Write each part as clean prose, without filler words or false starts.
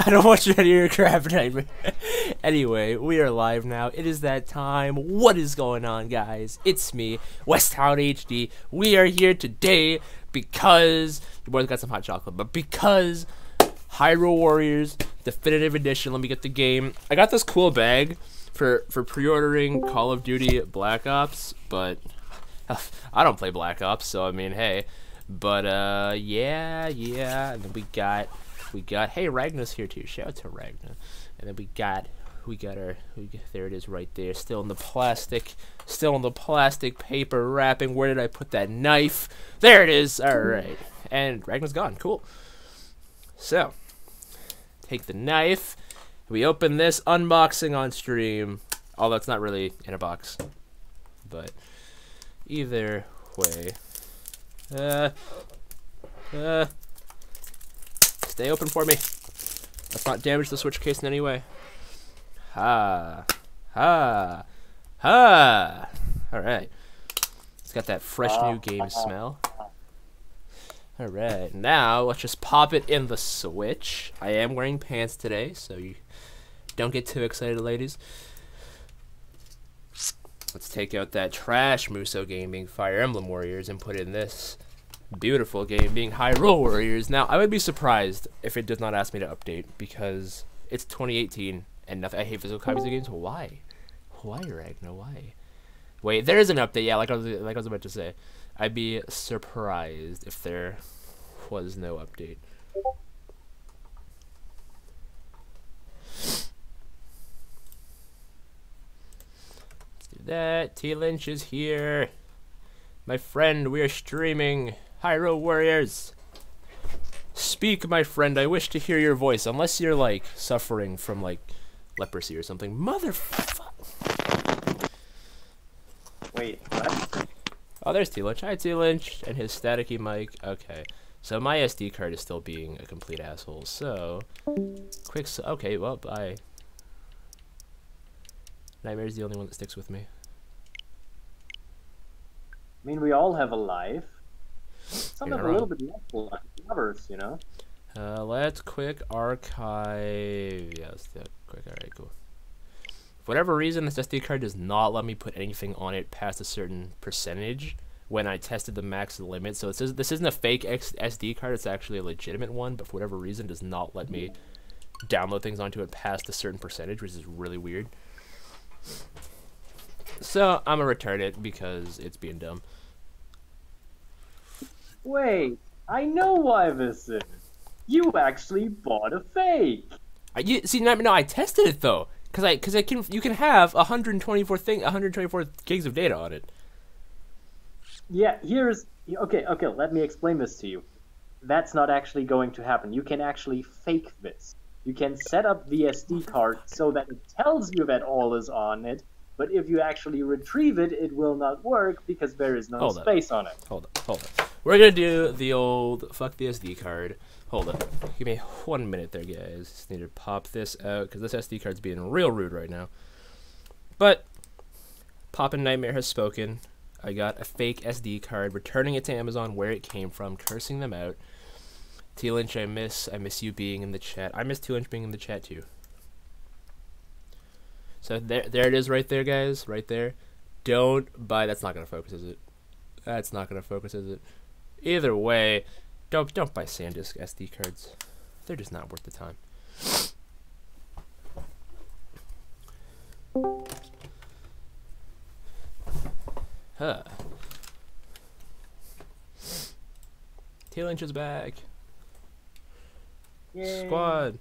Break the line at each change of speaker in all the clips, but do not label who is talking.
I don't want you to hear your crap nightmare. Anyway, we are live now. It is that time. What is going on, guys? It's me, Westtown HD. We are here today because your boys got some hot chocolate, but because Hyrule Warriors Definitive Edition. Let me get the game. I got this cool bag for pre-ordering Call of Duty Black Ops, but I don't play Black Ops, so I mean, hey. But yeah. And then we got hey, Ragna's here too. Shout out to Ragna. And then we got there it is right there, still in the plastic paper wrapping. Where did I put that knife? There it is. All right, and Ragna's gone. Cool. So take the knife. We open this unboxing on stream. Although it's not really in a box, but either way, stay open for me. Let's not damage the Switch case in any way. Ha. Alright. It's got that fresh new game smell. Alright, now let's just pop it in the Switch. I am wearing pants today, so you don't get too excited, ladies. Let's take out that trash Muso game being Fire Emblem Warriors and put in this beautiful game being Hyrule Warriors. Now, I would be surprised if it does not ask me to update because it's 2018 and nothing. I hate physical copies of games. Why? Why, Ragnar? Why? Wait, there is an update. Yeah, like I was about to say. I'd be surprised if there was no update. Let's do that. T-Lynch is here. My friend, we are streaming Hyrule Warriors. Speak, my friend. I wish to hear your voice. Unless you're, like, suffering from, like, leprosy or something. Motherfucker.
Wait, what?
Oh, there's T-Lynch. Hi, T-Lynch. And his staticky mic. Okay. So my SD card is still being a complete asshole. So, okay, well, bye. Nightmare's the only one that sticks with me.
I mean, we all have a life. Some have a little bit less life than others, you know?
Let's quick archive. Yeah, let's do it quick. Alright, cool. For whatever reason, this SD card does not let me put anything on it past a certain percentage when I tested the max limit. So it says this isn't a fake SD card, it's actually a legitimate one, but for whatever reason, it does not let me download things onto it past a certain percentage, which is really weird. So I'm gonna return it because it's being dumb.
Wait, I know why this is. You actually bought a fake.
See, no, I tested it though, because you can have 124 gigs of data on it.
Yeah, okay, let me explain this to you. That's not actually going to happen. You can actually fake this. You can set up the SD card so that it tells you that all is on it, but if you actually retrieve it, it will not work because there is no space on it.
Hold up. We're gonna do the old fuck the SD card. Hold up. Give me 1 minute there, guys. Just need to pop this out because this SD card's being real rude right now. But Poppin' Nightmare has spoken. I got a fake SD card, returning it to Amazon where it came from, cursing them out. T-Lynch, I miss you being in the chat. I miss T-Lynch being in the chat too. So there it is right there, guys. Right there. Don't buy. That's not gonna focus, is it? That's not gonna focus, is it? Either way, don't buy SanDisk SD cards. They're just not worth the time. Huh. T-Lynch is back.
Yay.
Squad.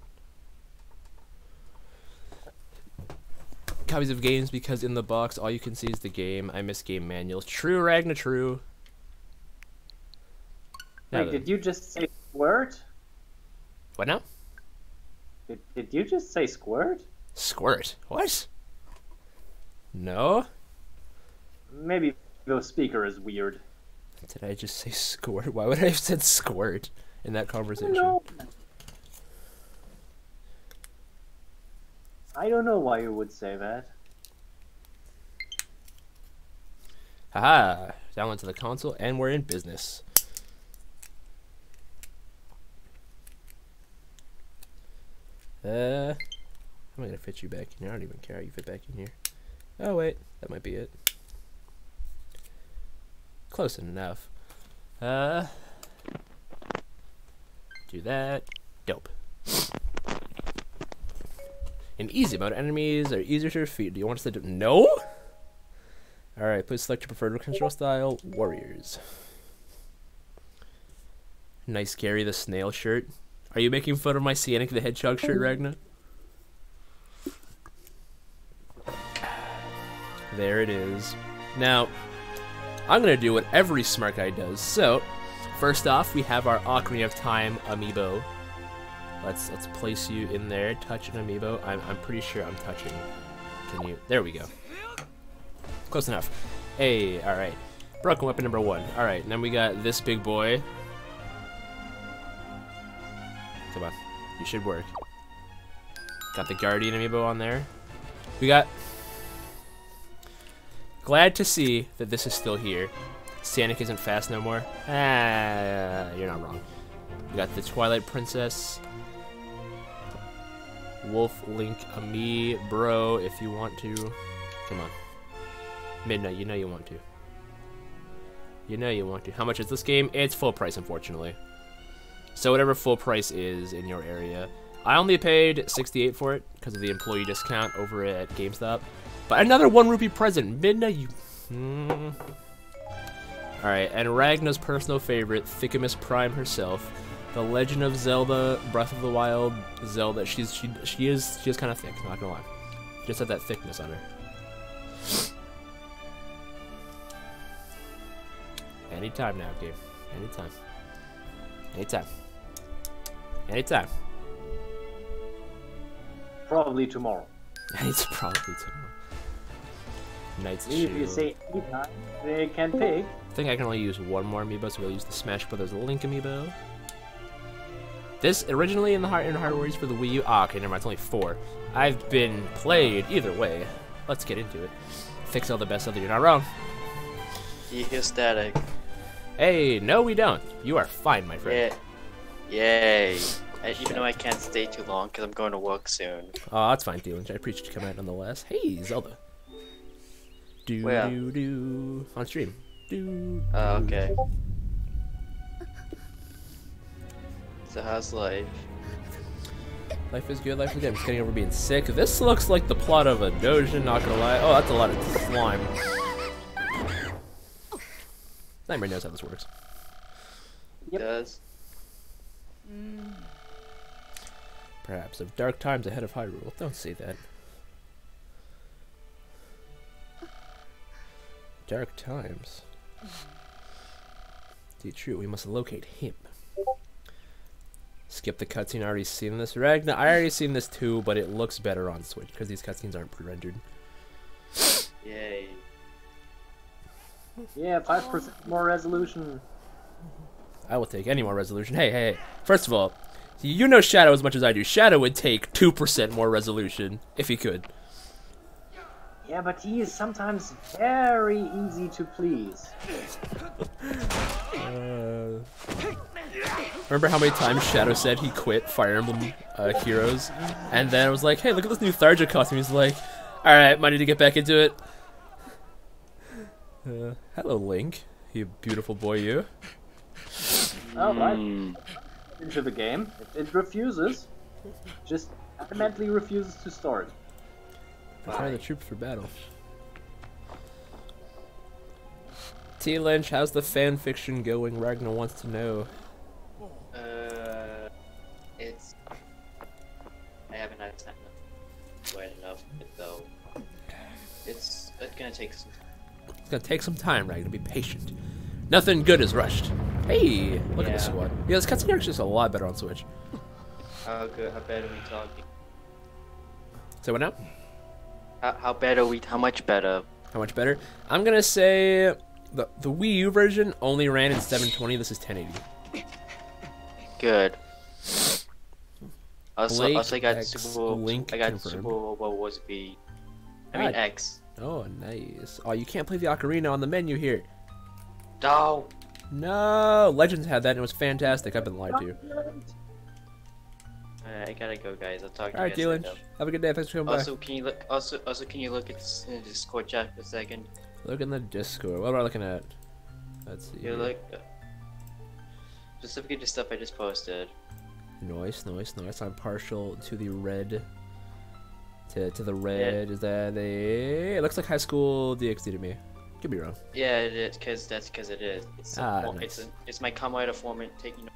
Copies of games because in the box all you can see is the game. I miss game manuals. True, Ragna, true.
Wait, did you just say squirt?
What now?
Did you just say squirt?
Squirt? What? No?
Maybe the speaker is weird.
Did I just say squirt? Why would I have said squirt in that conversation?
I don't know why you would say that.
Haha! Download to the console and we're in business. I'm gonna fit you back in here. I don't even care how you fit back in here. Oh wait, that might be it. Close enough. Do that. Dope. In easy mode, enemies are easier to defeat. Do you want us to do? No. All right, please select your preferred control style. Warriors. Nice, Gary the Snail shirt. Are you making fun of my Sonic the Hedgehog shirt, Ragna? There it is. Now, I'm gonna do what every smart guy does. So, first off, we have our Ocarina of Time amiibo. Let's place you in there. Touch an amiibo. I'm pretty sure I'm touching. Can you? There we go. Close enough. Hey, all right. Broken weapon number 1. All right. And then we got this big boy. Come on, you should work. Got the Guardian amiibo on there. We got. Glad to see that this is still here. Sonic isn't fast no more. You're not wrong. We got the Twilight Princess. Wolf Link Bro, if you want to. Come on. Midnight, you know you want to. You know you want to. How much is this game? It's full price, unfortunately. So whatever full price is in your area. I only paid 68 for it because of the employee discount over at GameStop. But another 1 rupee present. Midnight, you... Alright, and Ragna's personal favorite, Thickamus Prime herself. The Legend of Zelda, Breath of the Wild Zelda. She is kind of thick, not gonna lie. Just had that thickness on her. Anytime now, game. Anytime. Anytime. Anytime.
Probably tomorrow.
It's probably tomorrow. Knight's
If you
Shield.
say anytime, they can pick.
I think I can only use 1 more amiibo, so we'll use the Smash Brothers Link amiibo. This originally in Hyrule Warriors for the Wii U. Ah, okay, never mind. It's only 4. I've been played either way. Let's get into it. Fix all the best of it. You're not wrong.
You hear static.
Hey, no, we don't. You are fine, my friend.
Yeah. Yay. Even though I can't stay too long because I'm going to work soon.
Oh, that's fine, Dylan. I appreciate you coming out nonetheless. Hey, Zelda.
Where?
Do. On stream. Do.
Oh, okay. So how's life?
Life is good, life is good. I'm just getting over being sick. This looks like the plot of a Dojin, not gonna lie. Oh, that's a lot of slime. Nightmare knows how this works.
It does.
Perhaps of dark times ahead of Hyrule. Don't say that. Dark times. Indeed true, we must locate him. Skip the cutscene, I already seen this. Ragna, I already seen this too, but it looks better on Switch because these cutscenes aren't pre-rendered.
Yay.
Yeah, 5% more resolution.
I will take any more resolution. Hey. First of all, you know Shadow as much as I do. Shadow would take 2% more resolution if he could.
Yeah, but he is sometimes very easy to please.
Remember how many times Shadow said he quit Fire Emblem Heroes? And then I was like, hey, look at this new Tharja costume. He's like, alright, might need to get back into it. Hello, Link. You beautiful boy, you.
Oh, right. Into the game. It refuses. Just adamantly refuses to start.
Prepare the troops for battle. T. Lynch, how's the fan fiction going? Ragnar wants to know.
It's... I haven't had time to write enough, though. It's gonna take some time.
It's gonna take some time, Ragnar. Be patient. Nothing good is rushed. Hey, look at this squad. Yeah, this cutscene is just a lot better on Switch.
How good? How bad are we talking?
Say what now?
How bad are we? How much better?
How much better? I'm gonna say the Wii U version only ran in 720. This is 1080.
Good. Also,
Blake
I got
X
Super.
Link
I got
confirmed.
Super. What was B? I mean X.
Oh, nice. Oh, you can't play the ocarina on the menu here.
No.
No, Legends had that and it was fantastic. I've been lied to.
I gotta go, guys. I'll talk to
Alright,
you guys
Dylan.
later.
Have a good day. Thanks for coming
Also, can you look? Also, can you look at this in the Discord chat for a second?
by. Look in the Discord. What am I looking at? Let's see.
You look specifically the stuff I just posted.
Nice. I'm partial to the red. To the red.
Yeah.
Is that a? It looks like High School DxD to me. Could be wrong.
Yeah, it is, that's because it is. It's
Nice.
it's my Kamen Rider form and taking.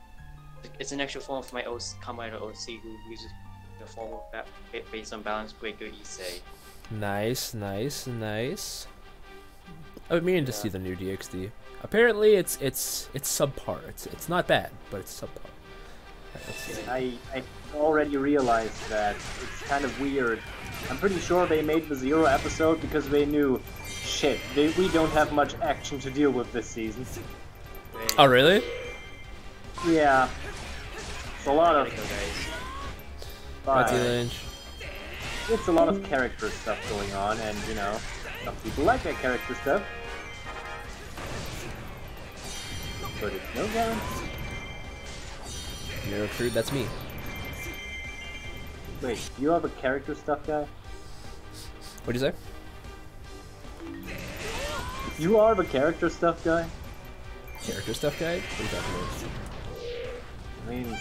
It's an extra form for my Kamen Rider OC who uses the form of based on balance breaker Issei.
Nice. I've been meaning to see the new DxD. Apparently, it's subpar. It's not bad, but it's subpar. Right, let's see.
I already realized that it's kind of weird. I'm pretty sure they made the Zero episode because they knew, shit, we don't have much action to deal with this season.
Oh really?
Yeah. It's a lot of...
Bye, Lynch.
It's a lot of character stuff going on, and, you know, some people like that character stuff. But it's no guarantee.
You're a recruit, that's me.
Wait, you have a character stuff guy?
What'd you say?
You are the character stuff guy?
Character stuff guide? What are you talking about?
I mean,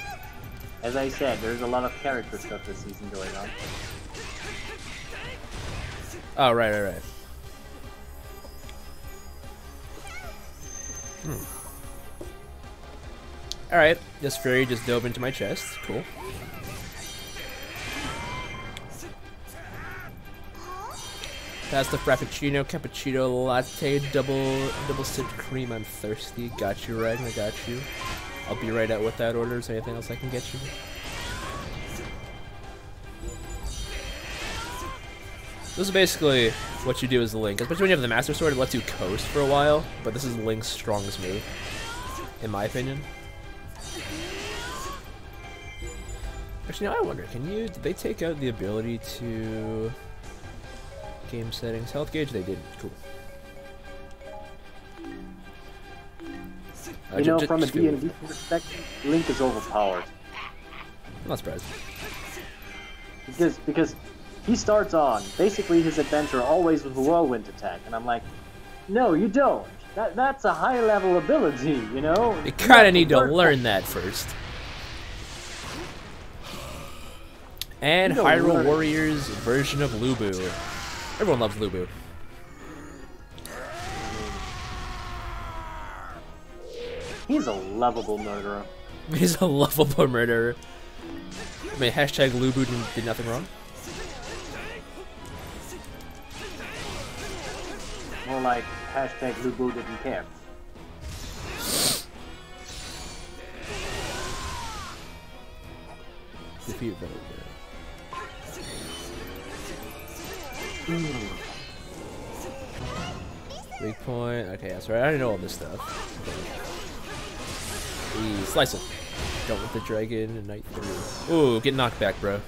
as I said, there's a lot of character stuff this season going on.
Oh, right. Alright, this fairy just dove into my chest. Cool. That's the Frappuccino, Cappuccino, Latte, double sipped cream. I'm thirsty. Got you, Ragn. I got you. I'll be right out with that order. Is there anything else I can get you? This is basically what you do as Link. Especially when you have the Master Sword, it lets you coast for a while. But this is Link's strongest move, in my opinion. Actually, now I wonder, did they take out the ability to... Game settings, health gauge, they did. Cool.
You know, from a D&D perspective, Link is overpowered.
I'm not surprised.
Because he starts on, basically his adventure always with a whirlwind attack, and I'm like, no, you don't. That's a high level ability, you know?
You kinda need to learn that first. And Hyrule Warriors version of Lubu. Everyone loves Lubu.
He's a lovable murderer.
He's a lovable murderer. I mean, hashtag Lubu did nothing wrong.
More like hashtag Lubu didn't care.
Defeat very good. Weak point. Okay, that's right. I already know all this stuff. Slice it. Don't with the dragon and knight through. Ooh, get knocked back, bro.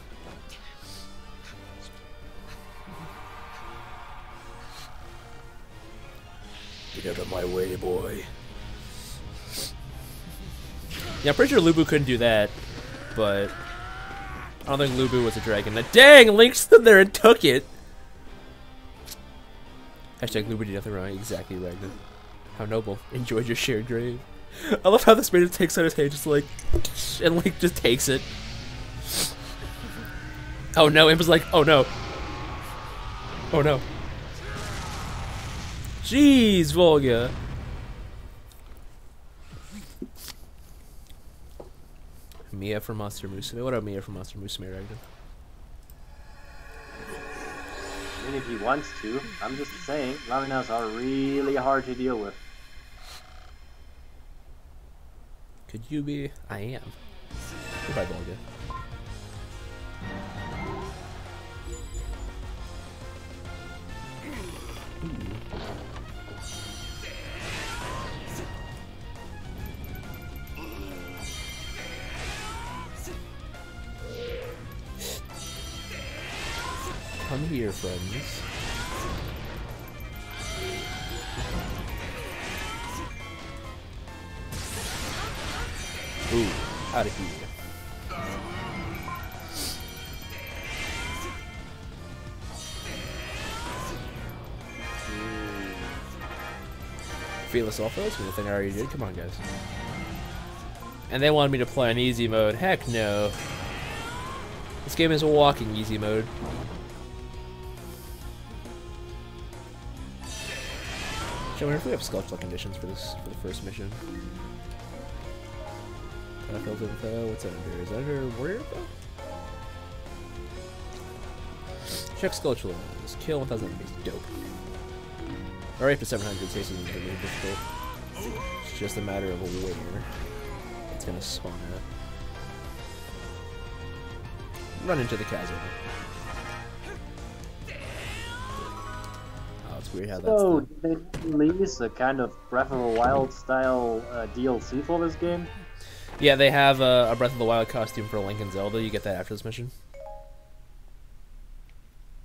Get out of my way, boy. Yeah, I'm pretty sure Lubu couldn't do that, but I don't think Lubu was a dragon. Dang, Link stood there and took it. Hashtag Lubu did nothing wrong. Exactly, Ragnar. How noble. Enjoyed your shared grave. I love how this man takes out his hand, just like, and Link just takes it. Oh no, Imp was like, oh no. Oh no. Jeez, Volga. Mia from Monster Musume. What up, Mia from Monster Musume, Ragnar?
I mean, if he wants to, I'm just saying, Laminas are really hard to deal with.
Could you be? I am. Goodbye, Volga. Come here, friends. Ooh, out of here. Fearless Alpha. That's the thing I already did. Come on, guys. And they wanted me to play on easy mode. Heck no. This game is a walking easy mode. I wonder if we have sculptural conditions for this for the first mission. Battlefield info. What's that under? Is that under warrior info? Check sculptural enemies. Kill 1,000 enemies. Dope. Alright, for 700 chases is really difficult. It's just a matter of where it's gonna spawn at. Run into the chasm. Oh, it's weird how that's.
So, did they release a kind of Breath of the Wild style DLC for this game?
Yeah, they have a Breath of the Wild costume for Link and Zelda. You get that after this mission.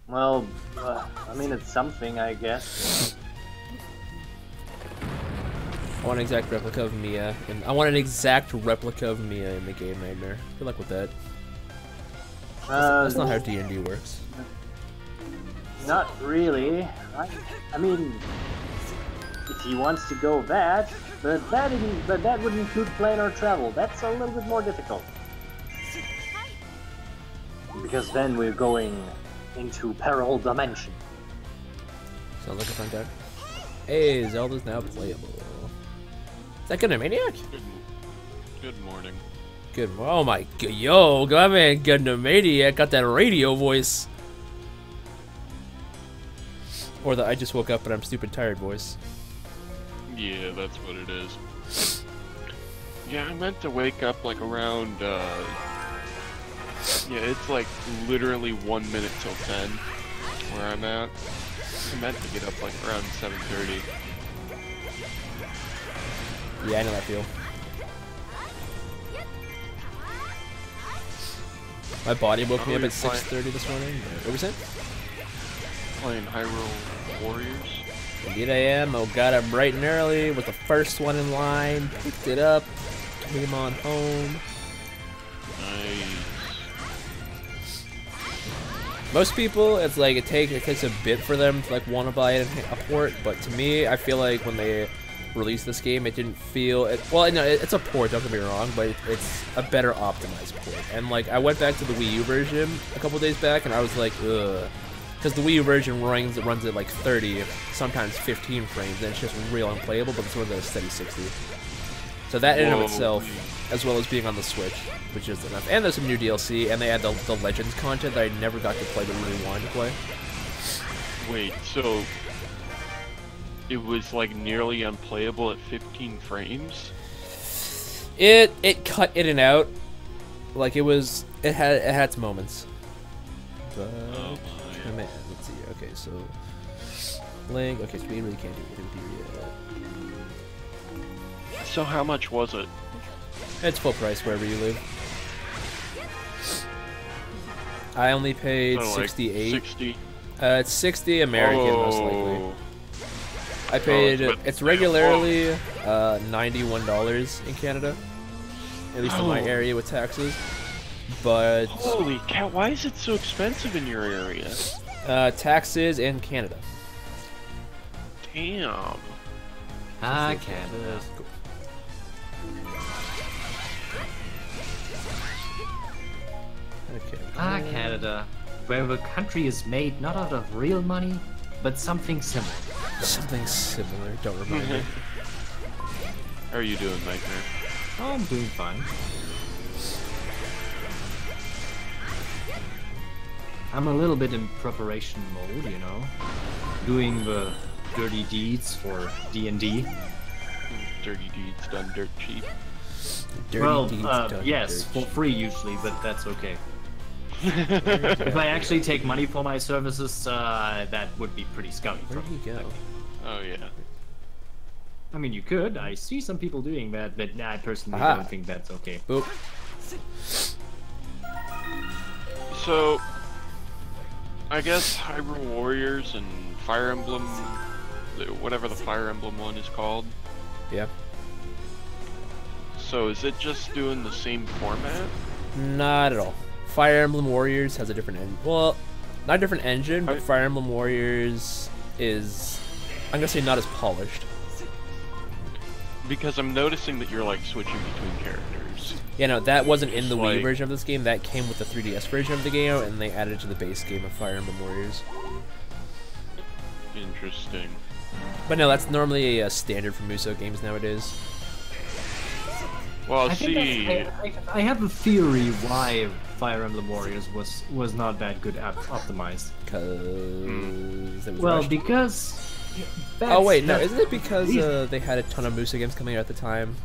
Well, I mean, it's something, I guess.
I want an exact replica of Mia, and I want an exact replica of Mia in the game Nightmare. Good luck with that. That's not how D&D works.
Not really. I mean, if he wants to go that, but that would include planar travel. That's a little bit more difficult. Because then we're going into Peril Dimension.
Sounds like a fun time. Hey, Zelda's now playable. Is that Gundam Maniac?
Good morning.
Good. Oh my god, yo, my man Gundam Maniac got that radio voice. Or the I just woke up but I'm stupid tired voice.
Yeah, that's what it is. Yeah, I meant to wake up like around, yeah, it's like literally 1 minute till 10 where I'm at. I meant to get up like around 7:30.
Yeah, I know that feel. My body woke me up at 6:30 this morning. What were you saying?
Playing Hyrule Warriors.
Indeed I am. Oh, got up bright and early. Was the first one in line. Picked it up. Came on home.
Nice.
Most people, it's like it takes a bit for them to like want to buy a port, but to me, I feel like when they released this game, it didn't feel well. No, it's a port. Don't get me wrong, but it's a better optimized port. And like I went back to the Wii U version a couple days back, and I was like, ugh, because the Wii U version runs at like 30, sometimes 15 frames, and it's just real unplayable. But this one's at a steady 60. So that in and of itself, as well as being on the Switch, which is enough. And there's some new DLC, and they had the Legends content that I never got to play, but really wanted to play.
Wait, so it was like nearly unplayable at 15 frames?
It cut in and out. Like it had its moments. But
Oh
man, let's see. Okay, so Link. Okay, so we really can't do anything with you yet.
So how much was it?
It's full price wherever you live. I only paid
Oh, like
68.
60?
It's 60 American most likely. I
Oh,
paid.
it's
It's regularly $91 in Canada, at least in my
Oh.
area with taxes. But
Holy cow, why is it so expensive in your area?
taxes in Canada.
Damn.
Ah, Canada.
Okay.
Ah, Canada. Where the country is made not out of real money, but something similar.
Something similar. Don't remind me.
How are you doing, Nightmare?
Oh, I'm doing fine. I'm a little bit in preparation mode, you know, doing the dirty deeds for D&D.
Dirty deeds done dirt cheap.
Dirty
Well,
deeds done
yes,
dirt
for free usually, but that's okay. If I actually take money for my services, that would be pretty scummy.
Where'd he go?
Oh yeah.
I mean, you could. I see some people doing that, but I personally
Aha.
don't think that's okay.
Boop.
So, I guess Hyrule Warriors and Fire Emblem, whatever the Fire Emblem one is called.
Yeah.
So is it just doing the same format?
Not at all. Fire Emblem Warriors has a different well, not a different engine, but
I-
Fire Emblem Warriors is, I'm gonna say, not as polished.
because I'm noticing that you're like switching between characters.
Yeah, no, that wasn't in the Wii
Like-
version of this game. That came with the 3DS version of the game, and they added it to the base game of Fire Emblem Warriors.
Interesting.
But no, that's normally a standard for Musou games nowadays.
Well,
I think
see,
I have a theory why Fire Emblem Warriors was not that good optimized.
Because it was
Well,
rushed.
because.
Oh wait, no,
that's-
isn't it because
these-
they had a ton of Musou games coming out at the time?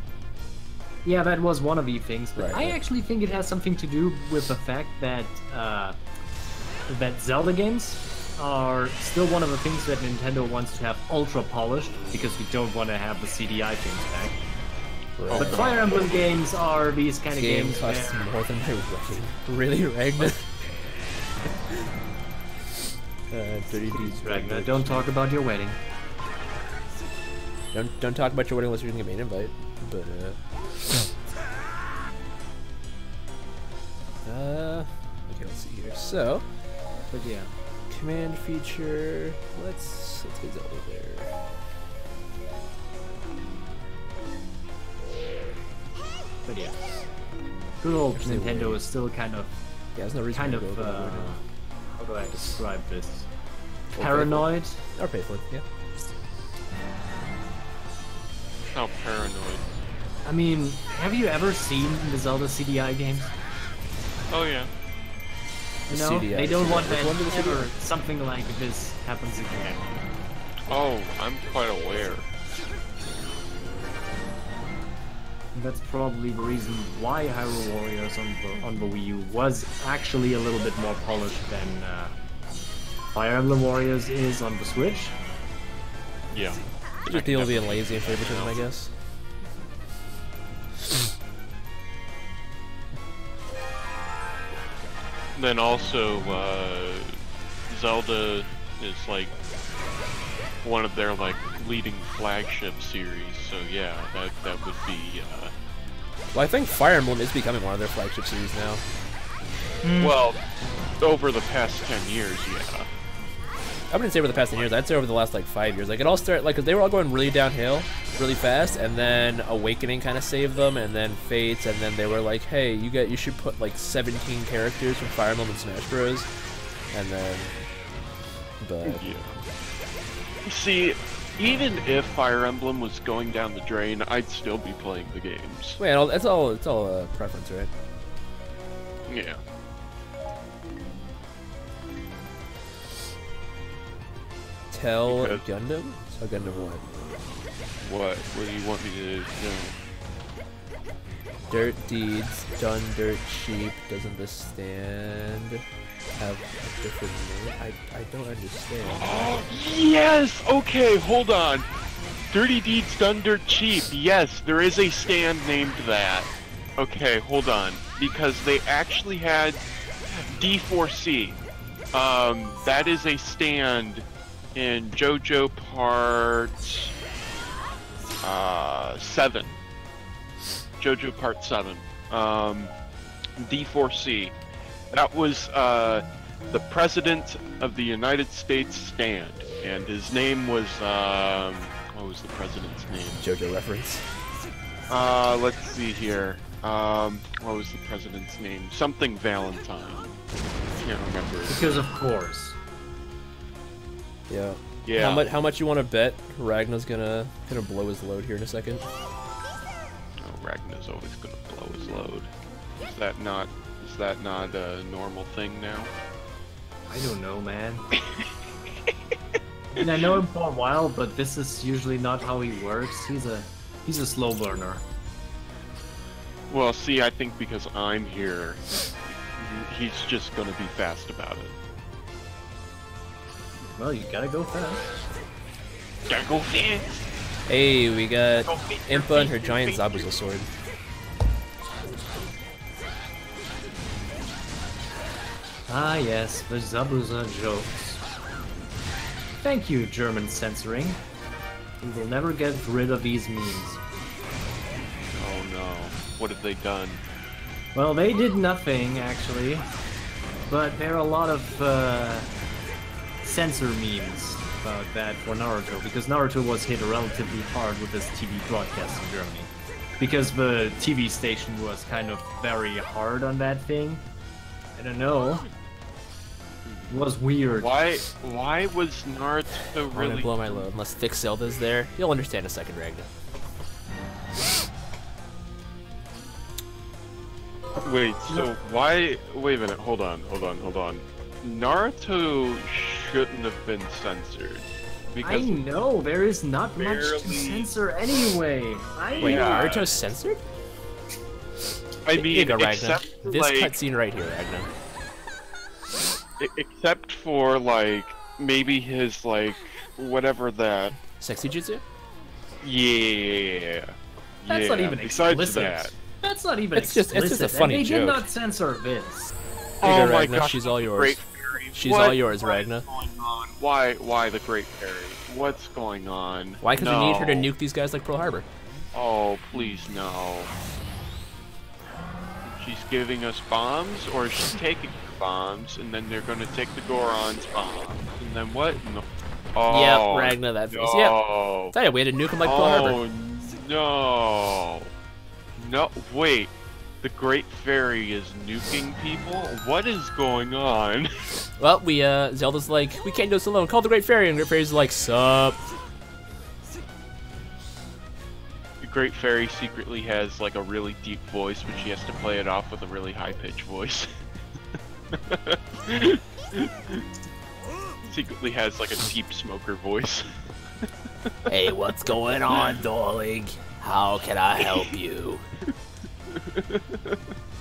Yeah, that was one of the things, but
Right,
I
right.
actually think it has something to do with the fact that that Zelda games are still one of the things that Nintendo wants to have ultra polished because we don't want to have the CDI things back.
Right.
But Fire Emblem games are these kind
This
of
game
games
costs
where
more than my wedding. Really, Ragnar? Dirty Deeds,
Ragnar, don't talk about your wedding.
Don't talk about your wedding unless you're gonna get me an invite. But okay, let's see here. So,
But yeah.
command feature. Let's get Zelda there.
But yeah. Good old
Actually,
Nintendo
wait.
is still kind of
Yeah, there's no reason to go over the original.
how do I describe this?
Or
Paranoid?
faithful. Or faithful, yeah.
how paranoid.
I mean, have you ever seen the Zelda CDI games?
Oh yeah.
You know,
CDI,
they don't want
which
that
one did the
ever
CDI?
something like this happens again.
Oh, I'm quite aware.
And that's probably the reason why Hyrule Warriors on the Wii U was actually a little bit more polished than Fire Emblem Warriors is on the Switch.
Yeah.
Just people being lazy and favoritism, I guess.
Then also, Zelda is like one of their like leading flagship series. So yeah, that would be.
Well, I think Fire Emblem is becoming one of their flagship series now.
Well, over the past 10 years, yeah.
I wouldn't say over the past 10 years. I'd say over the last like 5 years. Like it all started like 'cause they were all going really downhill, really fast, and then Awakening kind of saved them, and then Fates, and then they were like, hey, you should put like 17 characters from Fire Emblem and Smash Bros. And then, but
Yeah. See, even if Fire Emblem was going down the drain, I'd still be playing the games.
well, it's all preference, right?
Yeah.
Tell
Because-
Gundam. So Gundam what?
What do you want me to know?
Dirt deeds done dirt cheap. Doesn't this stand have a different name? I don't understand.
Oh, yes! Okay, hold on. Dirty Deeds Done Dirt Cheap. Yes, there is a stand named that. Okay, hold on. Because they actually had D4C. That is a stand in JoJo Part 7. JoJo Part 7. D4C. That was the President of the United States stand, and his name was what was the president's name?
JoJo reference.
Let's see here. What was the president's name? Something Valentine. Can't remember.
Because of course.
Yeah.
Yeah.
How much you want to bet Ragnar's gonna blow his load here in a second?
Oh, Ragnar's always gonna blow his load. Is that not a normal thing now?
I don't know, man. And I know him for a while, but this is usually not how he works. He's a slow burner.
Well, see, I think because I'm here, he's just gonna be fast about it.
Well, you gotta go fast.
Gotta go fast!
Hey, we got Impa and her giant Zabuza sword.
Ah yes, the Zabuza jokes. Thank you, German censoring. We will never get rid of these memes.
Oh no. What have they done?
Well, they did nothing, actually. But there are a lot of censor memes about that for Naruto, because Naruto was hit relatively hard with this TV broadcast in Germany. Because the TV station was kind of very hard on that thing. I don't know. It was weird.
Why was Naruto
I'm
really...
gonna blow my load. Unless Thick Zelda's there. You'll understand in a second, Ragnar.
Wait, so why... Wait a minute, hold on. Naruto shouldn't have been censored.
I
Because
know, there is not much to
barely-
censor anyway.
Wait,
Yeah.
Naruto's censored?
I
Here you
mean,
go, Ragnar.
except
This
like,
cutscene right here, Ragnar.
except for like maybe his like whatever that.
Sexy Jutsu?
Yeah.
That's
yeah.
not even
Besides
explicit.
that.
That's not even
It's just-
explicit.
it's just a funny
and they
joke.
did not censor this.
Here you
Oh
go,
my
Ragnar.
gosh,
She's all yours.
Great Fairy.
She's
What?
all yours,
What is
Ragnar.
going on? Why the Great Fairy? What's going on?
Why? Because
no.
we need her to nuke these guys like Pearl Harbor.
Oh, please no. She's giving us bombs, or she's taking the bombs, and then they're gonna take the Goron's bombs, and then what? No. Oh,
Yep, Ragnar, that face. Yep.
no.
Tell you, we had to nuke him like Pearl Harbor.
Oh no! No, wait. The Great Fairy is nuking people? What is going on?
Well, Zelda's like, we can't do this alone. Call the Great Fairy, and the Great Fairy's like, sup.
The Great Fairy secretly has like a really deep voice, but she has to play it off with a really high-pitched voice. Secretly has like a deep smoker voice.
Hey, what's going on, darling? How can I help you?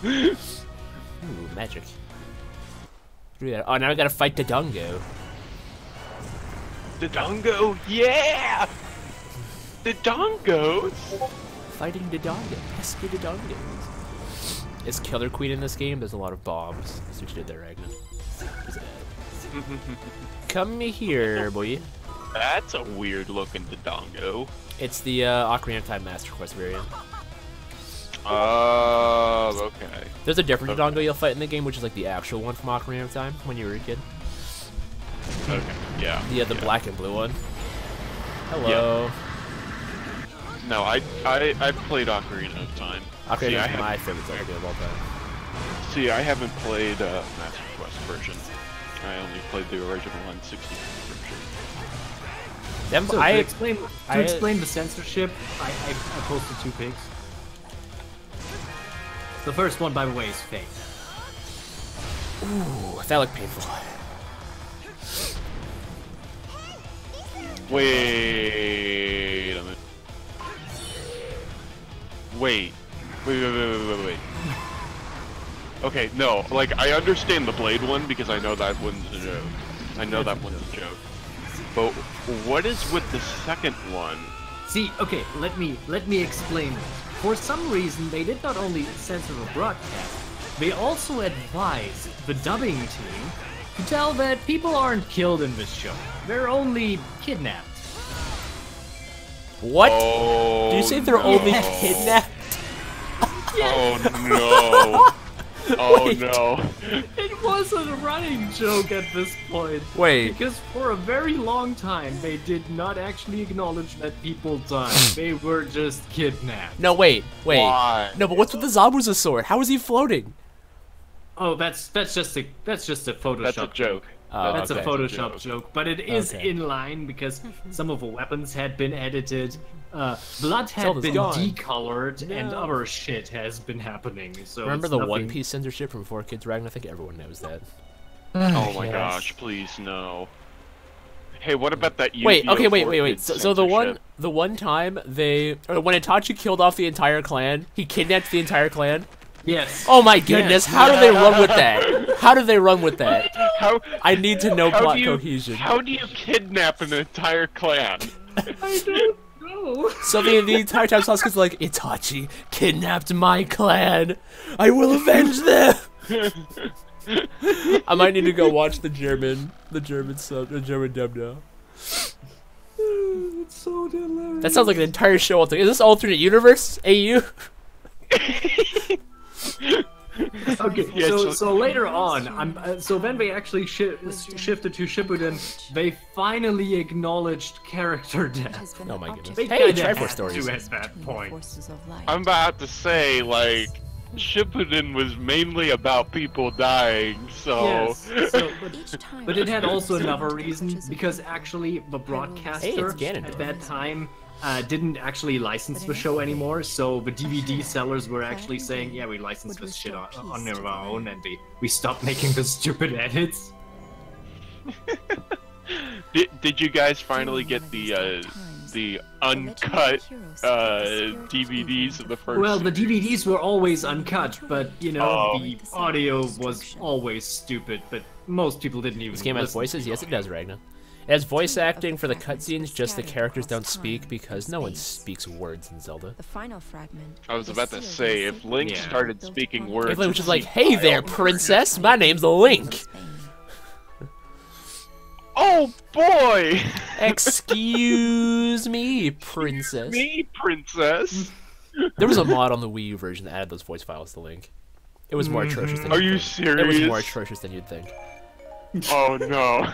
Ooh, magic. Do that. Oh, now we gotta fight Dodongo.
The Dongo, yeah! The Dongos!
Fighting Dodongo. Pesky Dodongos. Is Killer Queen in this game? There's a lot of bombs. That's what you did there, Ragnar. Come here, boy.
That's a weird looking Dodongo.
It's the Ocarina of Time Master Quest variant.
Oh, okay.
There's a different
Okay.
Dodongo you'll fight in the game, which is like the actual one from Ocarina of Time when you were a kid.
Okay, yeah.
The
yeah.
black and blue one. Hello.
No, I've played Ocarina of Time.
Ocarina
See, I
is
have-
my favorite Zelda game of all time.
See, I haven't played Master Quest version. I only played the original N64 version.
Them,
So to
I
explain the censorship, I posted 2 pics. The first one, by the way, is fake.
ooh, that looked painful.
Wait a minute. Wait. Wait. Okay, no, like, I understand the Blade one because I know that one's a joke. I know that one's a joke. But what is with the second one?
See, okay, let me explain this. For some reason, they did not only censor the broadcast, they also advised the dubbing team to tell that people aren't killed in this show. They're only kidnapped.
What?
Oh,
Do you say they're only kidnapped?
Oh no! Oh
Wait.
no!
It was a running joke at this point.
Wait.
Because for a very long time, they did not actually acknowledge that people died. They were just kidnapped.
No, wait.
Why?
No, but what's with the Zabuza sword? How is he floating?
Oh, that's just a Photoshop.
That's a joke.
Oh,
That's
okay.
a Photoshop joke, but it is
Okay.
in line because some of the weapons had been edited, blood had
Zelda's
been
gone.
decolored, and
No.
other shit has been happening. So
Remember
it's
the
nothing...
One Piece censorship from 4 Kids Ragnar? I think everyone knows that.
Oh my
Yes.
gosh! Please no. Hey, what about that?
Wait,
Yu-Gi-Oh!
okay, wait.
4-Kids
So the
censorship?
one time when Itachi killed off the entire clan, he kidnapped the entire clan.
Yes.
Oh my goodness, how do they run with that? How do they run with that?
How?
I need to know
how
plot
do you,
cohesion.
How do you kidnap an entire clan?
I don't know.
So the entire time Sasuke's like, Itachi kidnapped my clan. I will avenge them. I might need to go watch the German dub now.
It's so hilarious.
That sounds like an entire show. Is this alternate universe? AU?
Okay,
Yeah,
so later on, so when they actually shifted to Shippuden, they finally acknowledged character death.
Oh my goodness.
They
Hey,
kinda
Triforce
had
stories.
to at that point.
I'm about to say, like, Shippuden was mainly about people dying, so...
Yes, so, but it had also another reason, because actually the broadcaster
Ganondorf.
at that time didn't actually license the show anymore, so the DVD sellers were actually saying, yeah, we licensed this shit on our own, and we stopped making the stupid edits.
Did you guys finally get the uncut DVDs of the first?
Well, the DVDs were always uncut, but you know,
Oh.
the audio was always stupid, but most people didn't even
This game has
listen
voices?
to
Yes, it
audio.
does, Ragna. It has voice acting for the cutscenes, just the characters don't speak because no one speaks words in Zelda.
The final fragment.
I was about to say, if Link
Yeah.
started speaking words,
If Link was just like, hey there, princess, my name's Link.
oh boy,
Excuse me, princess.
me princess.
There was a mod on the Wii U version that added those voice files to Link. It was more atrocious than
Are
you'd
you
think. It was
serious?
more atrocious than you'd think.
Oh no.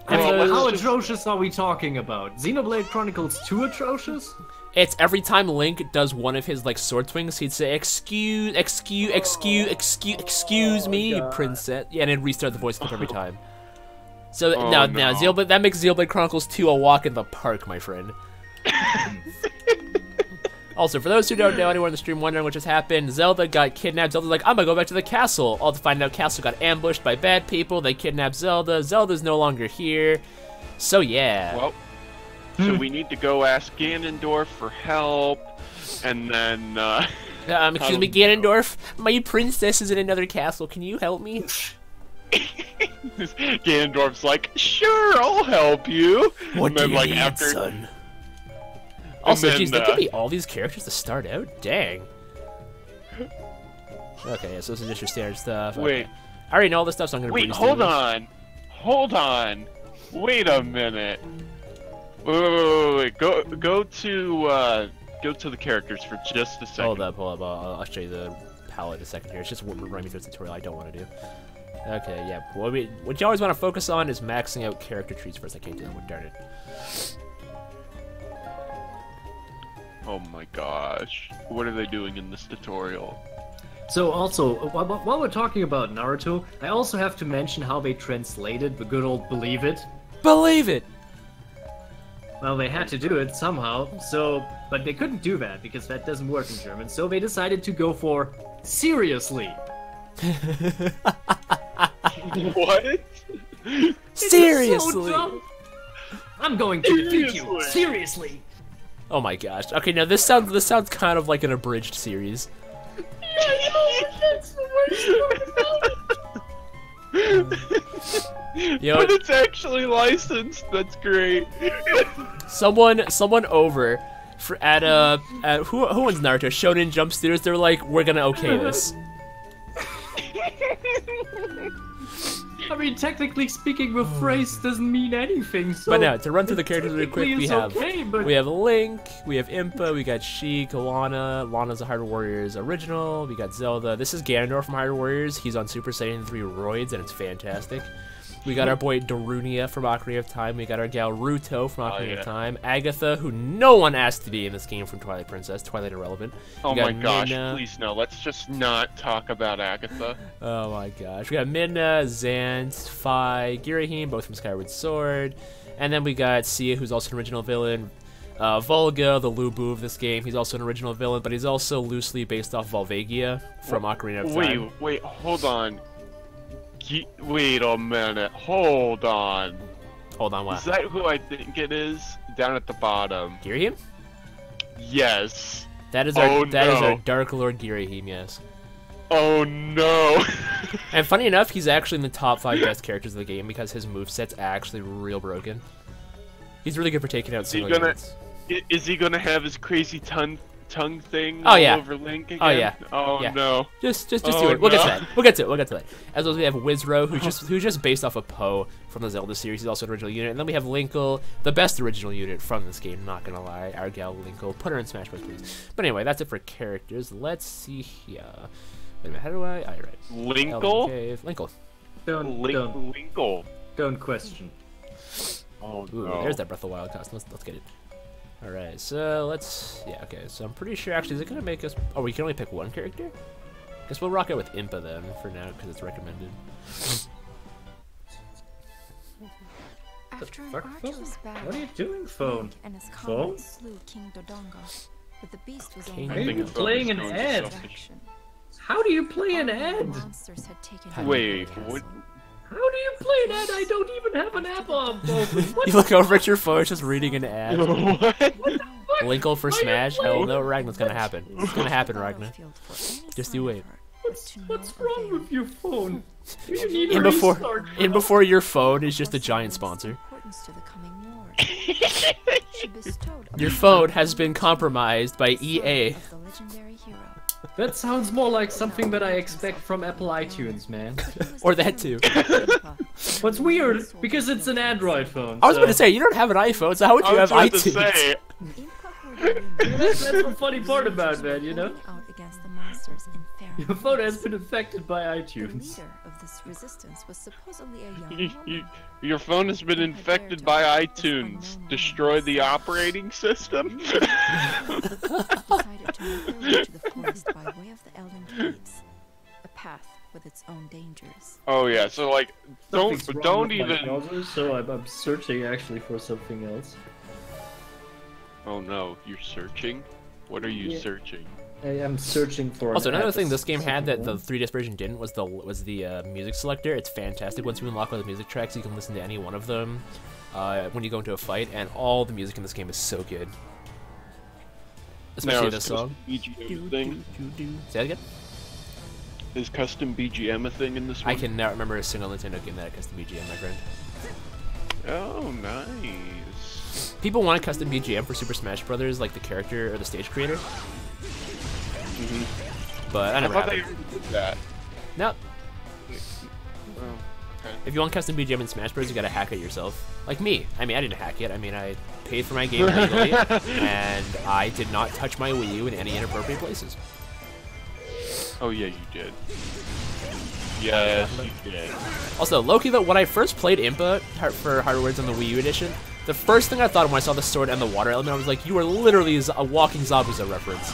Well,
How
let's just-
atrocious are we talking about? Xenoblade Chronicles 2 atrocious?
It's every time Link does one of his like sword swings, he'd say, excuse me,
God.
princess. Yeah, and then restart the voice clip every time. So
Oh,
now
no.
Xenoblade, that makes Xenoblade Chronicles 2 a walk in the park, my friend. Also, for those who don't know, anyone in the stream wondering what just happened, Zelda got kidnapped. Zelda's like, I'm gonna go back to the castle. All to find out Castle got ambushed by bad people. They kidnapped Zelda. Zelda's no longer here. So yeah.
Well, so we need to go ask Ganondorf for help, and then
Excuse me, Ganondorf. My princess is in another castle. Can you help me?
Ganondorf's like, sure, I'll help you.
What
and
do
then,
you
like,
need,
after,
son? Also,
then,
geez, there could be all these characters to start out? Dang. Okay, yeah, so this is just your standard stuff.
Wait.
Okay. I already know all this stuff, so I'm gonna
Wait,
breeze through
hold
this.
on. Wait a minute. Wait. Go to the characters for just a second.
Hold up. I'll show you the palette in a second here. It's just running me through the tutorial I don't want to do. Okay, yeah. What you always want to focus on is maxing out character trees first. I can't do that one, darn it.
Oh my gosh. What are they doing in this tutorial?
So also, while we're talking about Naruto, I also have to mention how they translated the good old Believe It.
Believe it!
Well, they had to do it somehow, but they couldn't do that because that doesn't work in German, so they decided to go for seriously.
What?
Seriously!
So dumb. I'm going to defeat you. Seriously.
Oh my gosh. Okay, now this sounds kind of like an abridged series. You know,
But it's actually licensed. That's great.
someone over at who owns Naruto? Shonen Jump Studios. They're like, we're gonna okay this.
I mean, technically speaking, the phrase doesn't mean anything. So
But now to run through the characters really quick,
technically it's okay, but
we have Link, we have Impa, we got Sheik, Lana. Lana's a Hyrule Warriors original. We got Zelda. This is Ganondorf from Hyrule Warriors. He's on Super Saiyan 3 roids, and it's fantastic. We got our boy Darunia from Ocarina of Time. We got our gal Ruto from Ocarina
yeah.
of Time. Agatha, who no one asked to be in this game from Twilight Princess. Twilight irrelevant.
Oh
We got
my gosh,
Minna.
please no. Let's just not talk about Agatha.
Oh my gosh. We got Minna, Zant, Fi, Girahim, both from Skyward Sword. And then we got Sia, who's also an original villain. Volga, the Lubu of this game. He's also an original villain, but he's also loosely based off Volvagia from Ocarina of Time.
Wait, hold on. Wait a minute. Hold on.
Hold on,
Is
what?
that who I think it is? Down at the bottom.
Girahim?
Yes.
That is
Oh,
our
no.
Dark Lord Girahim, yes.
Oh no.
And funny enough, he's actually in the top 5 best characters of the game because his moveset's actually real broken. He's really good for taking out
Is he
single
gonna-
units.
Is he gonna have his crazy tongue thing
Oh,
all
yeah.
over Link again?
Oh, yeah.
Oh
Yeah.
no.
Just do
Oh,
it. We'll get to
no.
that. We'll get to that. As well as we have Wizro, who's just based off of Poe from the Zelda series. He's also an original unit. And then we have Linkle, the best original unit from this game. Not gonna lie, our gal Linkle. Put her in Smash Bros, please. But anyway, that's it for characters. Let's see here. Wait a minute, how do I? All right.
Linkle?
Linkle.
Don't question.
Oh
Ooh,
no.
there's that Breath of the Wild costume. Let's get it. All right, so let's. Yeah, okay. So I'm pretty sure actually is it gonna make us? Oh, we can only pick one character. Guess we'll rock it with Impa then for now because it's recommended.
After an
fuck,
arduous battle,
What are you doing, phone?
Link and his
Phone?
comrades slew King Dodongo, but the beast was
King
only
Are you
a
playing an
distraction.
ad? How do you play an
Although the
ad?
monsters had taken
How
over
do
Wait,
the castle,
what?
How do you play an ad? I don't even have an app open. What?
You look over at your phone, it's just reading an ad.
What?
Linkle for
Why are you
Smash?
playing?
Hell no, Ragnar's gonna happen. It's gonna happen, Ragnar.
battlefield for any
Just
sign
you
of
wait.
her,
What's,
but to
what's
no
wrong
avail.
with your phone? You need
In
a
before,
restart.
in before your phone is just a giant
Thus,
sponsor.
importance to the coming war. She bestowed
Your
upon
phone
her
has been compromised by
the
EA.
son of the legendary hero.
That sounds more like something that I expect from Apple iTunes, man.
Or that too.
What's weird, because it's an Android phone.
I was
so-
about to say, you don't have an iPhone, so how would
I
you
was
have
about to
iTunes?
say,
That's the funny part about it, man, you know?
Out against the monsters in
Your
Faerun.
phone has been infected by
The
iTunes.
leader of this resistance was supposedly a young
y-
woman.
your phone has been infected by iTunes. Destroy the operating system?
Decided to move to the forest by way of the Elden Caves, a path with its own dangers.
Oh yeah, so like,
Something's wrong
don't
with my
even.
browser, so I'm searching actually for something else.
Oh no, you're searching. What are you
Yeah.
searching?
I am searching for.
Also,
an
another
app
thing this game had that the
specific
3DS version didn't was the music selector. It's fantastic. Once you unlock all the music tracks, you can listen to any one of them when you go into a fight, and all the music in this game is so good. Especially
Now,
this
is
song.
BGM thing?
Say that again?
Is custom BGM a thing in this one?
I cannot remember a single Nintendo game that had custom BGM, my friend.
Oh, nice.
People want a custom BGM for Super Smash Brothers, like the character or the stage creator, but I
I
never
thought
had
they
it.
already did that.
No,
Oh, okay.
if you want custom BGM in Smash Bros, you gotta hack it yourself. Like me. I mean, I didn't hack it. I mean, I paid for my game legally, and I did not touch my Wii U in any inappropriate places.
Oh yeah, you did. Yes, you did.
Also, Loki, though, when I first played Impa for Hyrule on the Wii U edition, the first thing I thought of when I saw the sword and the water element, I was like, you are literally a walking Zabuza reference.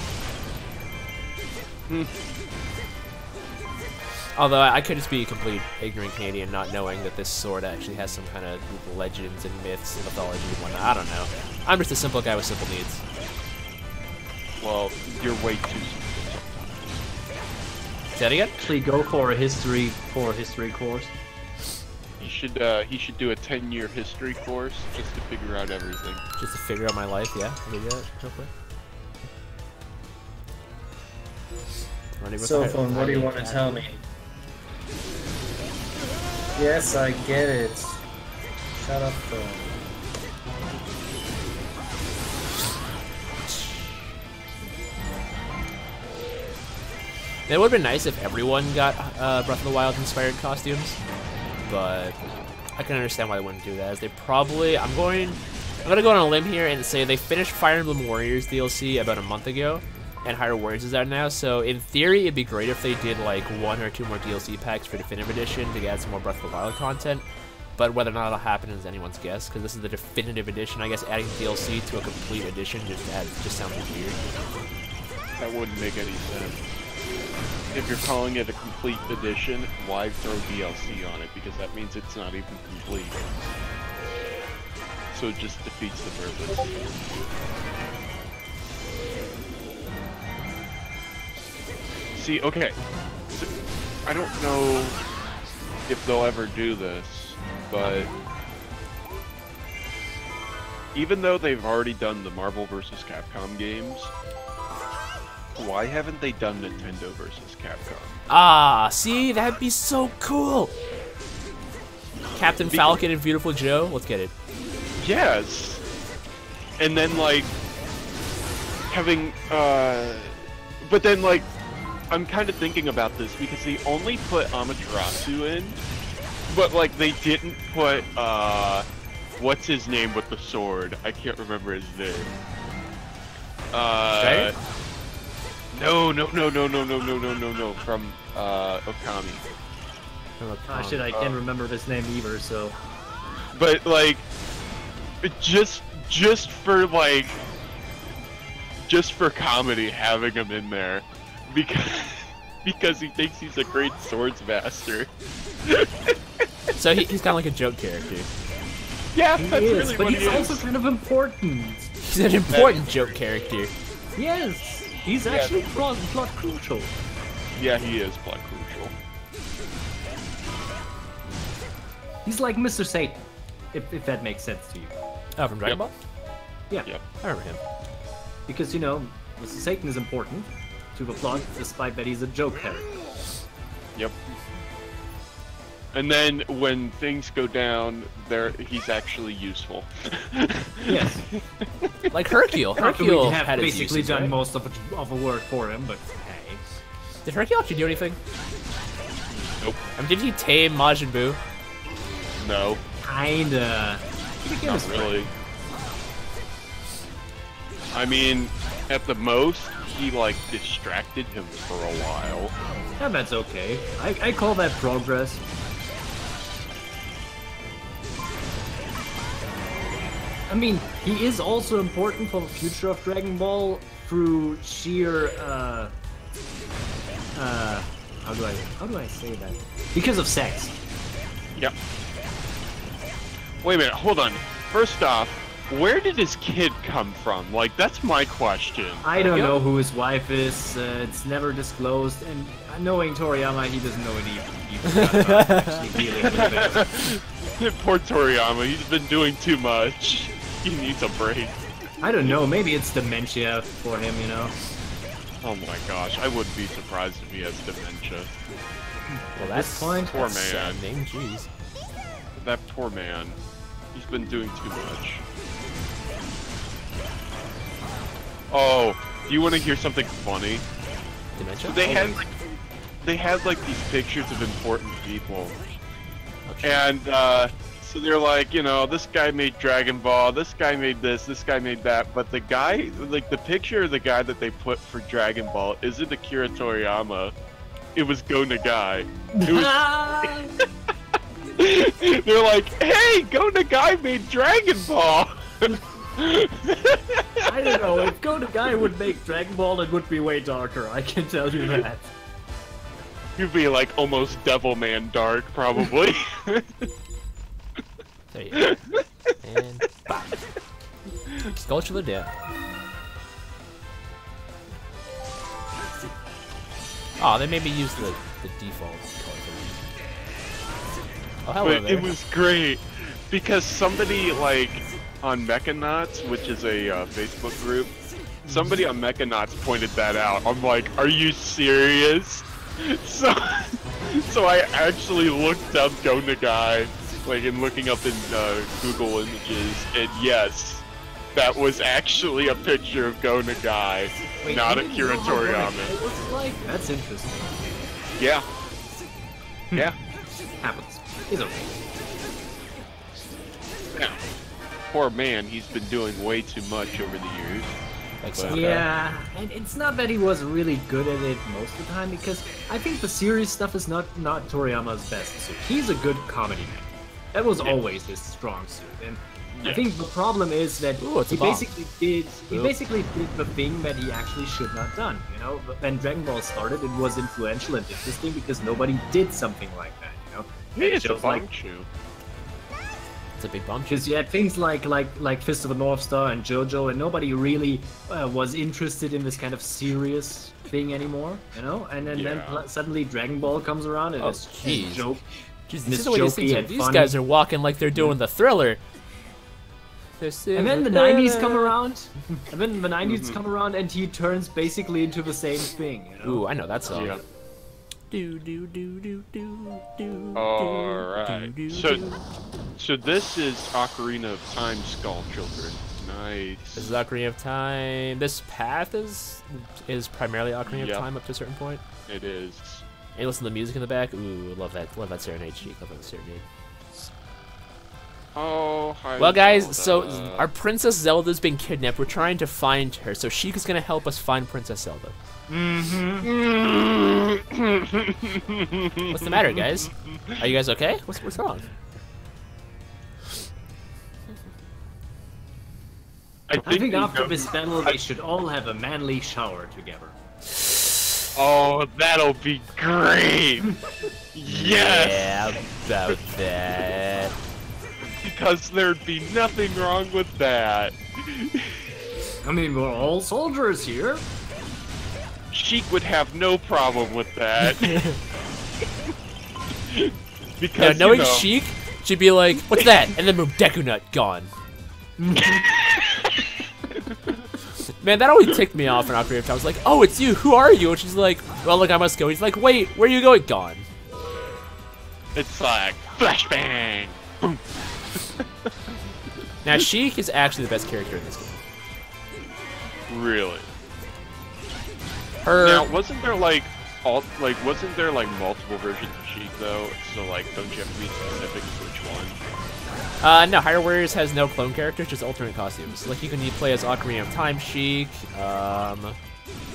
Although I could just be a complete ignorant Canadian not knowing that this sword actually has some kind of legends and myths and mythology and whatnot. I don't know. I'm just a simple guy with simple needs.
Well, you're way too.
Say that again?
Actually, go for a history course.
He should do a 10-year history course just to figure out everything.
Just to figure out my life, yeah. I'll do that real quick.
Cell phone, what do you want to tell me? Yes, I get it. Shut up, phone.
It would have been nice if everyone got Breath of the Wild inspired costumes, but I can understand why they wouldn't do that. As they probably, I'm gonna go on a limb here and say they finished Fire Emblem Warriors DLC about a month ago, and Hyrule Warriors is out now. So in theory, it'd be great if they did like 1 or 2 more DLC packs for Definitive Edition to add some more Breath of the Wild content. But whether or not it'll happen is anyone's guess, because this is the Definitive Edition. I guess adding DLC to a complete edition just sounds weird.
That wouldn't make any sense. If you're calling it a complete edition, why throw DLC on it? Because that means it's not even complete. So it just defeats the purpose. See, okay. So, I don't know if they'll ever do this, but even though they've already done the Marvel vs. Capcom games, why haven't they done Nintendo vs. Capcom?
Ah, see, that'd be so cool. Captain Falcon and Beautiful Joe, let's get it.
Yes! And then, like, having, but then, like, I'm kind of thinking about this because they only put Amaterasu in, but, like, they didn't put, what's his name with the sword? I can't remember his name.
Shire?
No. From Okami.
Ah, shit, I can't remember his name either, so...
But, like, just for, like... Just for comedy, having him in there. Because he thinks he's a great swords master.
So he's kind of like a joke character.
Yeah,
He
that's
is,
really
but
what
he's
he
also
is.
kind of important.
He's an important joke character.
Yes, he's actually plot crucial.
Yeah, he is plot crucial.
He's like Mr. Satan, if that makes sense to you.
Oh, from Dragon Ball?
Yeah,
Yep.
I remember him.
because, you know, Mr. Satan is important to the plot, despite that he's a joke character.
Yep. And then when things go down, he's actually useful.
Yes.
Like Hercule.
Not that we
Hercule
have
had his
basically
uses,
done
right?
most of the work for him, but hey.
Did Hercule actually do anything?
Nope.
I mean, did he tame Majin Buu?
No,
Kinda.
not really. I mean, at the most, he like distracted him for a while.
Yeah, that's okay. I call that progress. I mean, he is also important for the future of Dragon Ball through sheer, how do I say that? Because of sex.
Yep. Wait a minute, hold on. First off, where did his kid come from? Like, that's my question.
I don't know who his wife is, it's never disclosed, and knowing Toriyama, he doesn't know it either. Actually dealing with it.
Poor Toriyama, he's been doing too much. He needs a break.
I don't know, maybe it's dementia for him, you know?
Oh my gosh, I wouldn't be surprised if he has dementia.
Well,
At this point,
Poor man.
saddening. Jeez.
That poor man. He's been doing too much. Oh, do you want to hear something funny?
Dementia?
They had like these pictures of important people,
Okay.
and so they're like, you know, this guy made Dragon Ball, this guy made this guy made that, but the guy, like the picture of the guy that they put for Dragon Ball isn't Akira Toriyama. It was Go Nagai. It was. They're like, hey, Go Nagai made Dragon Ball.
I don't know, if Go Nagai would make Dragon Ball, it would be way darker, I can tell you that.
You'd be like almost Devilman dark, probably.
There you go. And bop. Sculpture of the Dead. Oh, they made me use the default color. Oh, hello
But
there.
it was great because somebody like on Mechanauts, which is a Facebook group, somebody on Mechanauts pointed that out. I'm like, are you serious? So I actually looked up Go Nagai, like, and looking up in Google Images, and yes, that was actually a picture of Go Nagai, not Akira Toriyama.
It was like, that's interesting.
Yeah. Yeah.
Happens. It's okay.
Yeah. Poor man, he's been doing way too much over the years.
Like
But,
Sokka.
Yeah, and it's not that he was really good at it most of the time, because I think the serious stuff is not Toriyama's best suit. He's a good comedy man. That was always his strong suit, and I think the problem is that
Ooh, it's a
he
bomb.
basically did the thing that he actually should not have done. You know, when Dragon Ball started, it was influential and interesting because nobody did something like that. You know,
Hey,
And
it's a
shows like
bomb shoe.
It's a big bump.
because you had things like Fist of the North Star and JoJo, and nobody really was interested in this kind of serious thing anymore, you know. And then,
Yeah.
suddenly Dragon Ball comes around and
Oh,
it's
jeez.
joke.
Jeez,
Miss
this is the way these
Jokey
things are.
and
These
funny.
guys are walking like they're doing the Thriller.
And then the 90s come around, and then the 90s come around, and he turns basically into the same thing, you know.
Ooh, I know that song.
Yeah.
Do do do do do do.
Alright.
do, do,
So,
do.
so this is Ocarina of Time Skull Children. Nice.
This is Ocarina of Time. This path is primarily Ocarina
Yep.
of Time up to a certain point.
It is.
And you listen to the music in the back. Ooh, love that serenade, Cheek. Love that serenade.
Oh, hi.
Well, guys,
Zelda.
so our Princess Zelda's been kidnapped. We're trying to find her, so Sheik is gonna help us find Princess Zelda. What's the matter, guys? Are you guys okay? What's wrong?
I think after
go-
this battle, they should all have a manly shower together.
Oh, that'll be great! Yes!
Yeah, about that.
Because there'd be nothing wrong with that.
I mean, we're all soldiers here.
Sheik would have no problem with that.
Now,
Because,
knowing
you know,
Sheik, she'd be like, "What's that?" And then boom, Deku Nut gone. Man, that always ticked me off in Ocarina of Time. I was like, "Oh, it's you. Who are you?" And she's like, "Well, look, I must go." He's like, "Wait, where are you going?" Gone.
it's like, flashbang! Boom.
Now, Sheik is actually the best character in this game.
Really?
Her.
Now, wasn't there wasn't there like multiple versions of Sheik though? So like, don't you have to be specific to which one?
No, Hyrule Warriors has no clone characters, just alternate costumes. Like, you can play as Ocarina of Time Sheik, you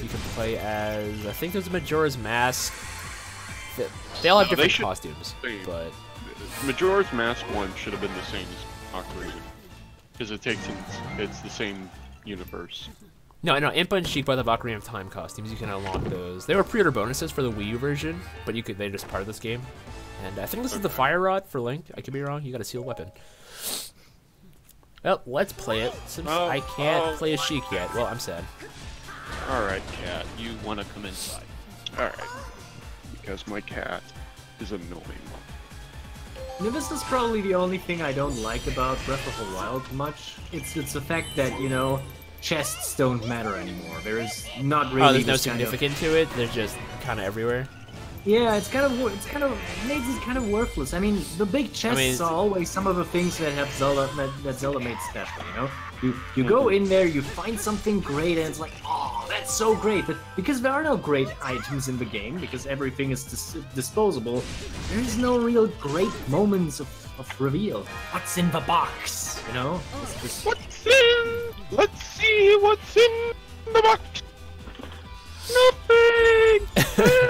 can play as, I think there's a Majora's Mask. They all have
No, they
different
should-
costumes, but...
Majora's Mask one should have been the same as Ocarina, because it's the same universe.
No, Impa and Sheik both have Ocarina of Time costumes. You can unlock those. They were pre-order bonuses for the Wii U version, but they're just part of this game. And I think this is the Fire Rod for Link. I could be wrong. You got a sealed weapon. Well, let's play it, since I can't play as Sheik yet. Well, I'm sad.
Alright, cat, you want to come inside. Alright. Because my cat is annoying.
Now, this is probably the only thing I don't like about Breath of the Wild much. It's the fact that, you know, chests don't matter anymore. There is not really.
Oh, there's no
this kind of-
significance to it. They're just kind of everywhere.
Yeah, it makes it kind of worthless. I mean, the big chests are always some of the things that have Zelda made special. You know, you go in there, you find something great, and it's like, oh, that's so great. But because there are no great items in the game, because everything is disposable, there is no real great moments of reveal. What's in the box? You know?
What's in? Let's see what's in the box. Nothing!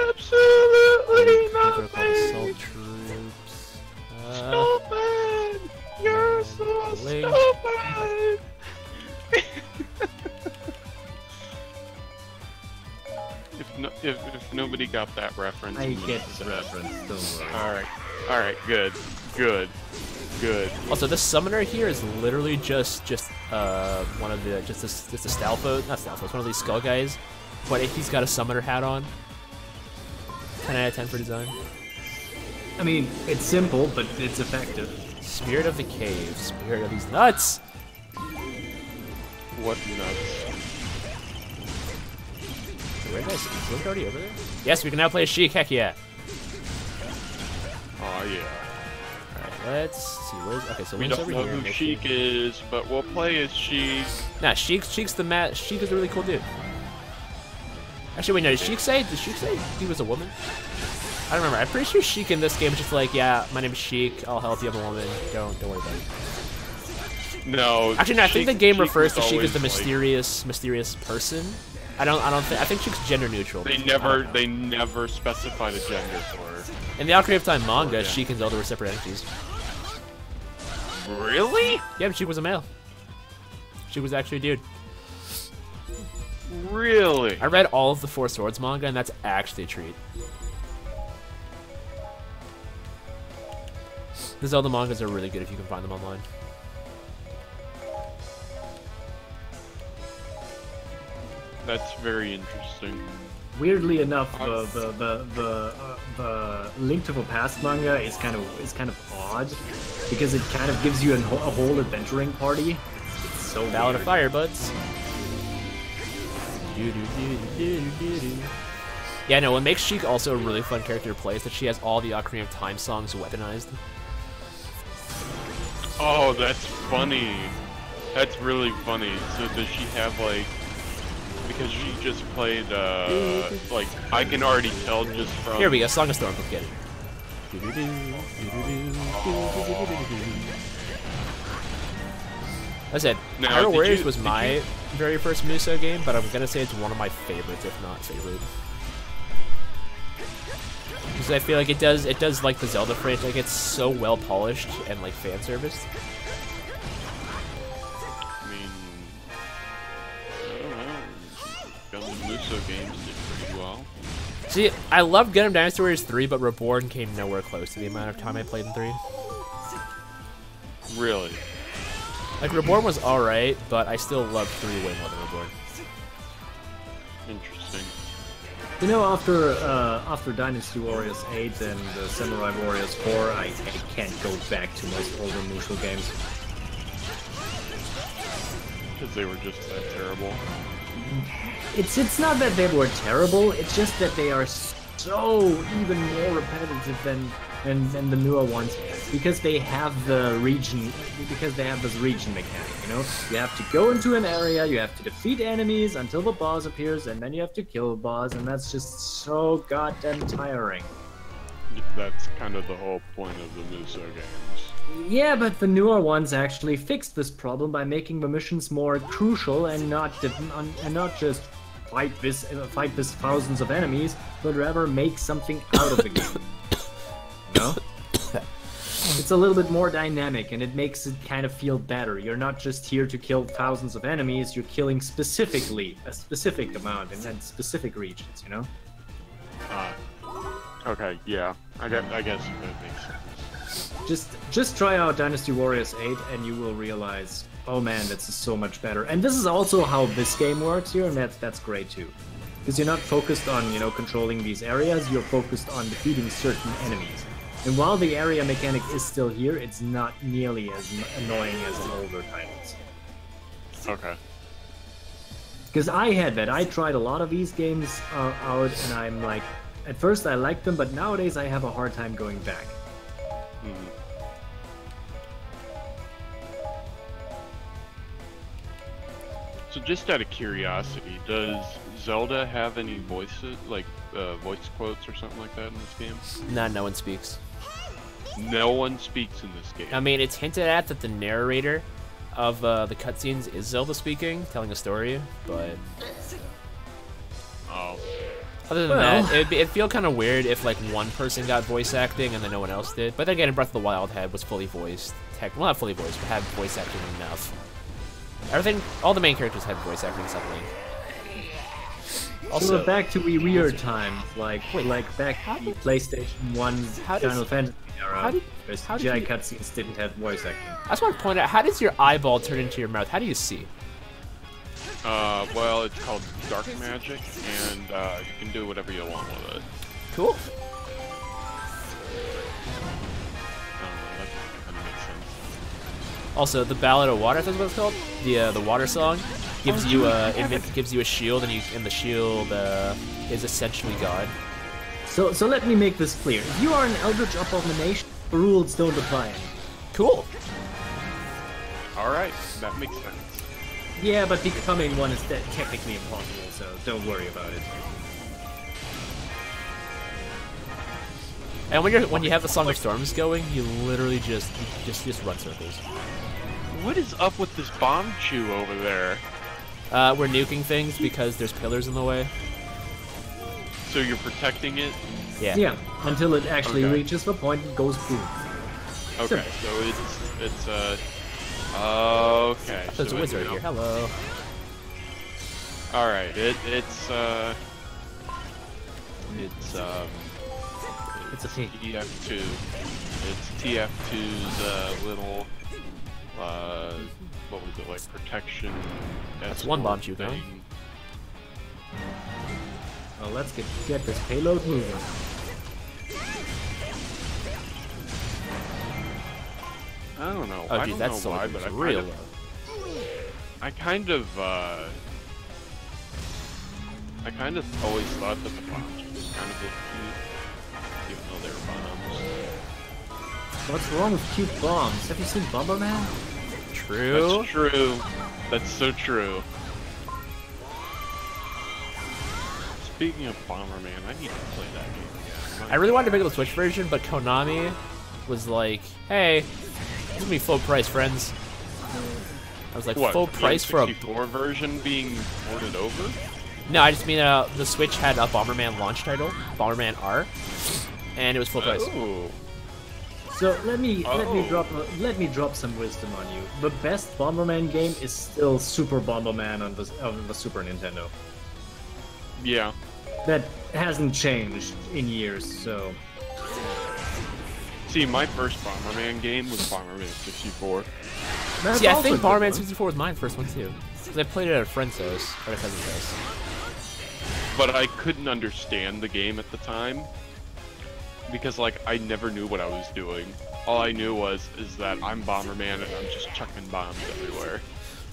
Absolutely nothing!
Assault troops.
Stupid! You're so
Link.
stupid! if nobody got that reference,
I
I'm
get
upset.
the reference. Don't worry.
Alright, good.
Also, this summoner here is literally just one of the just a Stalfo, not Stalfo, it's one of these skull guys, but he's got a summoner hat on. 10 out of 10 for design.
I mean, it's simple, but it's effective.
Spirit of the cave, spirit of these nuts.
What nuts?
Where did I see? Is Link already over there? Yes, we can now play as Sheik. Heck yeah.
Oh yeah.
Alright, let's see. Okay, so
We
Link's
don't
over
know
here.
who Sheik is, but we'll play as Sheik.
Nah, Sheik's the mat. Sheik is a really cool dude. Actually, wait, no, did Sheik say he was a woman? I don't remember. I'm pretty sure Sheik in this game is just like, yeah, my name is Sheik. I'll help you. I'm a woman. Don't worry about it.
No.
Actually, no. I think the game
Sheik
refers to
was
Sheik as the
always, like-
mysterious person. I think Sheik's gender neutral.
They never specified a gender for her.
In the Ocarina of Time manga,
Yeah.
Sheik and Zelda were separate entities.
Really?
Yeah, but Sheik was a male. Sheik was actually a dude.
Really?
I read all of the Four Swords manga, and that's actually a treat. The Zelda mangas are really good if you can find them online.
That's very interesting.
Weirdly enough, the Link to the Past manga is kind of odd because it kind of gives you a whole adventuring party. It's so
Ballad
weird.
of Fire Buds. Yeah, no, what makes Sheik also a really fun character to play is that she has all the Ocarina of Time songs weaponized.
Oh, that's funny. That's really funny. So does she have like... Because she just played, like, I can already tell just from...
Here we go, Song of Storms, let's get it. I said,
Now,
Hyrule Warriors
did
was
you-
my very first Musou game, but I'm gonna say it's one of my favorites, if not favorite. Because I feel like it does like the Zelda franchise, like it's so well polished and like fan serviced.
I mean, I don't know. Gundam Musou games did pretty well.
See, I loved Gundam Dynasty Warriors 3, but Reborn came nowhere close to the amount of time I played in 3.
Really?
Like, Reborn was alright, but I still loved 3 way more than Reborn.
Interesting.
You know, after Dynasty Warriors 8 and Samurai Warriors 4, I can't go back to most older Musou games.
Because they were just that terrible.
It's not that they were terrible, it's just that they are so even more repetitive than the newer ones, because they have the region, because they have this region mechanic, you know? You have to go into an area, you have to defeat enemies until the boss appears, and then you have to kill the boss, and that's just so goddamn tiring.
That's kind of the whole point of the Musou games.
Yeah, but the newer ones actually fixed this problem by making the missions more crucial and not just fight this thousands of enemies, but rather make something out of the game. You know? It's a little bit more dynamic, and it makes it kind of feel better. You're not just here to kill thousands of enemies, you're killing specifically a specific amount in specific regions, you know?
Okay, yeah. I guess that makes sense.
Just try out Dynasty Warriors 8 and you will realize, oh man, this is so much better. And this is also how this game works here, and that's great too. Because you're not focused on, you know, controlling these areas, you're focused on defeating certain enemies. And while the area mechanic is still here, it's not nearly as annoying as in older titles.
Okay.
Because I had that. I tried a lot of these games out, and I'm like, at first I liked them, but nowadays I have a hard time going back.
Mhm. So just out of curiosity, does Zelda have any voices, like voice quotes or something like that in this game?
Nah, no one speaks.
No one speaks in this game.
I mean, it's hinted at that the narrator of the cutscenes is Zelda speaking, telling a story, but
Oh.
other than
Well.
that, it'd feel kind of weird if like one person got voice acting and then no one else did. But then again, Breath of the Wild was fully voiced. Well, not fully voiced, but had voice acting enough. All the main characters had voice acting except Link.
So
Also,
we're back to weird times, like back to the PlayStation 1
how does-
Final Fantasy era,
how did-
where
how did
CGI
you-
cutscenes didn't have voice acting.
I just want to point out, how does your eyeball turn into your mouth? How do you see?
Well, it's called Dark Magic, and you can do whatever you want with it.
Cool.
I don't know, that kind of makes sense.
Also, the Ballad of Water, that's what it's called. The water song gives you a shield, and the shield is essentially God.
So let me make this clear. If you are an Eldritch Abomination, the rules don't apply anymore.
Cool.
Alright, that makes sense.
Yeah, but becoming one is technically impossible, so don't worry about it.
And when you have the Song of Storms going, you literally just run circles.
What is up with this bomb chew over there?
We're nuking things because there's pillars in the way.
So you're protecting it?
Yeah.
Yeah, until it actually
Okay.
reaches the point and goes boom.
Okay, so it's okay.
There's
so
a wizard here. Hello.
Alright, it's
It's a thing.
TF2. It's TF2's little what was it, like protection?
That's one bomb chew
thing.
going.
Well, let's get this payload moving.
I don't know.
Oh,
I
geez,
don't
that
know
sword
why,
was
but
real low.
I kind of always thought that the bombs was kind of cute, even though they were bombs.
What's wrong with cute bombs? Have you seen Bomberman?
True.
That's true. That's so true. Speaking of Bomberman, I need to play that game again.
I really wanted to pick up the Switch version, but Konami was like, "Hey, this is gonna be full price, friends." I was like,
What,
full
the
price for a...
N64 version being ported over?
No, I just mean the Switch had a Bomberman launch title, Bomberman R, and it was full price.
Oh.
So let me drop some wisdom on you. The best Bomberman game is still Super Bomberman on the Super Nintendo.
Yeah.
That hasn't changed in years, so...
See, my first Bomberman game was Bomberman 64.
That's
See, I
also
think
a good
Bomberman
one.
64 was my first one too, because I played it at a friend's house, or a cousin's house.
But I couldn't understand the game at the time. Because, like, I never knew what I was doing. All I knew is that I'm Bomberman and I'm just chucking bombs everywhere.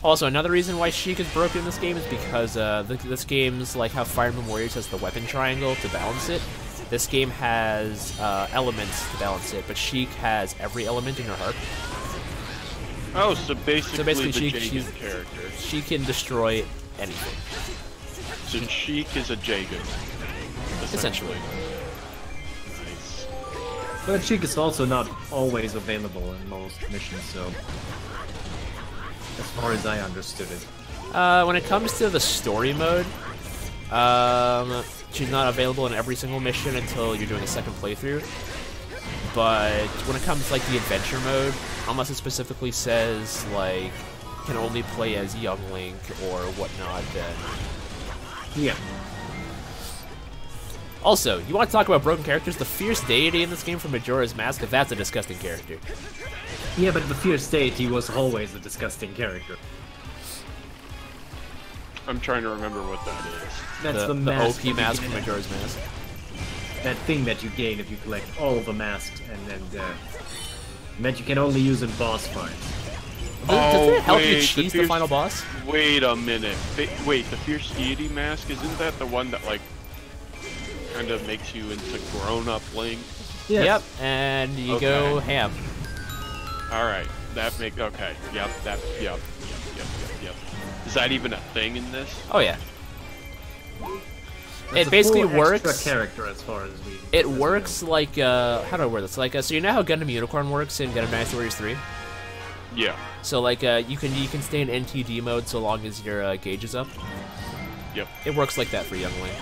Also, another reason why Sheik is broken in this game is because this game's like how Fire Emblem Warriors has the weapon triangle to balance it. This game has elements to balance it, but Sheik has every element in her heart.
Oh, so basically
Sheik,
the Jagan character.
She can destroy anything.
So Sheik is a Jagan.
Essentially.
Nice.
But Sheik is also not always available in most missions, so... As far as I understood it.
When it comes to the story mode, she's not available in every single mission until you're doing a second playthrough. But when it comes to like the adventure mode, unless it specifically says like can only play as young Link or whatnot, then
Yeah.
also, you want to talk about broken characters? The fierce deity in this game from Majora's Mask, that's a disgusting character.
Yeah, but the fierce deity was always a disgusting character.
I'm trying to remember what that is.
That's
the
mask
OP
that you
mask
get-
from Majora's Mask.
That thing that you gain if you collect all the masks, and then that you can only use in boss fights.
Does it help you
wait,
cheese the
fierce-
final boss?
Wait a minute. Wait, the Fierce Deity mask, isn't that the one that, like, kind of makes you into grown-up Link?
Yes.
Yep, and you go
Okay.
ham.
Alright, okay. Yep. Is that even a thing in this?
Oh yeah.
That's
It
a
basically
full
works.
extra character as far as we.
It
as we
works
know.
like how do I word this? Like so you know how Gundam Unicorn works in Gundam Dynasty Warriors 3?
Yeah.
So like you can stay in NTD mode so long as your gauge is up.
Yep.
It works like that for Young Link.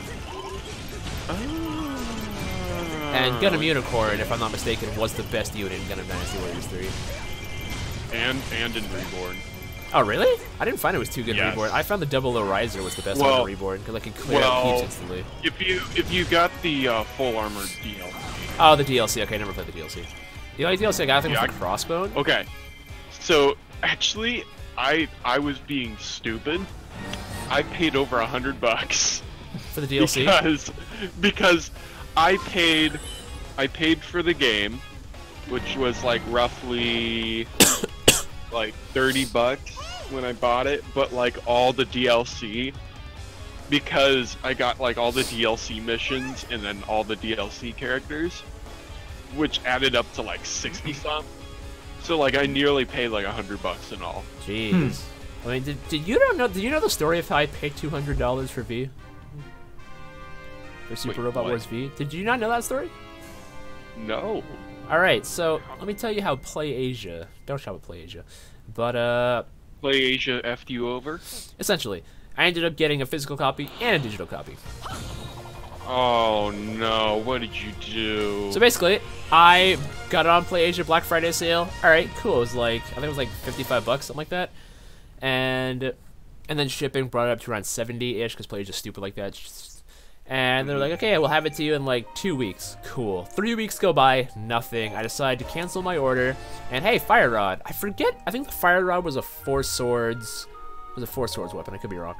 Oh.
And Gundam Unicorn, if I'm not mistaken, was the best unit in Gundam Dynasty Warriors 3.
And in Reborn.
Oh really? I didn't find it was too good in
Yes.
Reborn. I found the Double O Riser was the best
Well-
one in Reborn because I could clear out keeps instantly.
If you got the full armored DLC.
Oh, the DLC. Okay, I never played the DLC. The only DLC I got I think
Yeah,
was the Crossbone.
Okay. So actually, I was being stupid. I paid over $100
For the DLC.
because I paid for the game, which was like roughly like $30 when I bought it, but like all the DLC, because I got like all the DLC missions and then all the DLC characters, which added up to like 60 something. So like I nearly paid like $100 in all.
Jeez. I mean, did you know the story of how I paid $200 for V? For Super
Wait,
Robot
what?
Wars V? Did you not know that story?
No.
Alright, so let me tell you how Play Asia, don't shop at Play Asia, but
Play Asia effed you over?
essentially, I ended up getting a physical copy and a digital copy.
Oh no, what did you do?
So basically, I got it on Play Asia Black Friday sale. Alright, cool, it was like, I think it was like $55, something like that. And then shipping brought it up to around 70-ish, because Play Asia's stupid like that. And they're like, okay, we'll have it to you in like 2 weeks. Cool. 3 weeks go by, nothing. I decide to cancel my order. And hey, Fire Rod. I forget, I think the Fire Rod was a Four Swords weapon. I could be wrong.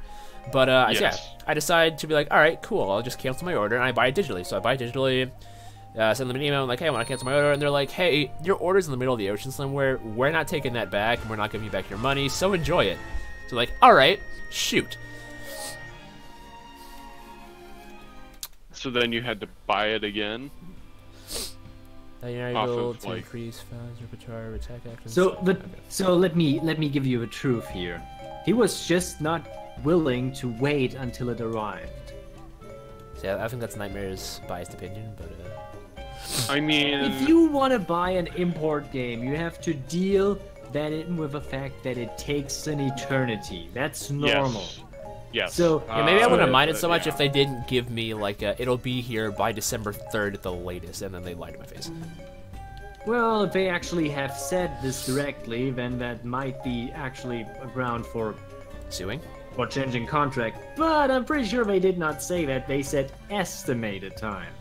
But
Yes.
yeah, I decide to be like, all right, cool. I'll just cancel my order, and I buy it digitally. So I buy it digitally, send them an email, I'm like, hey, I want to cancel my order. And they're like, hey, your order's in the middle of the ocean somewhere. We're not taking that back, and we're not giving you back your money, so enjoy it. So like, all right, shoot.
So then you had to buy it again?
You're
Off
able
of,
to
like-
increase Fa's repertoire, attack actions.
So let me give you a truth here. He was just not willing to wait until it arrived.
So, yeah, I think that's Nightmare's biased opinion, but
I mean,
If you want to buy an import game, you have to deal that in with the fact that it takes an eternity. That's normal.
Yes.
So
Yeah, maybe I wouldn't mind it
but,
so much
yeah.
if they didn't give me like it'll be here by December 3rd at the latest, and then they lied to my face.
Well, if they actually have said this directly, then that might be actually a ground for
Suing?
changing contract. But I'm pretty sure they did not say that. They said estimated time.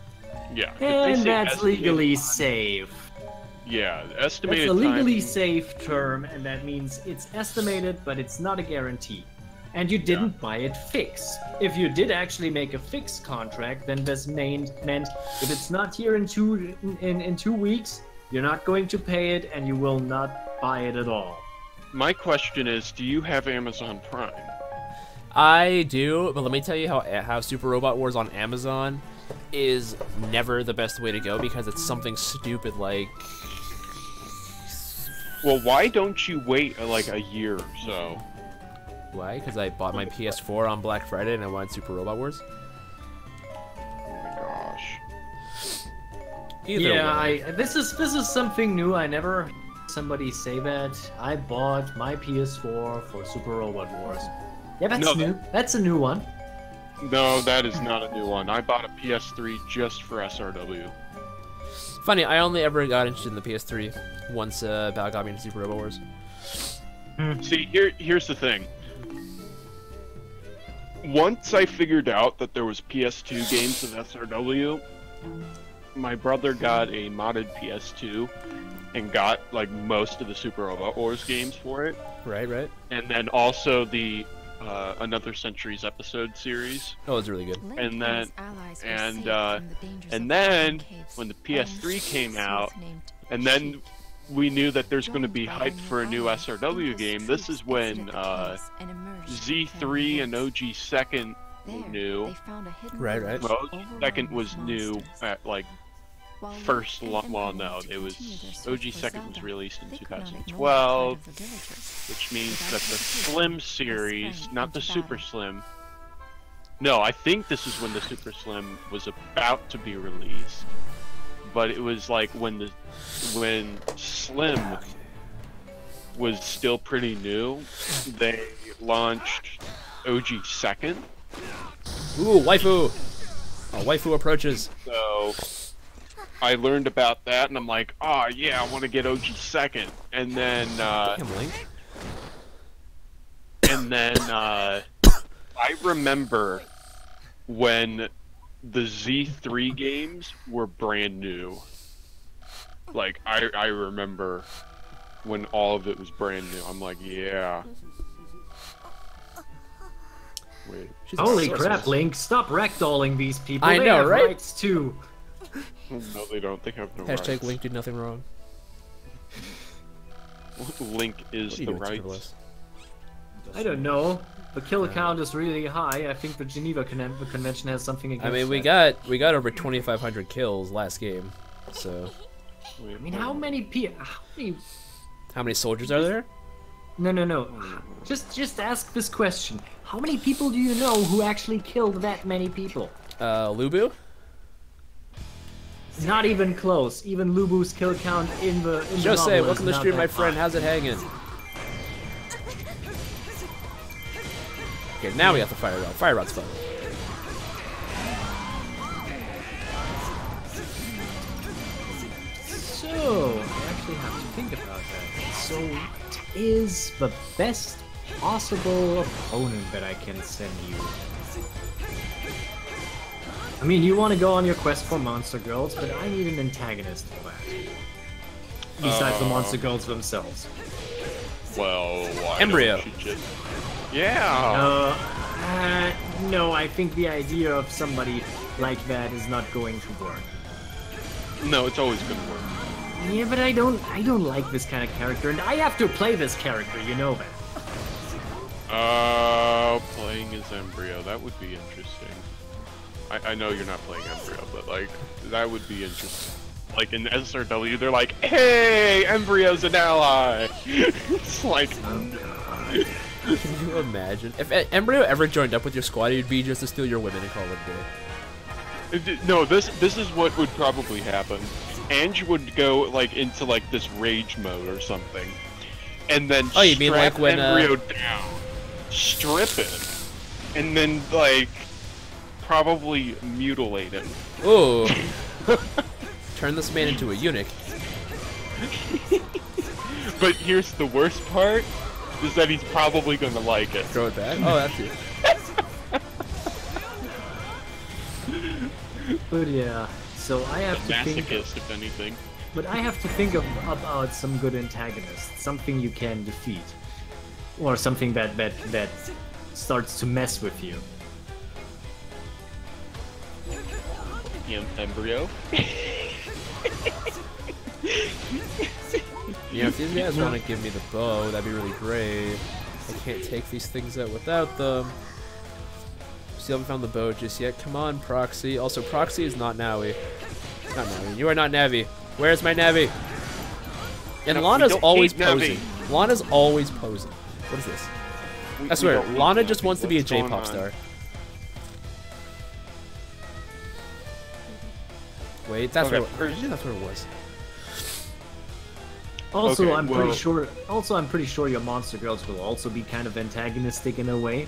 Yeah. if they
And
say
that's
estimated
legally
time-
safe.
Yeah,
That's
estimated
a legally
time.
safe term, and that means it's estimated, but it's not a guarantee. And you didn't buy it fixed. If you did actually make a fixed contract, then this meant if it's not here in 2 weeks, you're not going to pay it, and you will not buy it at all.
My question is, do you have Amazon Prime?
I do, but let me tell you how Super Robot Wars on Amazon is never the best way to go because it's something stupid like...
Well, why don't you wait like a year or so?
Why? Because I bought my PS4 on Black Friday and I wanted Super Robot Wars?
Oh my gosh.
Either
Yeah,
way.
this is something new. I never heard somebody say that. I bought my PS4 for Super Robot Wars. Yeah, that's
No,
new. That's a new one.
No, that is not a new one. I bought a PS3 just for SRW.
Funny, I only ever got interested in the PS3 once Val got me into Super Robot Wars.
See, here's the thing. Once I figured out that there was PS2 games of SRW, my brother got a modded PS2 and got like most of the Super Robot Wars games for it,
Right, right.
and then also the Another Century's episode series.
Oh, it's really good.
Link
And then-
his allies were
and,
saved from the dangers
and
of
then,
the caves.
when the PS3
And
came
Sith
out,
named
And then
Sheik.
we knew that there's going to be
Joined by
hype
their
for a new
ally,
SRW
Dinkl's
game. This
troops
is when
exited the caves and emerged
Z3 and
from
OG Second
there,
were new.
they found a hidden
Right, right.
village
Well,
overrun
Second
with
was new
monsters.
at like
While Link
first.
and
Well,
Henry
no,
to
it was
continue their search
OG
for
Second was
Zelda,
released in
they could not ignore the plight
2012,
of the villagers.
which means
Without
that the
hesitation,
Slim
they
series,
sprang
not the
into
Super
battle.
Slim. No, I think this is when the Super Slim was about to be released. But it was like when Slim was still pretty new, they launched OG Second.
Ooh, waifu! Oh, waifu approaches.
So I learned about that, and I'm like, oh yeah, I want to get OG Second. And then
Damn, Link.
I remember when the Z3 games were brand new. Like I remember when all of it was brand new. I'm like, yeah. Wait.
She's a
Holy
sorceress.
crap, Link! Stop ragdolling these people.
I
They
know,
have
right?
rights too.
No, they don't. They have no
Hashtag
rights.
Link did nothing wrong.
Link is
What are you
the
doing,
rights.
Turtles?
I don't know. The kill count is really high. I think the Geneva Convention has something against
I mean, we
that.
got over 2,500 kills last game. So,
Wait,
I mean, how many people?
how many soldiers are there?
No. Just ask this question. How many people do you know who actually killed that many people?
Lubu?
Not even close. Even Lubu's kill count in the
Jose,
novel
welcome to
is
the stream,
not
my
that
friend.
high.
How's it hanging? Okay, now we got the fire rod. Fire rod's fun.
So, I actually have to think about that. So, what is the best possible opponent that I can send you? I mean, you want to go on your quest for monster girls, but I need an antagonist for that. Besides the monster girls themselves.
Well, why
Embryo.
don't you just... Yeah.
No, I think the idea of somebody like that is not going to work.
No, it's always gonna work.
Yeah, but I don't like this kind of character, and I have to play this character, you know that.
Playing as Embryo, that would be interesting. I know you're not playing Embryo, but like, that would be interesting. Like in SRW, they're like, hey, Embryo's an ally! It's like,
Can you imagine? If Embryo ever joined up with your squad, it'd be just to steal your women and call it a day.
no, this is what would probably happen. Ange would go like into like this rage mode or something, and then
Oh, you mean
strap
like when,
embryo down, strip him, and then like probably mutilate him.
Ooh. Turn this man into a eunuch.
But here's the worst part, is that he's probably gonna like it.
Throw it back? Oh, that's it.
But yeah, so I have to think.
Masochist, if anything.
But I have to think about some good antagonists, something you can defeat, or something that starts to mess with you.
Embryo.
Yeah, if these guys want to give me the bow, that'd be really great. I can't take these things out without them. Still haven't found the bow just yet. Come on, Proxy. Also, Proxy is not Navi. Not Navi. You are not Navi. Where's my Navi? And
No,
Lana's
we don't
always
hate Navi.
posing. Lana's always posing. What is this? I swear, Lana just wants to be a
What's going
J-pop
on?
star. Wait, that's
Okay,
what. That's what it was.
Also,
Okay,
I'm
well-
pretty sure. Also, I'm pretty sure your monster girls will also be kind of antagonistic in a way.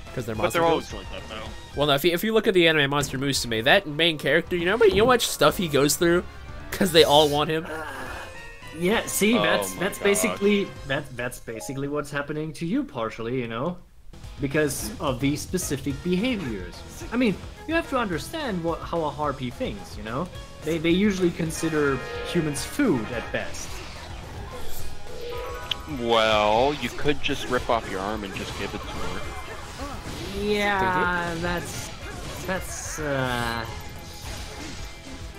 Because they're
But
monster
they're
girls.
always like that, though.
Well, no, if you look at the anime Monster Musume, that main character, you know how much stuff he goes through, because they all want him.
Yeah, see,
Oh
that's
my
basically that's basically what's happening to you partially, you know, because of these specific behaviors. I mean, you have to understand how a harpy thinks, you know. They usually consider humans food at best.
Well, you could just rip off your arm and just give it to her.
Yeah, that's.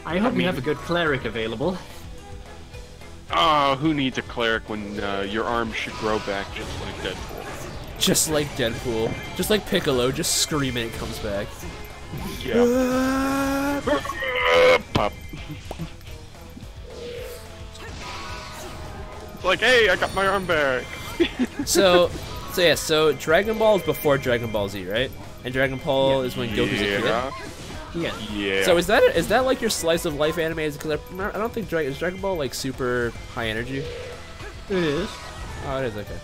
I hope you have a good cleric available.
Oh, who needs a cleric when your arm should grow back just like Deadpool?
Just like Deadpool. Just like Piccolo, just scream and it comes back.
Yeah. Pop. It's like, hey, I got my arm back.
So Dragon Ball is before Dragon Ball Z, right? And Dragon Ball is when Goku's a kid.
Yeah.
Yeah.
So is that like your slice of life anime? Because I don't think is Dragon Ball like super high energy.
It is.
Oh, it is, okay.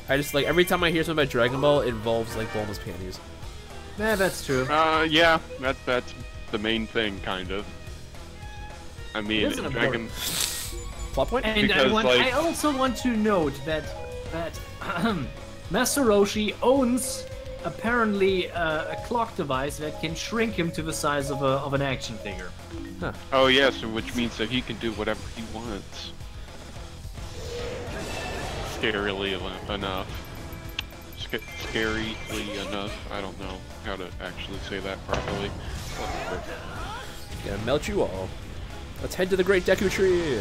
I just like every time I hear something about Dragon Ball, it involves like Bulma's panties.
Yeah, that's true.
Yeah, that's the main thing, kind of. I mean,
isn't
Dragon.
Plot point?
And
Because,
I also want to note that Master Roshi owns apparently a clock device that can shrink him to the size of an action figure.
Oh yeah, so which means that he can do whatever he wants. Scarily enough. Scarily enough. I don't know how to actually say that properly. Whatever.
Gonna melt you all. Let's head to the Great Deku Tree.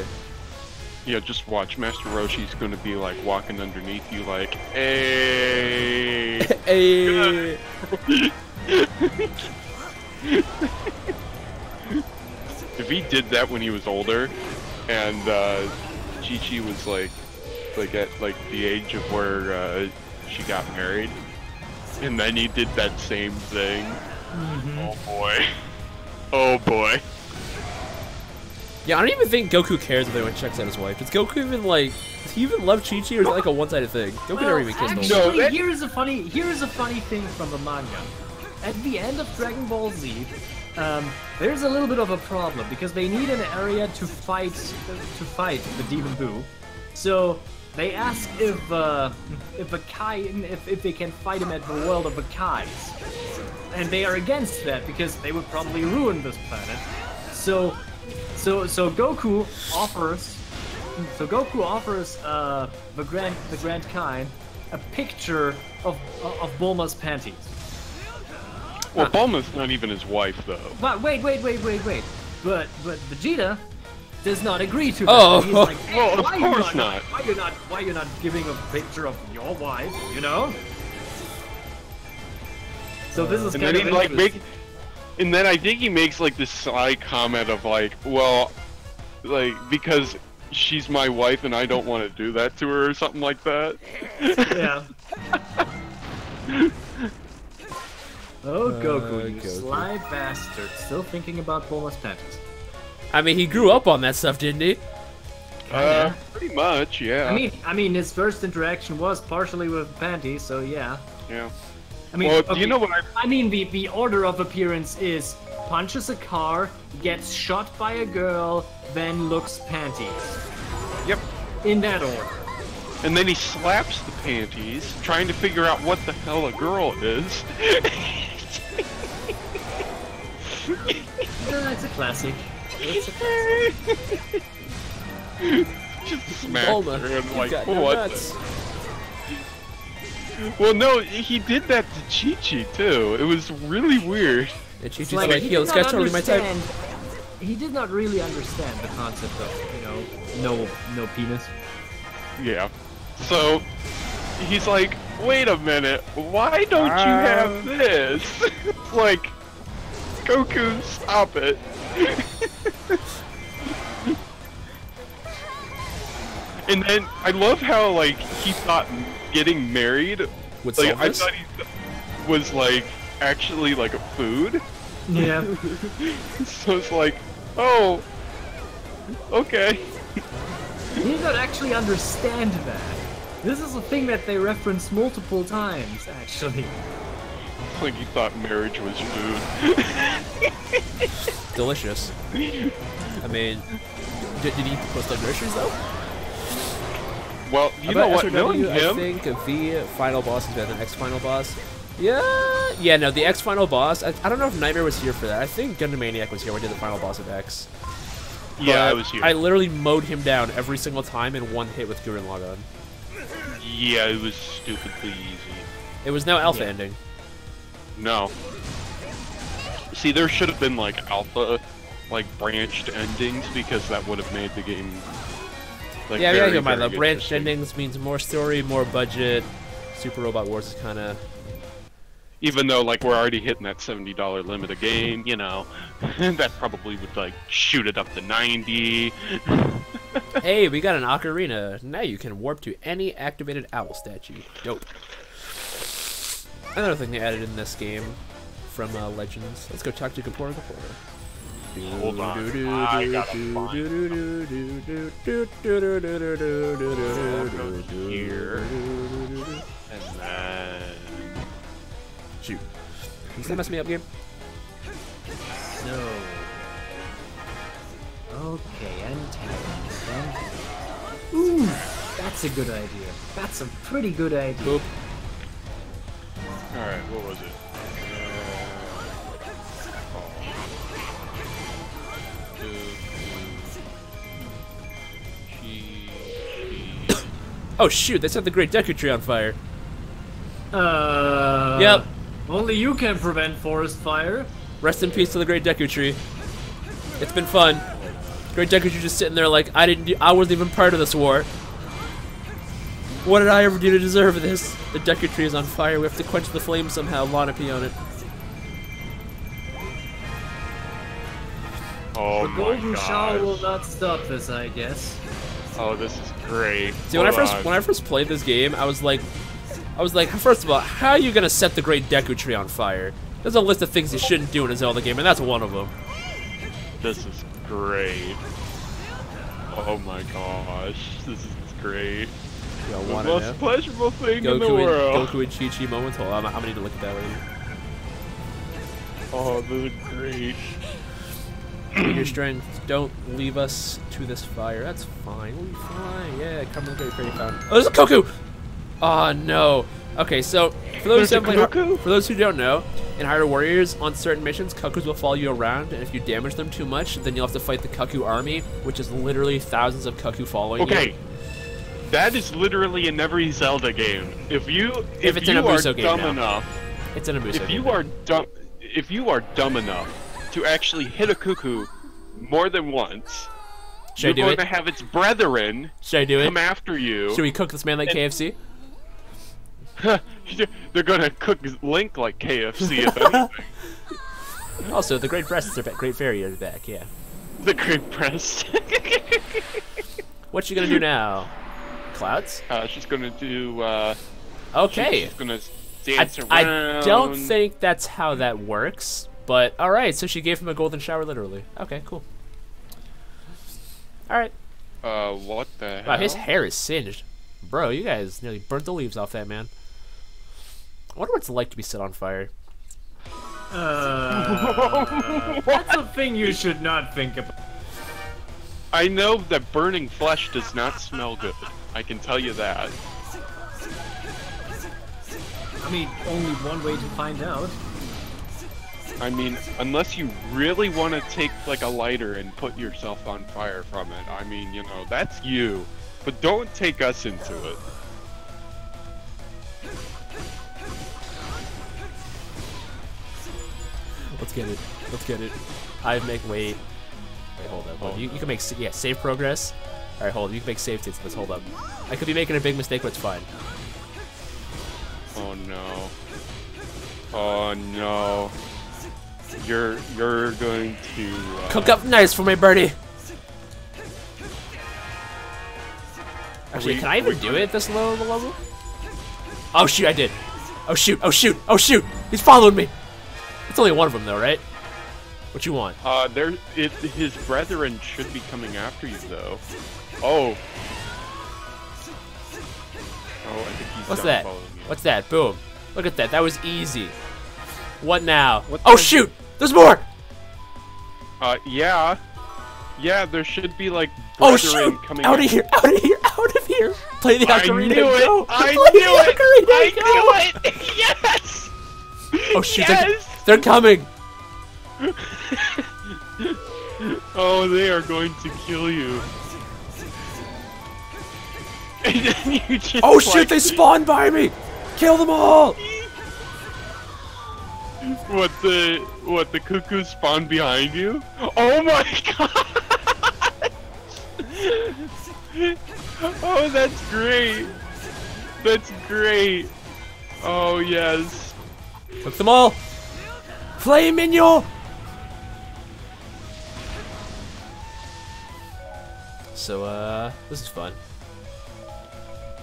Yeah, just watch. Master Roshi's gonna be like walking underneath you, like, hey.
Hey.
If he did that when he was older, and Chi-Chi was like at like the age of where she got married, and then he did that same thing. Oh boy. Oh boy.
Yeah, I don't even think Goku cares if anyone checks out his wife. Does Goku even like? Does he even love Chi-Chi, or is it like a one-sided thing? Goku never even kissed
actually,
him.
No, that-
here's a funny thing from the manga. At the end of Dragon Ball Z, there's a little bit of a problem because they need an area to fight the Demon Buu. So they ask if they can fight him at the World of the Kais, and they are against that because they would probably ruin this planet. So Goku offers the Grand Kai a picture of Bulma's panties.
Well, Bulma's not even his wife, though.
But wait. But Vegeta does not agree to that.
Oh.
He's like, hey,
Well, of
why you
course not.
Why you're not giving a picture of your wife? You know. So this is
And
kind
then
of
he like
interesting.
and then I think he makes like this sly comment of like, well, like because she's my wife and I don't want to do that to her or something like that.
Yeah. Oh, Goku, you
Goku.
sly bastard. Still thinking about Bulma's panties.
I mean, he grew up on that stuff, didn't he?
Pretty much, yeah.
I mean, his first interaction was partially with panties, so yeah.
Yeah.
I mean,
Well,
okay.
you know what
I mean, the order of appearance is punches a car, gets shot by a girl, then looks panties.
Yep.
In that order.
And then he slaps the panties, trying to figure out what the hell a girl is.
It's a classic. It's a classic.
Just smacked
Bulma,
her and
you
like,
got no
what?
nuts.
Well, no, he did that to Chi-Chi too. It was really weird.
And she's
It's
just like,
he
yo,
did
this
not
guy's totally my type.
understand- He did not really understand the concept of, no penis.
Yeah. So he's like, wait a minute, why don't you have this? It's like, Goku, stop it. And then I love how like he thought getting married,
Would
like
solve
I
this?
thought he was like actually like a food.
Yeah.
So it's like, oh, okay.
He did not actually understand that. This is a thing that they reference multiple times, actually.
Like he thought marriage was food.
Delicious. I mean, did he post like groceries though?
Well, you know
About
what?
SRW,
Knowing
I
him,
think the final boss is better than the X final boss. Yeah, no, the X final boss. I don't know if Nightmare was here for that. I think Gundam Maniac was here when we did the final boss of X.
yeah, I
But
was here.
I literally mowed him down every single time in one hit with Gurren Lagann.
Yeah, it was stupidly easy.
It was no alpha ending.
No. See, there should have been like alpha, like branched endings because that would have made the game. Like,
Yeah,
very,
yeah, mind
very
though. Branched
interesting.
endings means more story, more budget. Super Robot Wars is kind of.
Even though like we're already hitting that $70 limit a game, you know, that probably would like shoot it up to 90.
Hey, we got an ocarina. Now you can warp to any activated owl statue. Dope. Another thing they added in this game from Legends. Let's go talk to Kapora Kapora.
Hold on, I gotta find here. And then
Shoot. You still mess me up, game?
So. Okay, antagonist. Ooh, that's a good idea. That's a pretty good idea.
Boop.
all right, what was it?
Oh shoot, they set the Great Deku Tree on fire.
Uh.
Yep.
Only you can prevent forest fire.
Rest in peace to the Great Deku Tree. It's been fun. Great Deku Tree just sitting there like, I wasn't even part of this war. What did I ever do to deserve this? The Deku Tree is on fire. We have to quench the flame somehow. Lana P on it.
Oh
The
my
golden shower will
gosh.
not stop this, I guess.
Oh, this is great.
See, when I
Hold on.
first played this game, I was like, first of all, how are you gonna set the Great Deku Tree on fire? There's a list of things you shouldn't do in a Zelda game, and that's one of them.
This is great. Oh my gosh, this is great.
You
The
wanna
most
know?
pleasurable thing in the
Goku
world.
and Chi-Chi moments. Hold on, I'm gonna need to look at that later.
Oh, this is great.
Gain your strength. Don't leave us to this fire. That's fine. We'll be fine. Yeah, come to the Great Fairy Fountain. Oh, there's a Goku! Oh no. Okay, so for those
There's a Goku?
for those who don't know, in Hyrule Warriors, on certain missions, Cuckoos will follow you around, and if you damage them too much, then you'll have to fight the Cuckoo army, which is literally thousands of Cuckoo following you.
Okay, that is literally in every Zelda game. If
If it's
you
in a
are
Muso game
dumb
now.
enough,
It's in a Muso
if
game.
you are dumb enough to actually hit a cuckoo more than once,
Should I
you're
do
going
it?
to have its brethren
Should I do it?
come after you.
Should we cook this man like KFC?
They're gonna cook Link like KFC if anything.
Also, the Great Breasts are back. Great Fairy is back, yeah.
The Great Breast.
What you gonna do now? Clouds?
She's gonna do.
Okay.
She's gonna
I,
dance around.
I don't think that's how that works, but alright, so she gave him a golden shower literally. Okay, cool. Alright.
What the hell?
Wow, his hair is singed. Bro, you guys nearly burnt the leaves off that man. I wonder what it's like to be set on fire.
That's a thing you should not think about.
I know that burning flesh does not smell good. I can tell you that.
I mean, only one way to find out.
I mean, unless you really want to take like a lighter and put yourself on fire from it. I mean, you know, that's you. But don't take us into it.
Let's get it. Let's get it. Wait, hold up. Hold. You can make, yeah, save progress. Alright, hold. You can make save states. Let's hold up. I could be making a big mistake, but it's fine.
Oh no. Oh no. You're going to
Cook up nice for my birdie. Actually, can I even do it this low of a level? Oh shoot, I did. Oh shoot, oh shoot, oh shoot! He's following me! It's only one of them though, right? What you want?
his brethren should be coming after you though. Oh. Oh, I think he's
What's
done
that?
following you.
What's that? Boom. Look at that, that was easy. What now?
What
Oh
the-
shoot! There's more!
Yeah. Yeah, there should be like
Oh
brethren
shoot!
coming
Out of here! Out of here! Out of here! Play the
I
ocarina
knew
and
it!
go!
I
Play
knew
the
it!
ocarina and go!
I knew it! Yes!
Oh shoot!
Yes!
They're coming!
Oh, they are going to kill you. And then you just
Oh shoot!
like,
They spawned by me! Kill them all!
What the cuckoo spawned behind you? Oh my god! Oh, that's great. That's great. Oh yes.
Took them all! Flame minion! So, this is fun.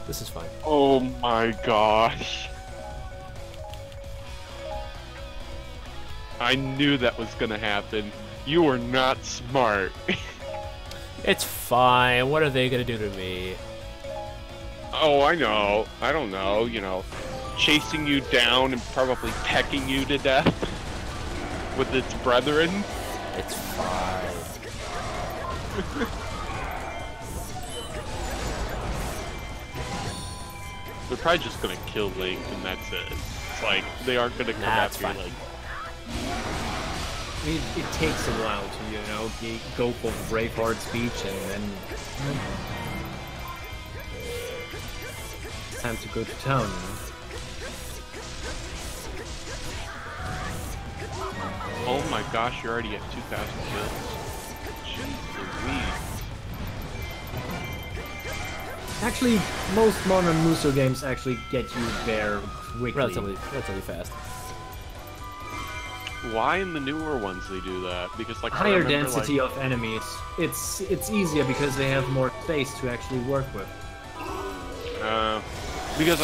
This is fun.
Oh my gosh. I knew that was gonna happen. You were not smart.
It's fine. What are they gonna do to me?
Oh, I know. I don't know, you know. Chasing you down and probably pecking you to death with its brethren.
It's fine.
They're probably just gonna kill Link and that's it. It's like, they aren't gonna come
Nah, it's
after you
fine.
like...
It takes a while to, you know, go for Braveheart speech and then... It's time to go to town, you know?
Oh my gosh, you're already at 2,000 kills. Jeez Louise.
Actually, most modern Musou games actually get you there quickly.
Relatively fast.
Why in the newer ones they do that? Because like I
Higher
remember,
density of enemies. It's easier because they have more space to actually work with.
Because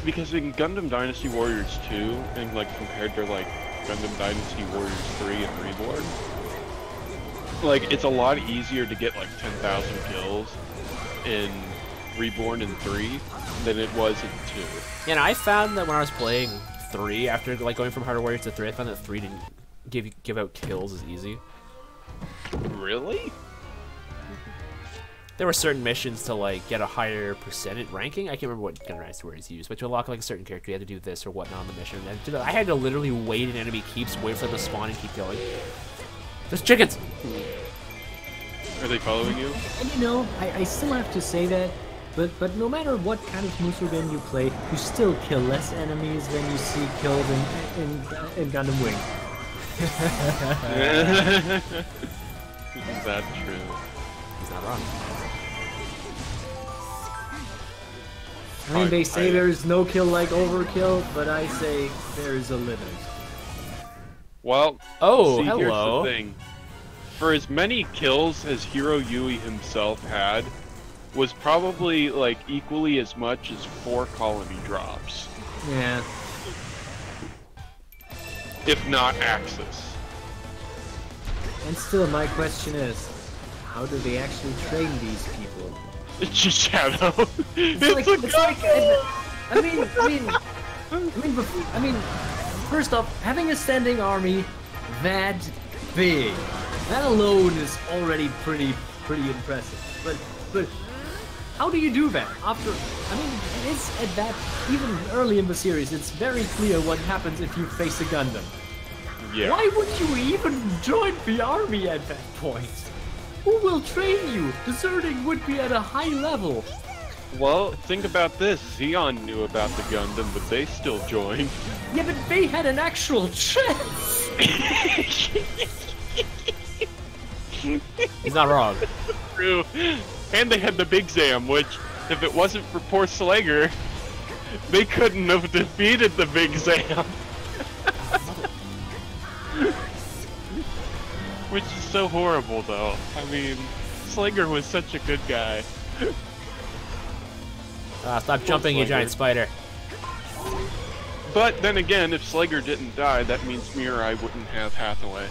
because in Gundam Dynasty Warriors 2 and like compared to like Gundam Dynasty Warriors 3 and Reborn, like it's a lot easier to get like 10,000 kills in Reborn and 3 than it was in 2.
Yeah, and I found that when I was playing 3, after like going from Hyrule Warriors to 3, I found that 3 didn't give out kills as easy.
Really?
There were certain missions to like get a higher percentage ranking. I can't remember what Gundam Dynasty Warriors used, but to unlock like a certain character, you had to do this or whatnot on the mission. And I had to literally wait in enemy keeps, wait for them to spawn, and keep going. There's chickens.
Are they following you?
And you know, I still have to say that, but no matter what kind of Musou game you play, you still kill less enemies than you see killed in Gundam Wing.
Isn't that true?
He's not wrong.
I mean, they say there's no kill like overkill, but I say there is a limit.
Well,
Oh,
see,
hello.
here's the thing. For as many kills as Hiro Yui himself had, was probably like equally as much as 4 colony drops,
Yeah.
if not Axis.
And still, my question is, how do they actually train these people?
It's just Shadow.
I mean, first off, having a standing army that big, that alone is already pretty impressive. But how do you do that? After, I mean, it's at that, even early in the series, it's very clear what happens if you face a Gundam.
Yeah.
Why would you even join the army at that point? Who will train you? Deserting would be at a high level.
Well, think about this. Xeon knew about the Gundam, but they still joined.
Yeah, but they had an actual chance.
He's not wrong.
True. And they had the Big Zam, which, if it wasn't for poor Slager, they couldn't have defeated the Big Zam. Which is so horrible, though. I mean, Slager was such a good guy.
Stop jumping, you giant spider.
But then again, if Slager didn't die, that means Mirai wouldn't have Hathaway.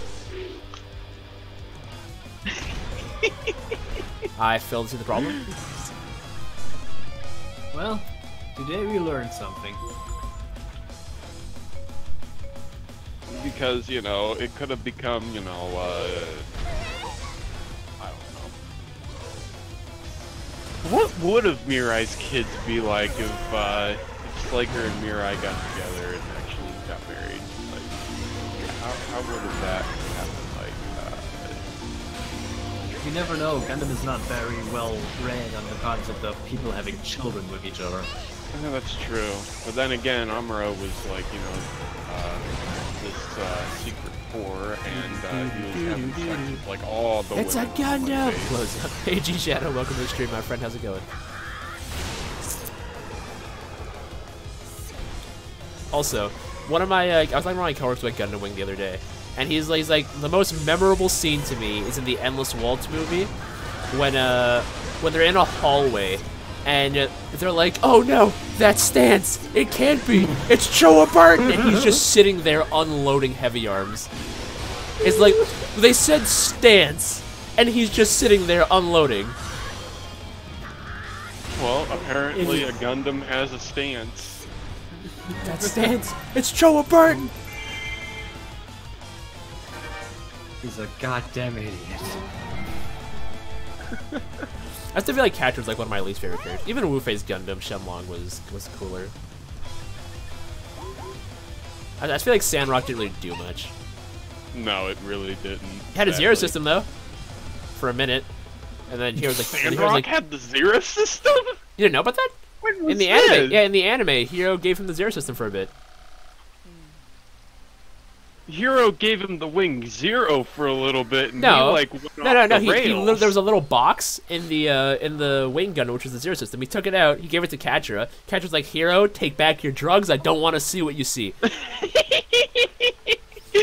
I failed to see the problem.
Well, today we learned something.
Because, you know, it could have become, you know, I don't know. What would have Mirai's kids be like if Slager and Mirai got together and actually got married? Like, how would have that happened? Like,
You never know, Gundam is not very well read on the concept of people having children with each other.
yeah, that's true. But then again, Amuro was like, you know, this secret core, and he was having sex with like all the
It's a
women on the
Gundam!
base.
Close up. Hey G Shadow, welcome to the stream, my friend. How's it going? Also, one of my I was talking to my coworkers with Gundam Wing the other day, and he's like the most memorable scene to me is in the Endless Waltz movie when they're in a hallway and they're like, oh no, that stance, it can't be, it's Choa Barton, and he's just sitting there unloading heavy arms. It's like, they said stance, and he's just sitting there unloading.
Well, apparently a Gundam has a stance.
That stance, it's Choa Barton!
He's a goddamn idiot.
I still feel like Catcher's like one of my least favorite characters. Even Wu Fei's Gundam Shenlong was cooler. I just feel like Sandrock didn't really do much.
No, it really didn't.
He had a zero system though, for a minute, and then Hero's like,
Sandrock had the zero system?
You didn't know about that?
When was
In the
this?
anime, yeah, in the anime, Hero gave him the zero system for a bit.
Hero gave him the wing zero for a little bit, and
No,
he like went
no.
off the rails.
There was a little box in the wing gun, which was the zero system. He took it out. He gave it to Katra. Katra's like, Hero, take back your drugs. I don't want to see what you see.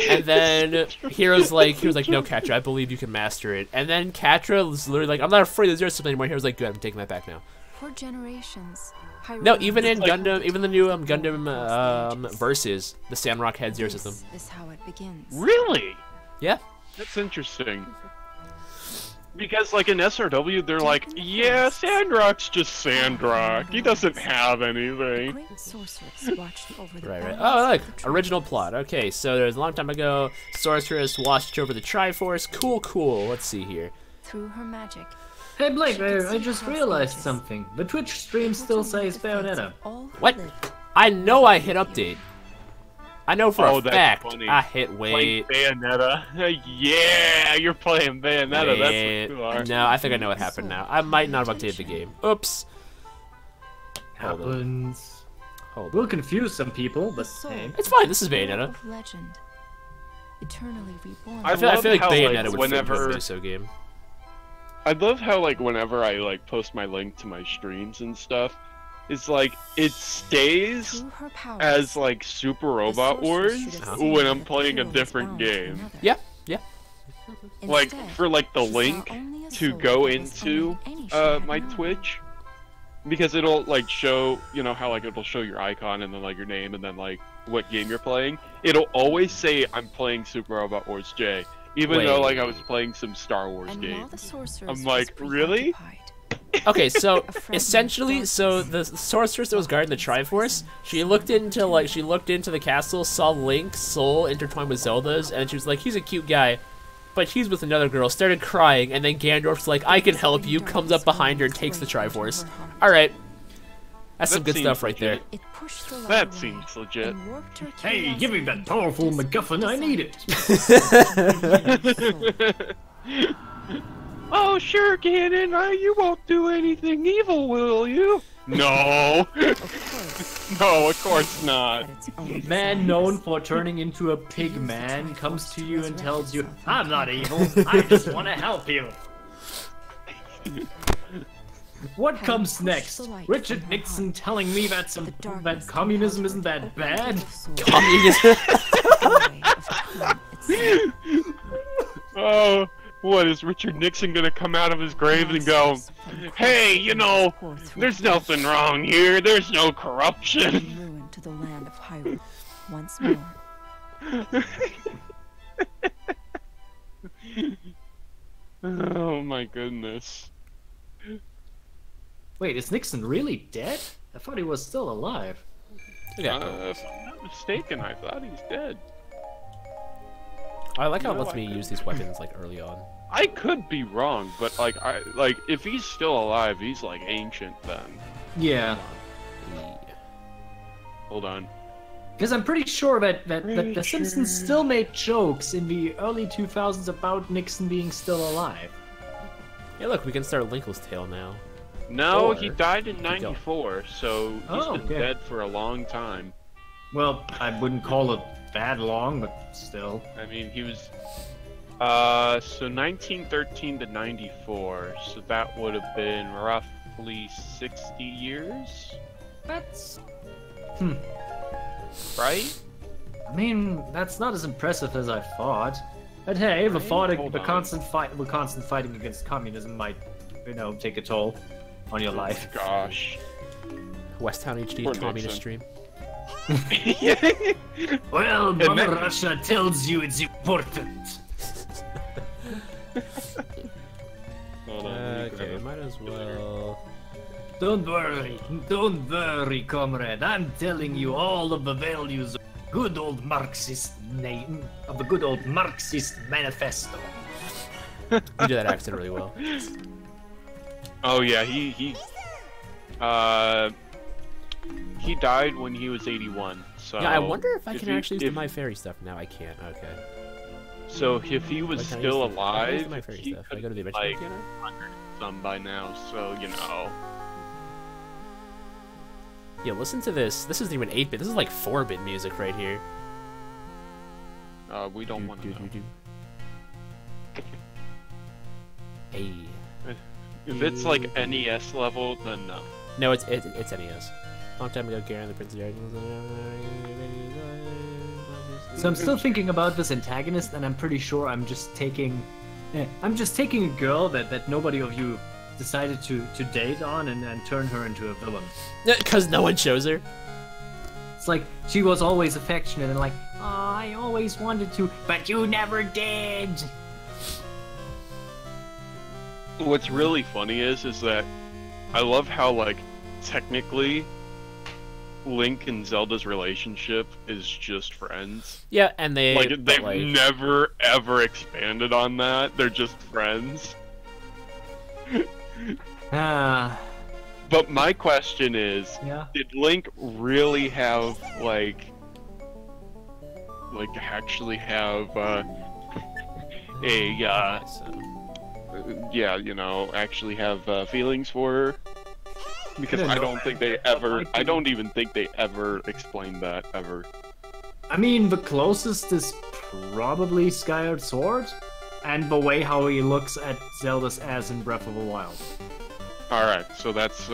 And then Hero's like, no, Katra, I believe you can master it. And then Katra was literally like, I'm not afraid of the zero system anymore. Hero's like, good, I'm taking that back now.
For generations,
No, even in Gundam, even the new Gundam Versus, the Sandrock had zero system.
Is how it begins.
Really?
Yeah.
That's interesting. Because, like, in SRW, they're like, yeah, Sandrock's just Sandrock. He doesn't have anything.
Great sorceress watched over the
Right.
balance
Oh, look,
of the
original plot. Okay, so there's a long time ago, Sorceress watched over the Triforce. Cool. Let's see here.
through her magic.
Hey Blake,
She could
I
see
just
past
realized
ages.
something. The Twitch stream still says Bayonetta.
What? I know I hit update. I know for a
that's
fact
funny.
I hit
Playing
wait.
Bayonetta. Yeah, you're playing Bayonetta.
Wait.
That's what you are.
No, I think I know what happened now. I might not have updated the game. Oops. Hold on.
Happens.
Hold
Will
on.
confuse some people,
The
but
soul,
hey.
It's fine. This is
hero
Bayonetta.
of legend, eternally reborn.
I
I feel like
how,
Bayonetta
like,
would fit into a
whenever-
Miso game.
I love how, like, whenever I, like, post my link to my streams and stuff, it's like, it stays
Through her powers,
as, like, Super Robot
sorceress
Wars
should have
when
seen
I'm
that
playing a
hero is
different
bound to
game.
another.
Yeah.
Like,
Instead,
for, like, the
she saw
link
only a
to
soul
go
that was
into,
unlike any she had
my
known.
Twitch. Because it'll, like, show, you know, how, like, it'll show your icon and then, like, your name and then, like, what game you're playing. It'll always say, I'm playing Super Robot Wars J. Even though
Wait.
like I was playing some Star Wars
And
game.
while the sorceress
I'm
was
like, really?
preoccupied,
Okay, so
A fragment
essentially,
of
so the
darkness.
sorceress that was guarding the Triforce, she looked into the castle, saw Link's soul intertwined with Zelda's, and she was like, he's a cute guy, but he's with another girl. Started crying, and then Ganondorf's like, I can help you. Comes up behind her and takes the Triforce. All right, that's some
That
good stuff
seems
right there.
legit.
it pushed the light
That
away
seems legit.
and warped her
Hey, give me that
curiosity
powerful
into
MacGuffin, I need it.
soul.
Oh, sure, Ganon, you won't do anything evil, will you? No.
Of course,
No, of course not.
at its own
Man
size.
known for turning into a pig man comes to you and tells you, I'm not evil, I just want to help you. What comes next? Richard Nixon telling me that that communism isn't that bad?
Communism.
Oh, what is Richard Nixon gonna come out of his grave and go, hey, you know, there's nothing wrong here, there's no corruption.
Ruin to the land of Hyrule once more.
Oh my goodness.
Wait, is Nixon really dead? I thought he was still alive.
Yeah.
If I'm not mistaken, I thought he's dead.
I like how it
No,
lets
I
me
couldn't.
use these weapons like early on.
I could be wrong, but like if he's still alive, he's like ancient then.
Yeah.
Yeah.
Hold on.
Because I'm pretty sure that The
Richard.
Simpsons still made jokes in the early 2000s about Nixon being still alive.
Hey, look, we can start Linkle's Tale now.
No,
Or-
he died in
go.
'94, so he's
Oh,
been
okay.
dead for a long time.
Well, I wouldn't call it that long, but still.
I mean, he was so 1913 to '94, so that would have been roughly 60 years,
That's...
right?
I mean, that's not as impressive as I thought. But hey, the
Hold on.
constant fighting against communism might, take a toll on your life.
Gosh.
West Town HD
Poor
communist
Nixon.
stream.
Well,
Mother
Mother Russia tells you it's important.
Hold on, let me
Okay,
grab
might as well.
Don't worry, comrade. I'm telling you all of the values of good old Marxist of the good old Marxist manifesto.
You do that accent really well.
Oh yeah, he died when he was 81. So
Yeah, I wonder if I can
you-
actually use the
if-
My Fairy stuff now. I can't. Okay.
So if he was
Why can't I
still
use the- why can't I use
alive,
the My Fairy
he
stuff? I
could
go to the
like
adventure piano.
100 some by now. So you know.
Yeah, listen to this. This isn't even 8-bit. This is like 4-bit music right here.
We don't want to know.
Hey.
If it's like NES level, then no.
No, it's NES. Long time ago, Garen the Prince of
So I'm still thinking about this antagonist, and I'm pretty sure I'm just taking a girl that nobody of you decided to date on and turn her into a villain.
Because no one chose her.
It's like she was always affectionate and like, oh, I always wanted to, but you never did.
What's really funny is that I love how like technically Link and Zelda's relationship is just friends.
Yeah, and
Like
but,
they've never ever expanded on that. They're just friends.
Ah,
But my question is,
yeah.
did Link really have actually have actually have feelings for her? Because
I
I
don't
don't
know.
think they ever. I don't even think they ever explained that ever.
I mean, the closest is probably Skyward Sword, and the way how he looks at Zelda's ass in Breath of the Wild.
All right, so that's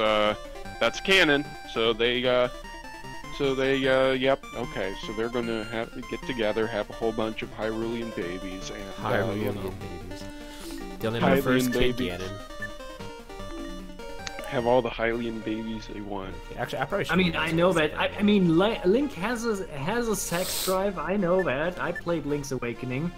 canon. So they yep. Okay, so they're gonna have to get together, have a whole bunch of Hyrulean babies, and
Hyrulean
you know.
babies. The only my first
Hyrulean
kid,
babies.
Ganon.
have all the Hylian babies they want.
Actually, I probably should.
I mean, I know that. I mean, Link has a sex drive. I know that. I played Link's Awakening.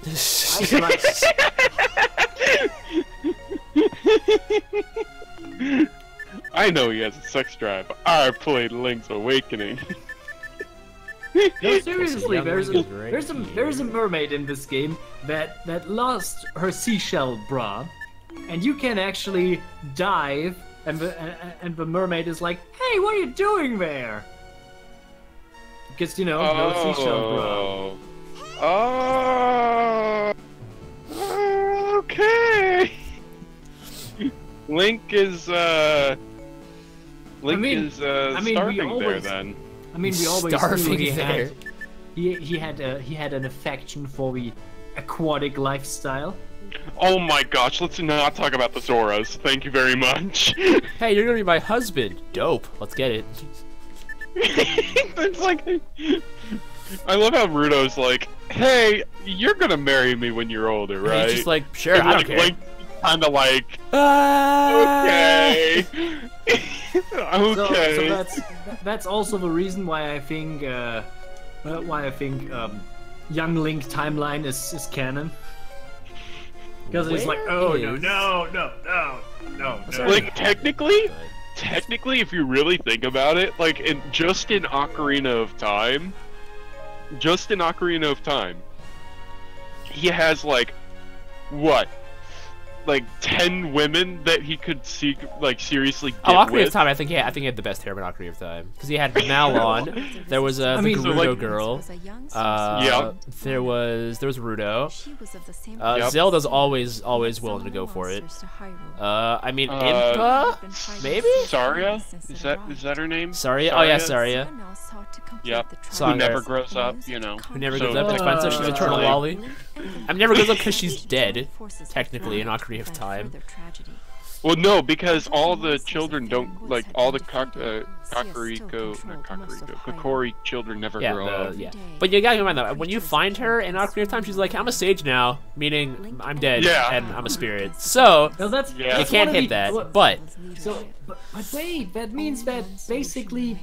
I know he has a sex drive. I played Link's Awakening.
No, seriously, there's
Young Link is right
there's a mermaid in this game that lost her seashell bra, and you can actually dive, and the mermaid is like, "Hey, what are you doing there?" Because no seashell bra.
Oh. Okay. Link is starving there then.
I mean, we always
Starving
knew
there.
he had an affection for the aquatic lifestyle.
Oh my gosh, let's not talk about the Zoras. Thank you very much.
Hey, you're gonna be my husband. Dope. Let's get it.
It's like, I love how Rudo's like, hey, you're gonna marry me when you're older,
And
right?
he's just like, sure,
And
I don't
like,
care.
Link kinda like,
Ah!
okay.
So
Okay.
that's also the reason why I think Young Link timeline is canon. Because it's like,
Where
oh
is-
no.
Like, technically, if you really think about it, like, in Ocarina of Time, he has, like, what? Like 10 women that he could seriously get
Oh, Ocarina
with.
of Time. I think he had the best hair in Ocarina of Time because he had Malon. There was the
mean, so,
Gerudo
like-
girl.
Yeah.
There was Rudo.
She was of the same
Yep.
Zelda's always willing to go for it. I mean,
Uh,
Impa, maybe.
Saria? Is that her name?
Saria. Oh yeah, Saria.
Yep. Who
Song
never
that-
grows up, you know.
Who never
So
goes up.
that's
Expensive. She's eternal
like-
lolly. I mean, never goes up because she's dead, technically, in Ocarina of Time.
Well, no, because all the children don't, like, all the Kokori children never
Yeah,
grow up.
yeah. But you gotta mind though, when you find her in Ocarina of Time, she's like, I'm a sage now, meaning I'm dead
Yeah.
and I'm a spirit. So
No, that's
Yeah.
you can't hit that. But
but wait, that means that basically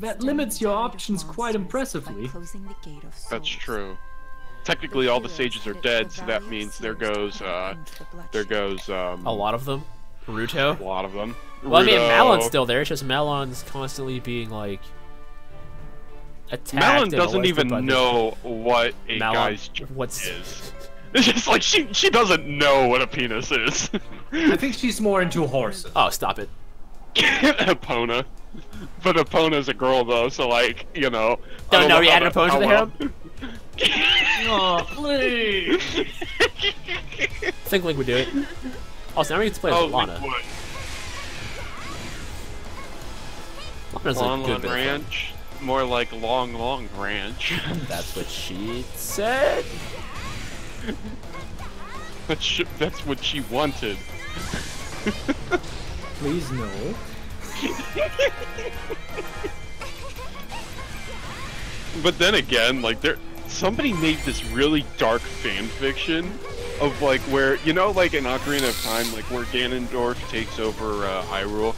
that limits your options quite impressively.
That's true. Technically, all the sages are dead, so that means there goes
a lot of them, Ruto.
a lot of them.
Well, I mean,
Rudo.
Malon's still there. It's just Malon's constantly being like attacked.
Malon
and
doesn't
molested by
even
the-
know what a
Malon-
guy's job
what's-
is. It's just like she doesn't know what a penis is.
I think she's more into horses.
Oh, stop it.
Epona. But Epona's a girl though, so like, you know. I
No,
don't
you
know
added
how
Epona to the
well-
harem?
Oh, please!
I think Link would do it. Also, now we get to play as
Oh,
Lana.
Link would.
Lana's a
Long
good bit of fun.
Ranch. More like long ranch.
That's what she said.
That's what she wanted.
Please no.
But then again, like somebody made this really dark fan fiction of like where, you know, like in Ocarina of Time, like where Ganondorf takes over Hyrule,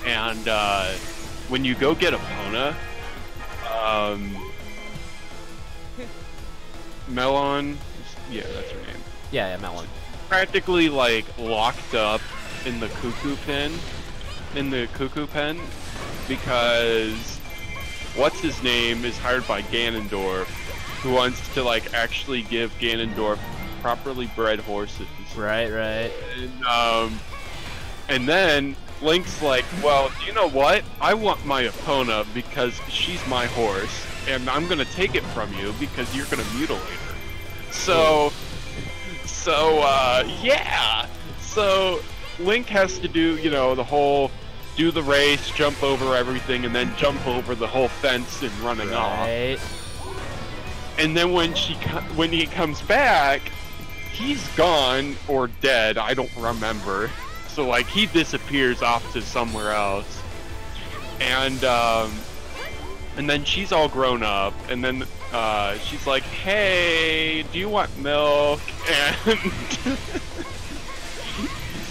and when you go get Epona, Melon, yeah, that's her name,
Yeah, Malon.
practically like locked up in the cuckoo pen, because what's his name is hired by Ganondorf, who wants to like actually give Ganondorf properly bred horses.
Right.
And then Link's like, well, you know what? I want my Epona because she's my horse, and I'm gonna take it from you because you're gonna mutilate her. So yeah. So Link has to do, you know, do the race, jump over everything, and then jump over the whole fence and running off.
Right.
And then when he comes back, he's gone or dead. I don't remember. So like he disappears off to somewhere else, and then she's all grown up, and then she's like, "Hey, do you want milk?"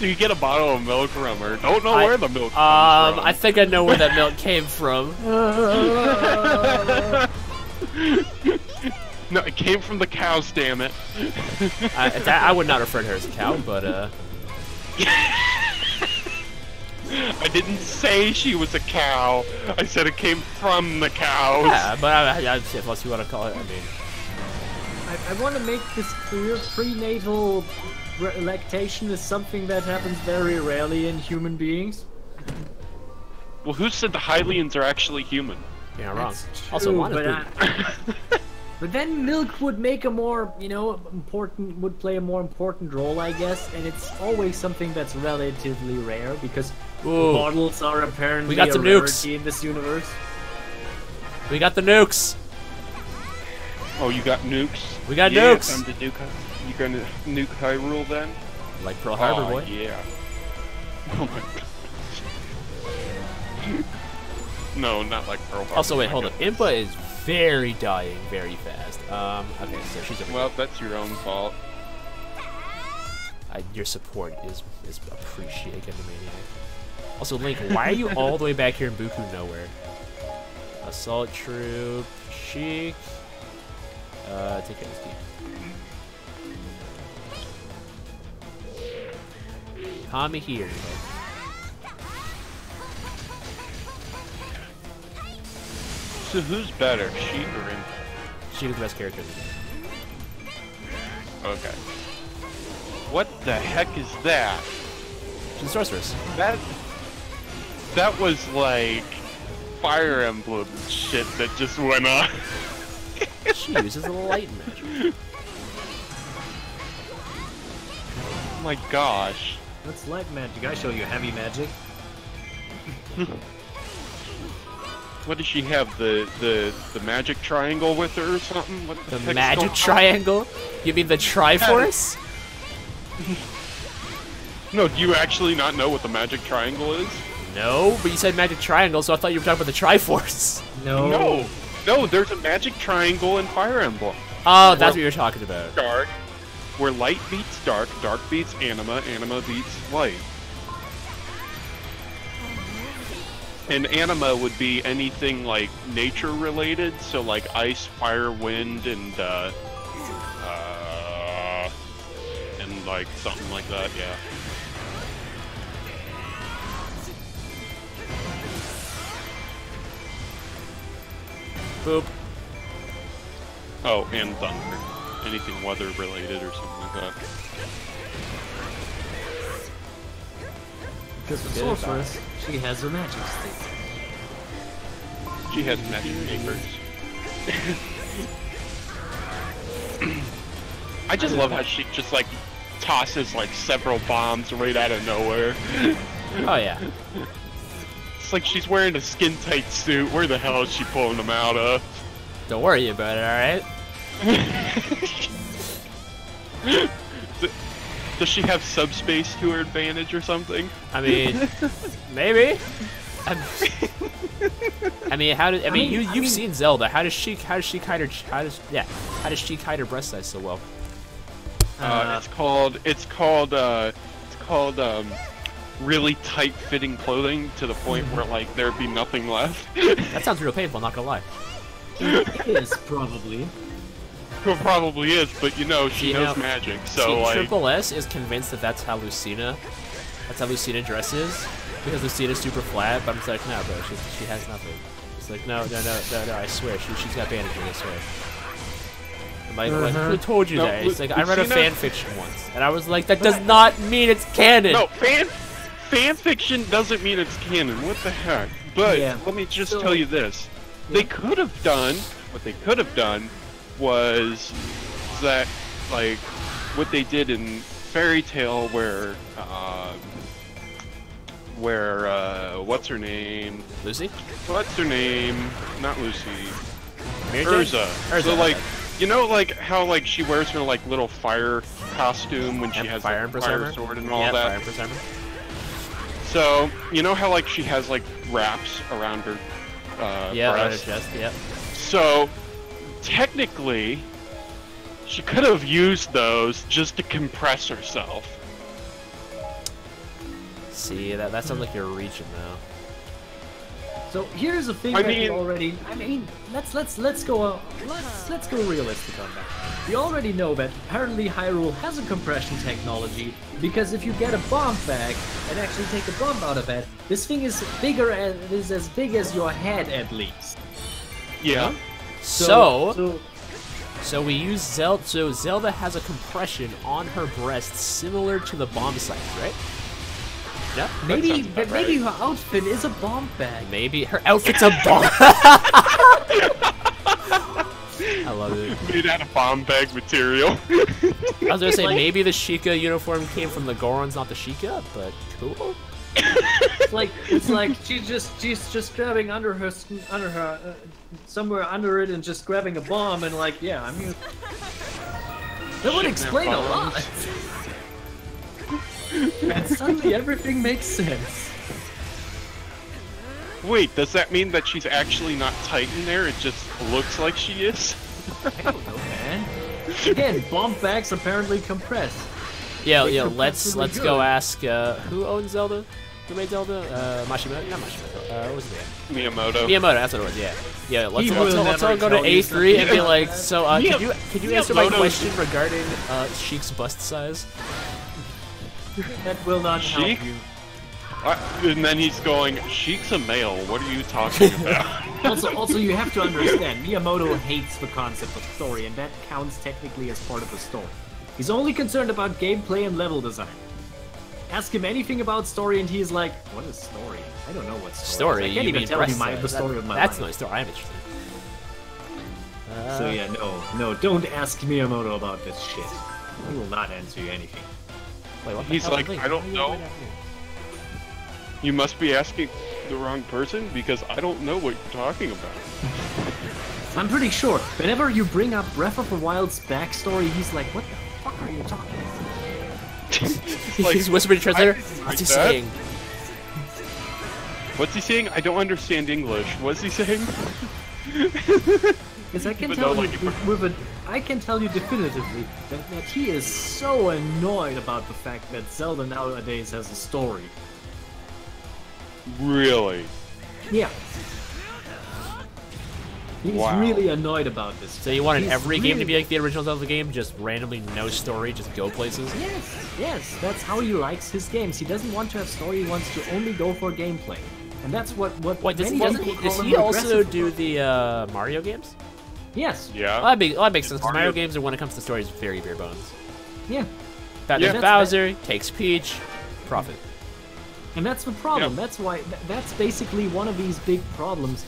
And So you get a bottle of milk from her. Don't know where the milk comes from.
I think I know where that milk came from.
No, it came from the cows, damn it.
I would not refer to her as a cow, but
I didn't say she was a cow. I said it came from the cows.
yeah, but unless you want to call it, I mean.
I want to make this clear. Prenatal lactation is something that happens very rarely in human beings.
Well, who said the Hylians are actually human?
You're not wrong.
That's
Also,
true,
Lana's
but, but then milk would make a more, would play a more important role, I guess, and it's always something that's relatively rare because bottles are apparently
we got
a
some
rarity
nukes
in this universe.
We got the nukes.
Oh, you got nukes?
We got
yeah,
nukes.
Time to nuke, you gonna nuke Hyrule then?
Like Pearl Harbor, boy.
Yeah. Oh my god. No, not like Pearl Harbor.
Also, wait, hold up. Impa is very dying very fast. Okay, so she's over
Well, that's your own fault.
your support is appreciated, Maniac. Also, Link, why are you all the way back here in Buku nowhere? Assault Troop, Sheik. Take care of this key. Kami here.
So who's better, Sheik or Impa?
Sheik is the best character in the game.
Okay. What the heck is that?
She's a sorceress.
That was like Fire Emblem shit that just went on.
She uses a light magic.
Oh my gosh.
That's light magic. I show you heavy magic.
What does she have? The magic triangle with her or something? What the
The
heck's
magic
going on?
triangle? You mean the Triforce?
No, do you actually not know what the magic triangle is?
No, but you said magic triangle, so I thought you were talking about the Triforce.
No.
No, there's a magic triangle in Fire Emblem.
Oh, that's what you're talking about.
Dark, where light beats dark, dark beats anima, anima beats light. And anima would be anything like nature related, so like ice, fire, wind, and like something like that, yeah.
Boop.
Oh, and thunder. Anything weather related or something like that.
Because the sorceress, she has her magic stick.
She has magic papers. I just love how she just like tosses like several bombs right out of nowhere.
Oh, yeah.
It's like she's wearing a skin tight suit. Where the hell is she pulling them out of?
Don't worry about it, alright?
Does she have subspace to her advantage or something?
I mean, maybe. I mean, you've seen Zelda. How does she hide her breast size so well?
It's called really tight fitting clothing to the point where like there'd be nothing left.
That sounds real painful, not gonna lie.
It is, probably.
It probably is, but you know, she knows magic, so
see,
like...
Triple S is convinced that that's how Lucina dresses, because Lucina's super flat, but I'm just like, no, bro, she has nothing. It's like, no, I swear, she's got bandages, I swear. I'm like, who told you that? It's like, I read a fan fiction once, and I was like, that does not mean it's canon!
No, fan fiction doesn't mean it's canon, what the heck? But, let me just tell you this. What they could have done was that, like, what they did in Fairy Tail where, what's her name?
Lucy?
What's her name? Not Lucy.
Urza.
So, like, you know, like, how, like, she wears her, like, little fire costume when she has,
fire
like, fire sword and all that?
Fire Empress armor.
So, you know how, like, she has, like, wraps around her,
yeah, around her
breast?
chest, yeah.
So, technically, she could have used those just to compress herself.
See, that sounds like you're reaching now.
So here's a thing
I
that we
mean-
already. I mean, let's go realistic on that. We already know that apparently Hyrule has a compression technology because if you get a bomb back and actually take a bomb out of it, this thing is bigger and is as big as your head at least.
Yeah.
So we use Zelda. So Zelda has a compression on her breast similar to the bomb sight, right? Yeah.
maybe
sounds about
maybe her outfit is a bomb bag.
Maybe her outfit's a bomb. I love it.
Made out of bomb bag material.
I was gonna say
Like-
maybe the Sheikah uniform came from the Gorons, not the Sheikah, but cool.
It's like she's just grabbing under her somewhere under it and just grabbing a bomb and like yeah, I mean that would
Shooting
explain a
their
lot.
bombs.
And suddenly everything makes sense.
Wait, does that mean that she's actually not tight in there? It just looks like she is?
I don't know, man. Again, bomb bags apparently compress.
Yeah,
They
yeah.
compress
Let's
really
go
good.
ask who owns Zelda. Who made Zelda? Mashimoto? Not Mashimoto. What was his name?
Miyamoto.
Miyamoto. That's what it was. Yeah. Yeah. Let's
He
let's
will
all
never
go to
tell you
A3 and be
something
like,
about that.
so could you answer my
Miyamoto's-
question regarding Sheik's bust size?
That will not help
Sheik?
you.
And then he's going, Sheik's a male, what are you talking about?
Also, you have to understand, Miyamoto hates the concept of story, and that counts technically as part of the story. He's only concerned about gameplay and level design. Ask him anything about story, and he's like, "What is story? I don't know what story.
Story.
is. I can't
you
even
mean
tell you
breast
the
size.
story of my
That's
life."
my story. I'm interested.
So yeah, no, don't ask Miyamoto about this shit. He will not answer you anything.
Wait, what the
He's
hell?
like,
Wait,
I don't
why are you
know.
right out here?
You must be asking the wrong person because I don't know what you're talking about.
I'm pretty sure whenever you bring up Breath of the Wild's backstory, he's like, "What the fuck are you talking about?"
Like,
He's whispering to translator.
I-
What's he
like that?
saying?
What's he saying? I don't understand English. What's he saying?
Because I can
But
tell
no,
you
like-
I can tell you definitively that he is so annoyed about the fact that Zelda nowadays has a story.
Really?
Yeah. He's
Wow.
really annoyed about this.
So you wanted
He's
every game to be
really-
like the original Zelda game, just randomly no story, just go places?
Yes, that's how he likes his games. He doesn't want to have story, he wants to only go for gameplay. And that's what
Wait, does
many
he,
people
does
call
he
him
also
aggressive
do
about.
the Mario games?
Yes.
Yeah.
Well, that makes sense, because
Mario-
Mario games are, when it comes to stories, very bare bones.
Yeah.
There's
Yeah.
Bowser, takes Peach, profit.
And that's the problem.
Yeah.
That's why. That's basically one of these big problems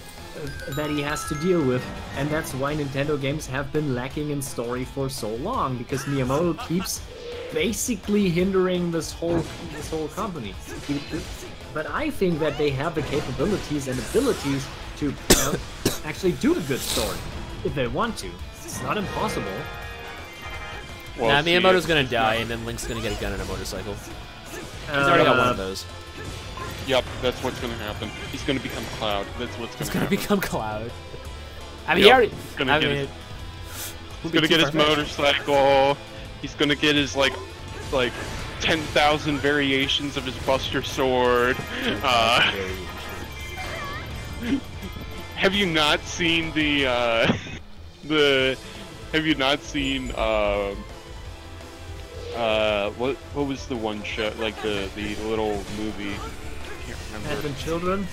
that he has to deal with, and that's why Nintendo games have been lacking in story for so long, because Miyamoto keeps basically hindering this whole company. But I think that they have the capabilities and abilities to actually do a good story if they want to. It's not impossible.
Well,
Nah,
see,
Miyamoto's
it's-
gonna die, and then Link's gonna get a gun and a motorcycle. He's already got one of those.
Yep, that's what's gonna happen. He's gonna become Cloud. That's what's
He's
gonna
gonna
happen.
become Cloud. I mean,
Yep,
he already.
he's gonna
I
get
mean,
his-
would
He's
be
gonna
too
get his
far-fetched.
motorcycle. He's gonna get his like 10,000 variations of his Buster Sword. Have you not seen the Have you not seen what was the one show, like the little movie? I can't remember.
Advent Children.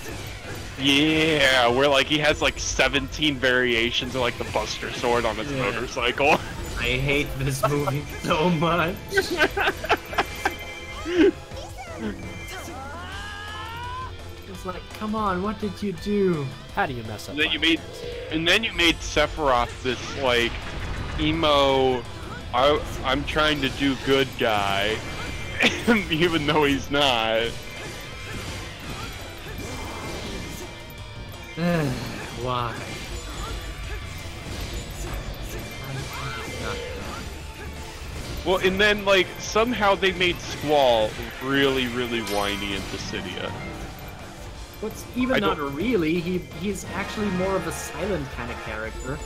Yeah, where like he has like 17 variations of like the Buster Sword on his
Yeah.
motorcycle.
I hate this movie so much. It's like, come on, what did you do?
How do you mess up?
And then you
Final
made,
Fantasy?
and then you made Sephiroth this like emo. I'm trying to do good guy, even though he's not.
Why?
Well, and then like somehow they made Squall really, really whiny in Dissidia.
What's even
I
not
don't-
really, he's actually more of a silent kind of character.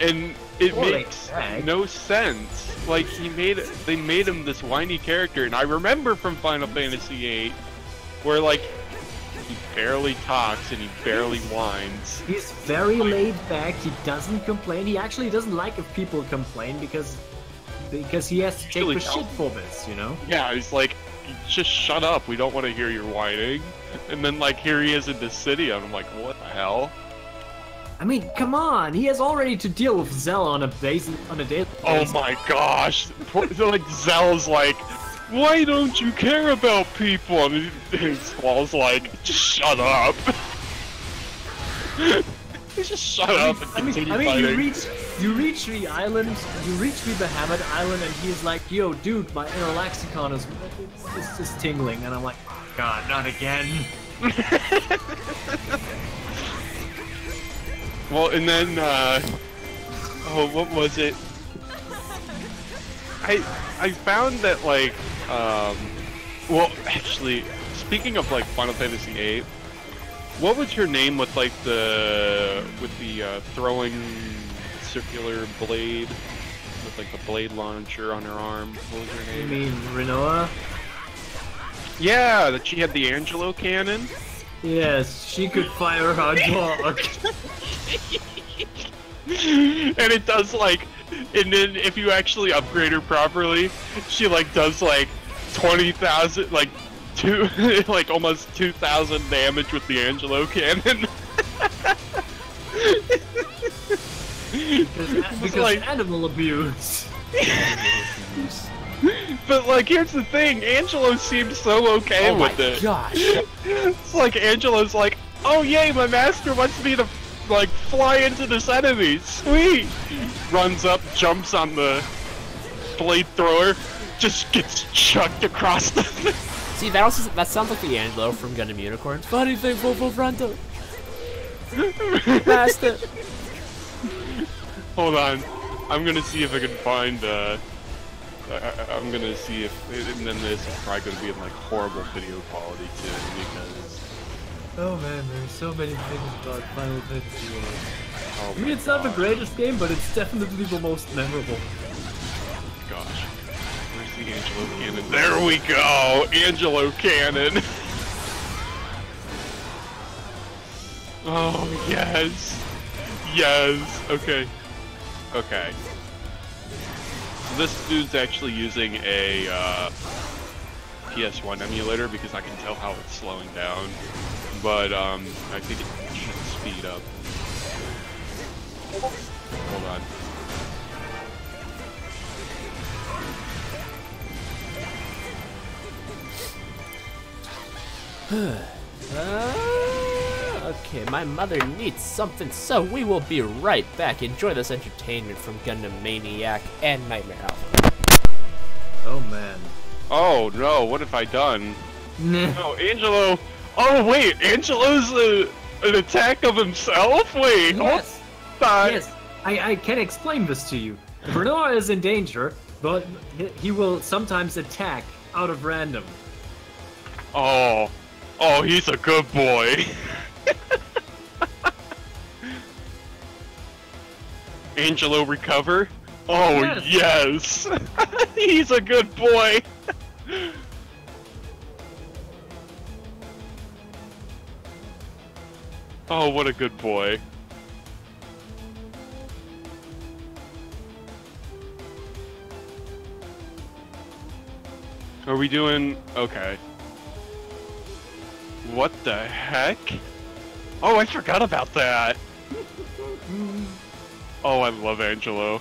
and it
Holy
makes
heck.
no sense. Like they made him this whiny character, and I remember from Final Fantasy VIII, where like he barely talks and he barely whines.
He's very laid back. He doesn't complain. He actually doesn't like if people complain because he has to take
Actually,
the shit for this, you know?
Yeah, he's like, just shut up. We don't want to hear your whining. And then like here he is in the city, and I'm like, what the hell?
I mean, come on. He has already to deal with Zell on a daily basis.
Oh my gosh! So, like Zell's like, why don't you care about people? And Squall's like, just shut up. Just shut up and continue fighting.
you reach the island, you reach the Bahamut Island, and he's like, yo, dude, my inner lexicon is just tingling, and I'm like, oh, God, not again.
Well, and then, oh, what was it? I found that, like, well, actually, speaking of, like, Final Fantasy VIII, what was her name with, like, the throwing circular blade, with, like, the blade launcher on her arm? What was her
You
name?
mean Rinoa?
Yeah, that she had the Angelo cannon?
Yes, she could fire her dog.
And it does like, and then if you actually upgrade her properly, she like does like 20,000, like like almost 2,000 damage with the Angelo cannon.
because
like,
animal abuse.
But like, here's the thing, Angelo seems so okay
Oh
with
my
it.
gosh.
It's like Angelo's like, oh yay, my master wants me to like fly into this enemy. Sweet. Runs up, jumps on the blade thrower, just gets chucked across the.
See, that sounds like the Angelo from Gundam Unicorn. Funny thing, full frontal. Master.
Hold on, I'm gonna see if I can find. I'm gonna see if, and then this is probably gonna be in like horrible video quality too, because.
Oh man, there's so many things about Final Fantasy VIII.
Oh
I mean,
my
it's not the
gosh.
greatest game, but it's definitely the most memorable.
Gosh, where's the Angelo cannon? There we go, Angelo cannon. Oh yes, yes. Okay, okay. So this dude's actually using a PS1 emulator because I can tell how it's slowing down. But I think it should speed up. Hold on.
Okay, my mother needs something, so we will be right back. Enjoy this entertainment from Gundam Maniac and Nightmare Alpha.
Oh man.
Oh no, what have I done?
Nah.
Oh, Angelo! Oh wait, Angelo's an attack of himself? Wait,
Yes.
hold on.
Yes, I can explain this to you. Renoir is in danger, but he will sometimes attack out of random.
Oh, he's a good boy. Angelo recover? Oh yes, he's a good boy. Oh, what a good boy. Are we doing... okay. What the heck? Oh, I forgot about that! Oh, I love Angelo.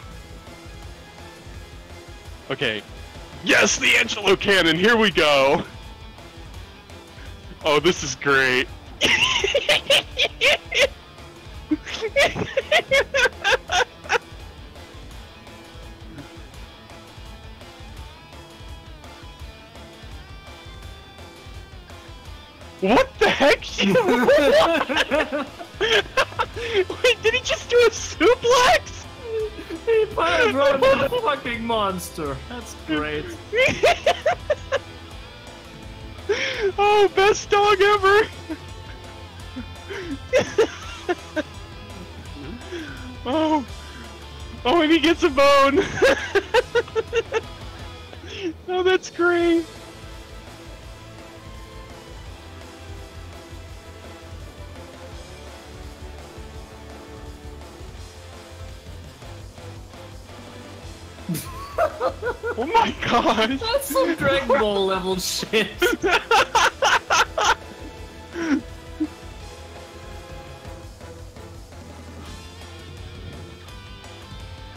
Okay. Yes, the Angelo cannon! Here we go! Oh, this is great. What the heck? Wait, did he just do a suplex?
He fired around a fucking monster. That's great.
Oh, best dog ever! Oh, Oh, and he gets a bone! Oh, that's great! Oh my gosh!
That's some Dragon Ball level shit.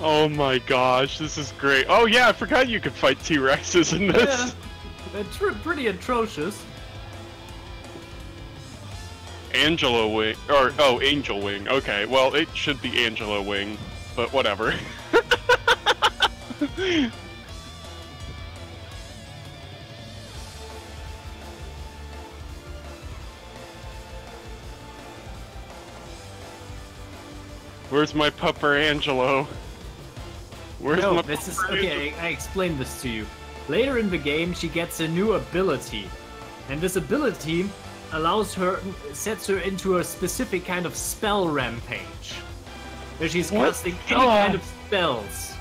Oh my gosh, this is great. Oh yeah, I forgot you could fight T-Rexes in this.
Yeah, it's pretty atrocious.
Angelo Wing, or, oh, Angel Wing. Okay, well, it should be Angelo Wing, but whatever. Where's my pupper Angelo? Where's
No,
my
this is
pupper
okay. I explained this to you. Later in the game, she gets a new ability, and this ability sets her into a specific kind of spell rampage, where she's
What?
casting any kind of spells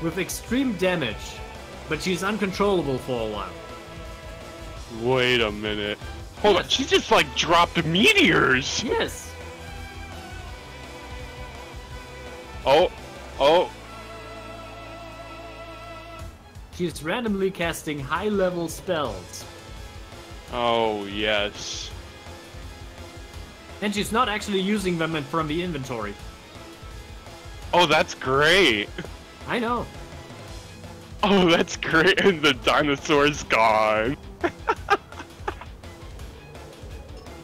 with extreme damage, but she's uncontrollable for a while.
Wait a minute. Hold on, she just like dropped meteors!
Yes.
Oh, oh,
She's randomly casting high-level spells.
oh yes.
And she's not actually using them from the inventory.
Oh, that's great!
I know.
Oh, that's great, and the dinosaur's gone.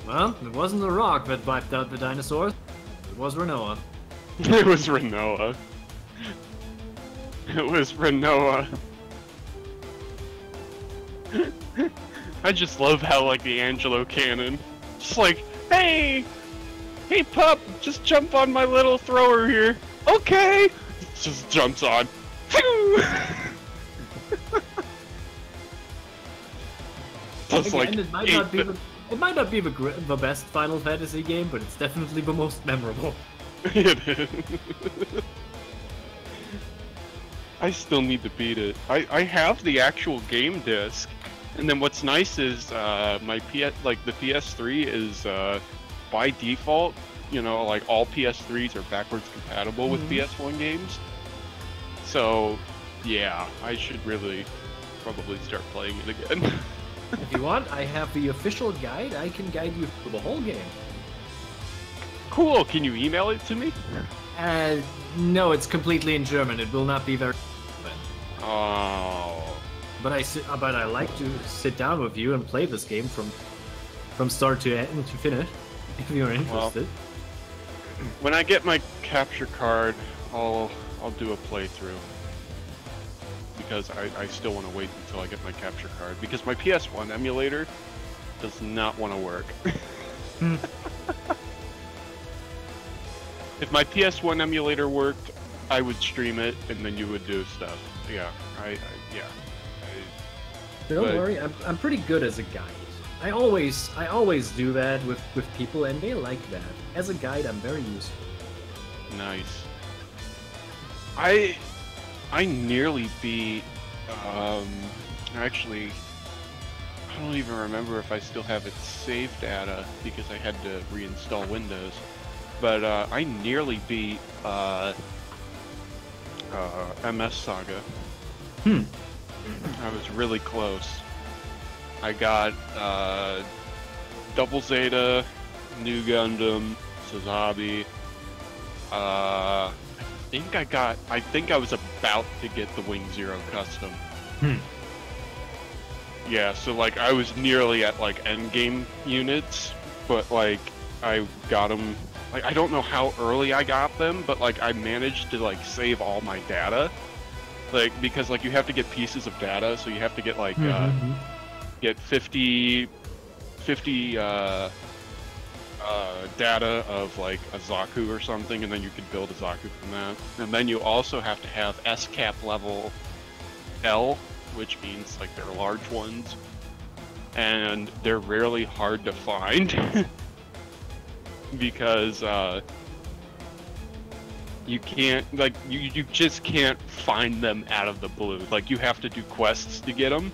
Well, it wasn't the rock that wiped out the dinosaurs. It was Renoa.
It was Renoa. It was Renoa. I just love how, like, the Angelo cannon. Just like, hey! Hey, pup! Just jump on my little thrower here. Okay! Just jumps on. Phew! Just like,
Again, it might not be the best Final Fantasy game, but it's definitely the most memorable.
It is. I still need to beat it. I have the actual game disc, and then what's nice is my the PS3 is by default, you know, like all PS3s are backwards compatible with PS1 games. So yeah, I should really probably start playing it again.
If you want, I have the official guide. I can guide you through the whole game.
Cool. Can you email it to me?
No, it's completely in German. It will not be very.
Oh.
But I like to sit down with you and play this game from start to end to finish. If you're interested.
When I get my capture card, I'll do a playthrough. Because I still want to wait until I get my capture card. Because my PS1 emulator does not want to work. If my PS1 emulator worked, I would stream it, and then you would do stuff. Yeah, yeah.
Don't worry, I'm pretty good as a guide. I always do that with people, and they like that. As a guide, I'm very useful.
Nice. I nearly beat, actually, I don't even remember if I still have its save data because I had to reinstall Windows. But I nearly beat MS Saga. I was really close. I got Double Zeta, New Gundam, Sazabi. I think I was about to get the Wing Zero custom. Yeah, so like I was nearly at like endgame units, but like I got them. Like I don't know how early I got them, but like I managed to like save all my data. Like because like you have to get pieces of data, so you have to get like get 50 data of like a Zaku or something, and then you can build a Zaku from that. And then you also have to have S-cap level L, which means like they're large ones, and they're rarely hard to find because You can't, like, you just can't find them out of the blue. Like, you have to do quests to get them.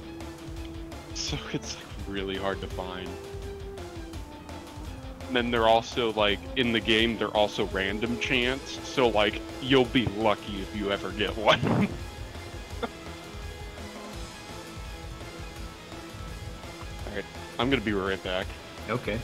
So it's like, really hard to find. And then they're also, like, in the game, they're also random chance. So, like, you'll be lucky if you ever get one. Alright, I'm gonna be right back.
Okay.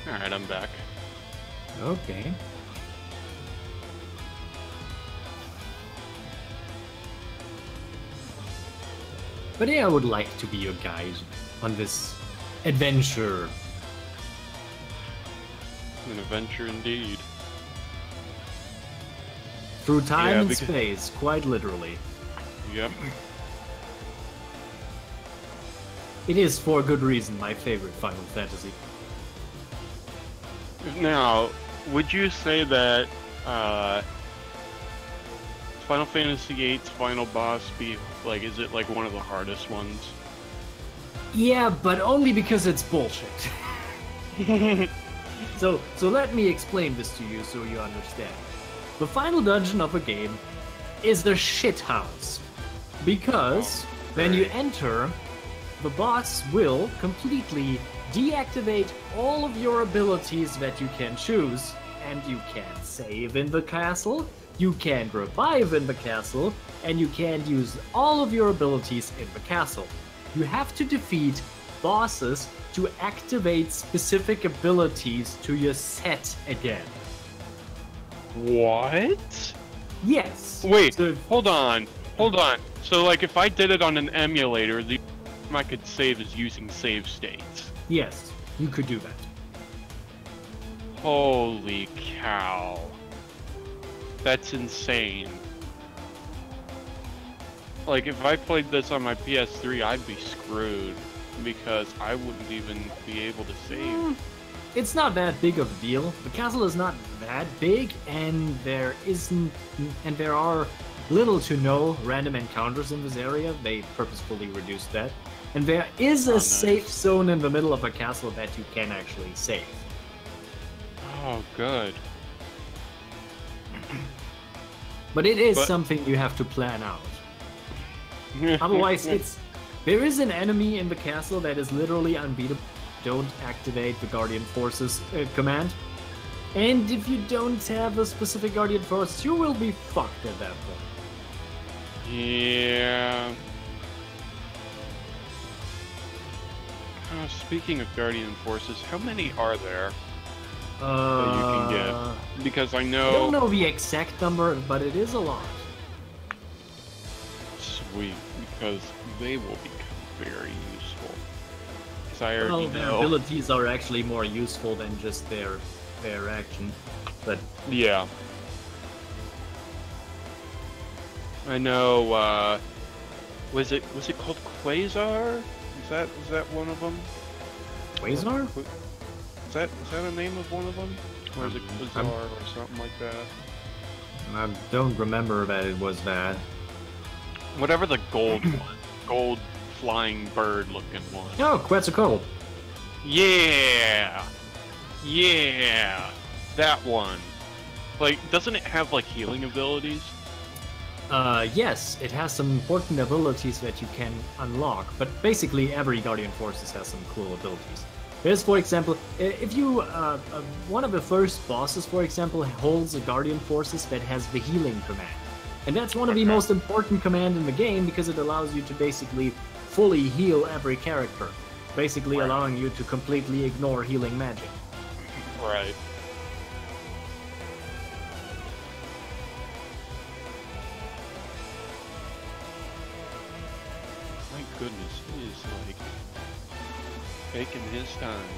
Alright, I'm back.
Okay. But yeah, I would like to be your guide on this adventure.
An adventure indeed.
Through time
Yeah,
and
because-
space, quite literally.
Yep.
It is, for good reason, my favorite Final Fantasy.
Now, would you say that Final Fantasy VIII's final boss be like? Is it like one of the hardest ones?
Yeah, but only because it's bullshit. So let me explain this to you so you understand. The final dungeon of a game is the shit house. Because when you enter, the boss will completely deactivate all of your abilities that you can choose, and you can't save in the castle, you can't revive in the castle, and you can't use all of your abilities in the castle. You have to defeat bosses to activate specific abilities to your set again.
What?
Yes.
Wait,
So-
hold on. So, like, if I did it on an emulator, the I could save is using save states.
Yes, you could do that.
Holy cow. That's insane. Like, if I played this on my PS3, I'd be screwed. Because I wouldn't even be able to save.
It's not that big of a deal. The castle is not that big, and there are little to no random encounters in this area. They purposefully reduced that. And there is a
nice.
safe zone in the middle of a castle that you can actually save.
Oh, good.
But it is
But-
something you have to plan out. Otherwise, there is an enemy in the castle that is literally unbeatable. Don't activate the Guardian Forces command. And if you don't have a specific Guardian Force, you will be fucked at that point.
Yeah. Speaking of Guardian Forces, how many are there that you can get? Because I
I
know...
don't know the exact number, but it is a lot.
Sweet, because they will become very useful. Because I already
Well, their
know...
abilities are actually more useful than just their action. But
Yeah. I know, was it called Quasar? Is that one of them?
Quasar?
Is that a name of one of them? Or is it Quasar or something like that?
I don't remember that it was that.
Whatever the gold one. Gold flying bird looking one.
Oh, Quetzalcoatl.
Yeah! Yeah! That one. Like, doesn't it have, like, healing abilities?
Yes, it has some important abilities that you can unlock, but basically every Guardian Forces has some cool abilities. There's, for example, if you, one of the first bosses, for example, holds a Guardian Forces that has the healing command. And that's one of the most important commands in the game because it allows you to basically fully heal every character. Basically allowing you to completely ignore healing magic.
Right. My goodness, he is like taking his time.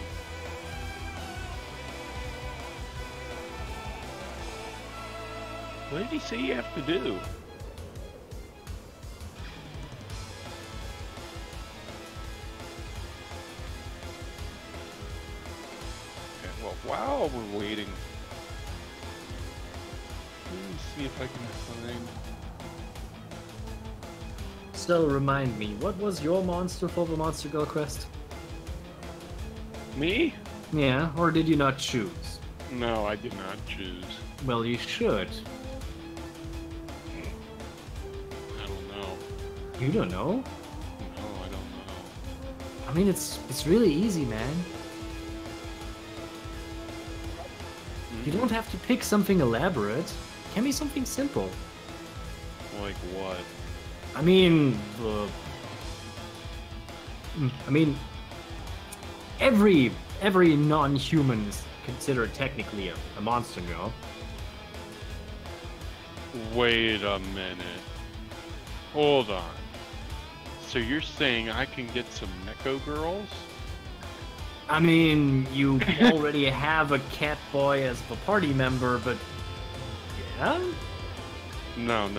What did he say you have to do? Okay, well, while we're waiting, let me see if I can find.
So remind me, what was your monster for the Monster Girl quest?
Me?
Yeah, or did you not choose?
No, I did not choose.
Well, you should.
I don't know.
You don't know?
No, I don't know.
I mean, it's really easy, man. You don't have to pick something elaborate. It can be something simple.
Like what?
I mean, every non-human is considered technically a monster girl.
Wait a minute. Hold on. So you're saying I can get some Neko girls?
I mean, you already have a cat boy as a party member, but yeah.
No.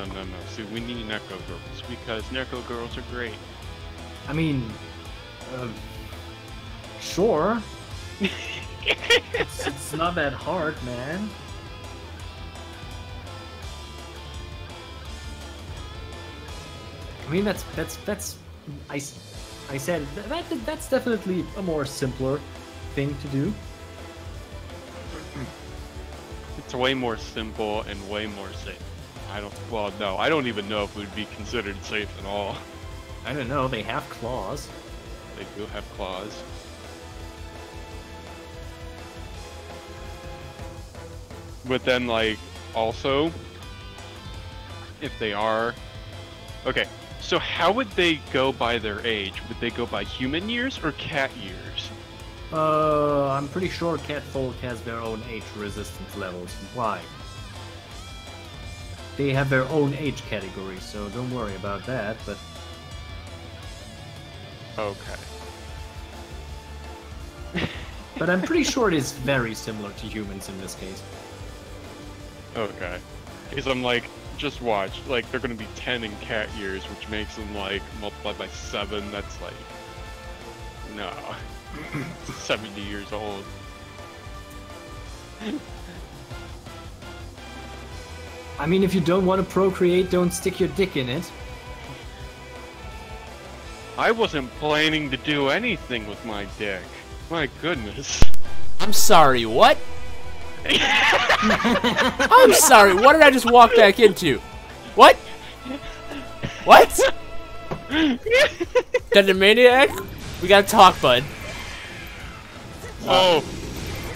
See, we need Neko girls because Neko girls are great.
I mean, sure. it's not that hard, man. I mean, I said that's definitely a more simpler thing to do.
It's way more simple and way more safe. Well, no, I don't even know if it would be considered safe at all.
I don't know, they have claws.
They do have claws. But then, like, also, if they are... Okay, so how would they go by their age? Would they go by human years or cat years?
I'm pretty sure catfolk has their own age resistance levels. Why? They have their own age category, so don't worry about that, but...
Okay.
But I'm pretty sure it is very similar to humans in this case.
Okay. Because I'm like, just watch, like, they're gonna be 10 in cat years, which makes them, like, multiplied by 7, that's like... No. 70 years old.
I mean, if you don't want to procreate, don't stick your dick in it.
I wasn't planning to do anything with my dick. My goodness.
I'm sorry, what? I'm sorry, what did I just walk back into? What? What? The Maniac? We gotta talk, bud.
Oh.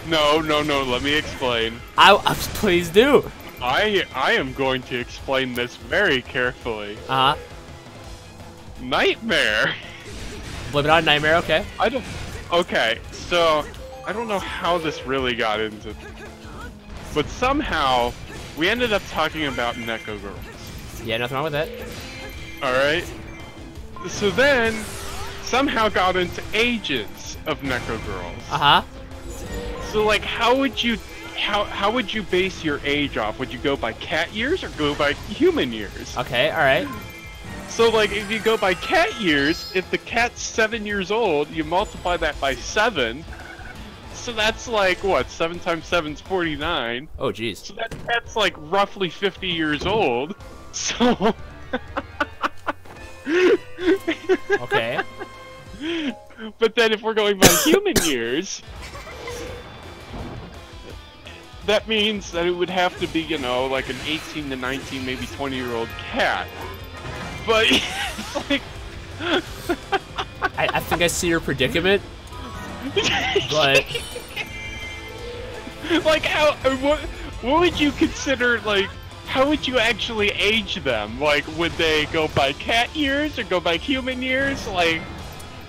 No, let me explain.
Please do.
I am going to explain this very carefully.
Uh-huh.
Nightmare.
Blame it on Nightmare, okay.
Okay, so I don't know how this really got into, but somehow we ended up talking about Neko girls.
Yeah, nothing wrong with that.
All right. So then somehow got into ages of Neko girls.
Uh-huh.
So like, how would you base your age off? Would you go by cat years or go by human years?
Okay, alright.
So like, if you go by cat years, if the cat's 7 years old, you multiply that by 7. So that's like, what, 7 times 7 is 49.
Oh, jeez.
So that's like roughly 50 years old. So...
Okay.
But then if we're going by human years... that means that it would have to be, you know, like an 18 to 19, maybe 20-year-old cat. But it's like...
I think I see your predicament, but
like what would you consider, like, how would you actually age them? Like, would they go by cat years or go by human years? Like,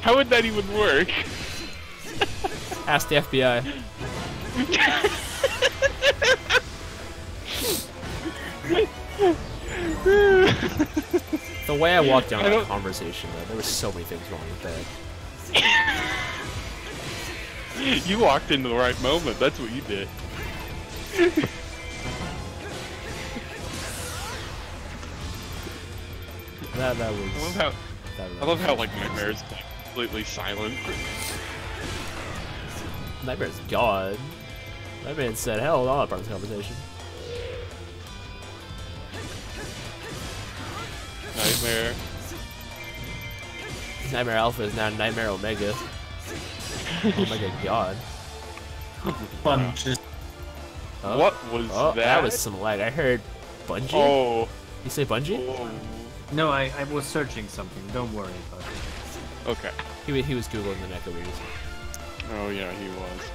how would that even work?
ask the FBI. The way I walked down that conversation, though, there were so many things wrong with that.
You walked into the right moment. That's what you did.
That was.
I love how like Nightmare's completely silent.
Nightmare's gone. That man said, "Hell, I'm not part of this conversation."
Nightmare.
Nightmare Alpha is now Nightmare Omega. Oh my god.
Bunches.
Oh.
What was that?
That was some lag. I heard Bungie.
Oh.
You say Bungie?
Oh.
No, I was searching something. Don't worry about it.
Okay.
He was googling the Neko readers.
Oh yeah, he was.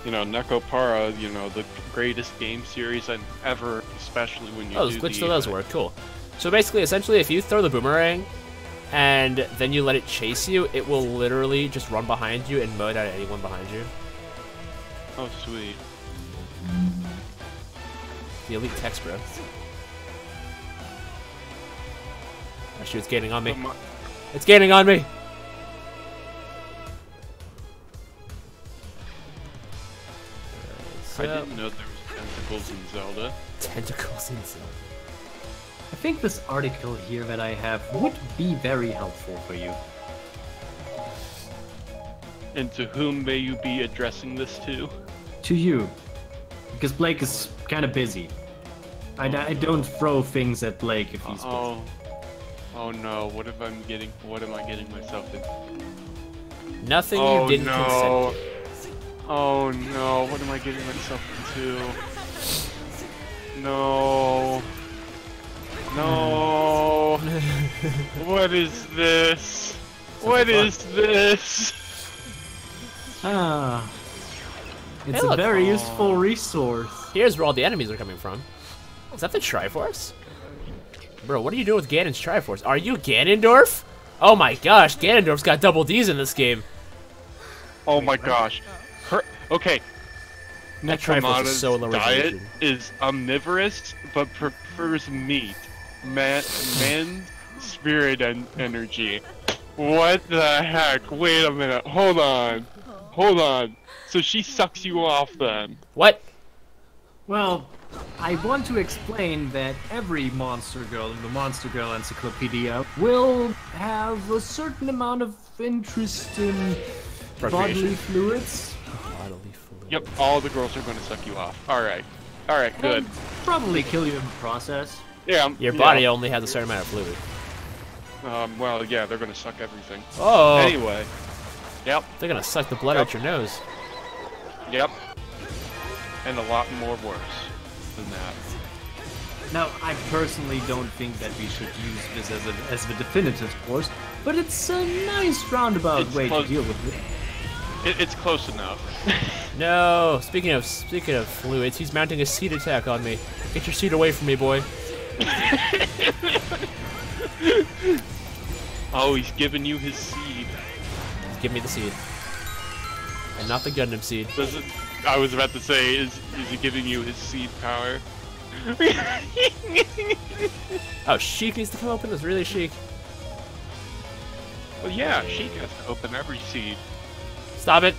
You know, Nekopara, you know, the greatest game series ever, especially when you
Oh,
do
this glitch
the,
still does work. Cool. So basically, essentially, if you throw the boomerang and then you let it chase you, it will literally just run behind you and mowed out anyone behind you.
Oh, sweet.
The elite text, bro. Oh shoot, it's gaining on me. It's gaining on me!
I didn't know there was tentacles in Zelda.
Tentacles in Zelda.
I think this article here that I have would be very helpful for you.
And to whom may you be addressing this to?
To you. Because Blake is kind of busy. I don't throw things at Blake if he's busy.
Oh no, what am I getting myself into?
Nothing
Oh
you didn't
no.
consent to.
Oh no, what am I getting myself into? No. No. What is this? What is this?
Ah. It's
Hey,
a
look.
very useful resource.
Here's where all the enemies are coming from. Is that the Triforce? Bro, what are you doing with Ganon's Triforce? Are you Ganondorf? Oh my gosh, Ganondorf's got double D's in this game.
Oh my gosh. Okay.
That Triforce is so low
diet
resolution.
is omnivorous, but prefers meat. Man's spirit and energy. What the heck? Wait a minute. Hold on. Hold on. So she sucks you off then?
What?
Well, I want to explain that every Monster Girl in the Monster Girl Encyclopedia will have a certain amount of interest in bodily fluids.
Bodily fluid.
Yep, all the girls are going to suck you off. Alright. Alright, good.
And probably kill you in the process.
Yeah.
Your body only has a certain amount of fluid.
Well, yeah, they're going to suck everything.
Oh!
Anyway. Yep.
They're gonna suck the blood out your nose.
Yep. And a lot more worse than that.
Now, I personally don't think that we should use this as the definitive course, but it's a nice roundabout
It's
way
close.
to deal with it.
It's close enough.
No! Speaking of fluids, he's mounting a seed attack on me. Get your seed away from me, boy.
Oh, he's giving you his seed.
Give me the seed. And not the Gundam seed.
Does it, I was about to say, is he giving you his seed power?
Oh, Sheik needs to come open this. Really, Sheik?
Well, yeah, Sheik has to open every seed.
Stop it!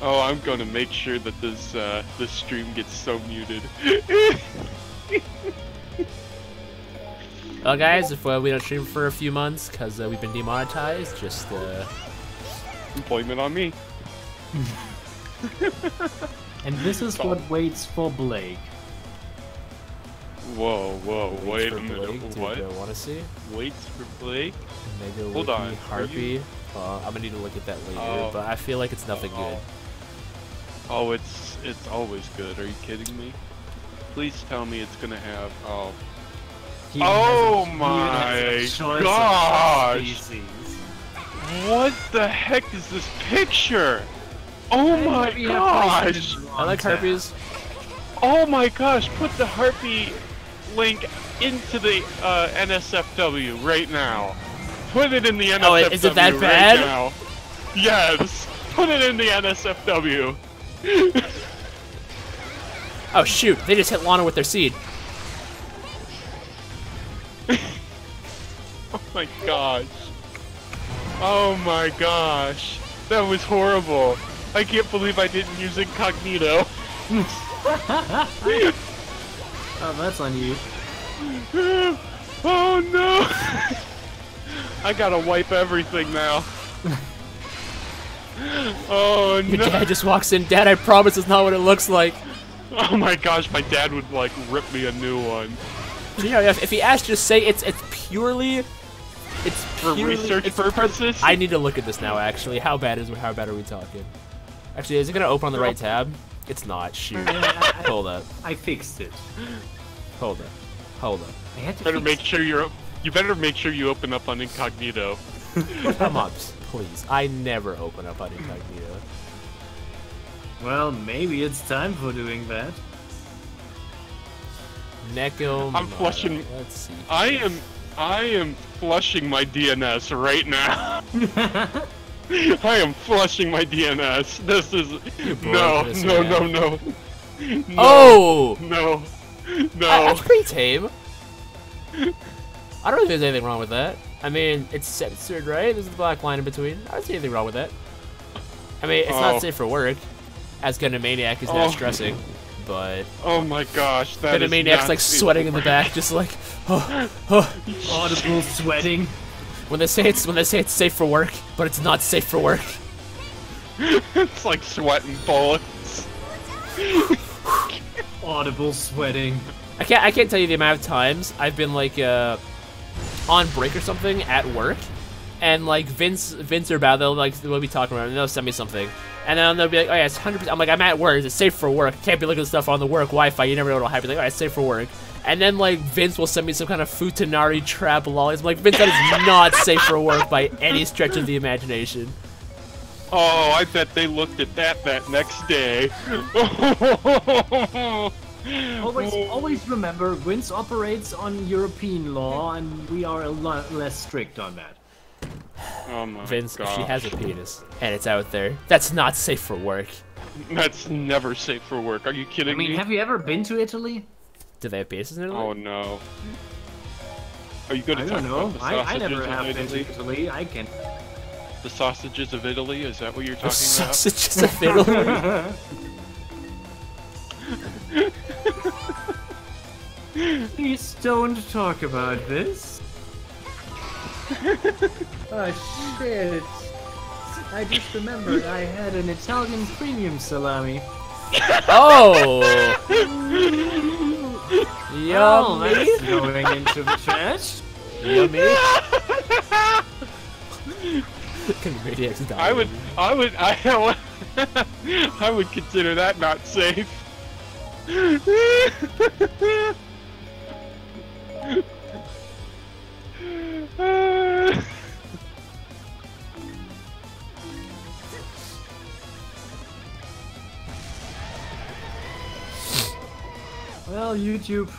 Oh, I'm gonna make sure that this stream gets so muted.
Well, guys, if we don't stream for a few months because we've been demonetized, just
Blame it on me.
And this is what waits for Blake.
Whoa, wait
for
a minute.
Blake.
What?
Do you want to see?
Waits for Blake?
Mega
Hold
Wiki
on, are
Harpy. I'm gonna need to look at that later,
Oh.
but I feel like it's nothing good.
Oh, it's always good. Are you kidding me? Please tell me it's gonna have. Oh.
He
Oh
has a-
my
he has a choice of
gosh!
species.
What the heck is this picture? Oh
And
my
we have placed
gosh!
it in the
I
wrong
like
tab.
harpies.
Oh my gosh! Put the harpy link into the NSFW right now. Put it in the NSFW
Oh, is it that
right
bad?
now. Yes. Put it in the NSFW.
Oh shoot, they just hit Lana with their seed.
Oh my gosh. Oh my gosh. That was horrible. I can't believe I didn't use incognito.
Oh, that's on you.
Oh no! I gotta wipe everything now. Oh
Your
no!
dad just walks in. Dad, I promise it's not what it looks like.
Oh my gosh, my dad would like rip me a new one.
You know, if he asked, just say it's purely. It's
For
purely,
research
it's
purposes?
I need to look at this now. Actually, how bad are we talking? Actually, is it gonna open on the right tab? It's not. Shoot. Hold up.
I fixed it.
Hold up. Hold up.
I had to
Better
fix
make sure you better make sure you open up on incognito.
Come on, please. I never open up on incognito.
Well, maybe it's time for doing that.
Neko.
I'm flushing-
Let's see.
I am flushing my DNS right now. I am flushing my DNS. This is no,
broke this,
no,
man.
no, no, no.
Oh!
No. No.
That's pretty tame. I don't think there's anything wrong with that. I mean, it's censored, right? There's a black line in between. I don't see anything wrong with that. I mean, it's not safe for work, as Gunamaniac is now stressing, but...
Oh my gosh, that is
Gunamaniac's
not
like
safe
sweating
for
in the
work.
back, just like... Oh.
Audible sweating.
When they say it's safe for work, but it's not safe for work.
It's like sweating bullets.
Audible sweating.
I can't tell you the amount of times I've been like on break or something at work, and like Vince or Bao, they'll be talking about it, and they'll send me something, and then they'll be like, oh yeah, it's 100%. I'm like, I'm at work. It's safe for work. Can't be looking at stuff on the work Wi-Fi. You never know what'll happen. Like, oh, it's safe for work. And then like Vince will send me some kind of Futanari trap lollies. I'm like, Vince, that is not safe for work by any stretch of the imagination.
Oh, I bet they looked at that next day.
Always remember, Vince operates on European law, and we are a lot less strict on that.
Oh my
Vince,
gosh.
if she has a penis and it's out there, that's not safe for work.
That's never safe for work. Are you kidding
I mean,
me?
have you ever been to Italy?
Do they have penises in Italy?
Oh no. Are you going to
I
talk
don't know.
about the
I
sausages
never
of
have been to
Italy?
Italy. I can.
The sausages of Italy? Is that what you're talking about?
Sausages of Italy.
Please don't talk about this. Oh shit. I just remembered I had an Italian premium salami.
Oh!
Oh,
Yummy!
that's going into the trash.
Yummy! Maniac's dying.
I would consider that not safe.
Well, YouTube,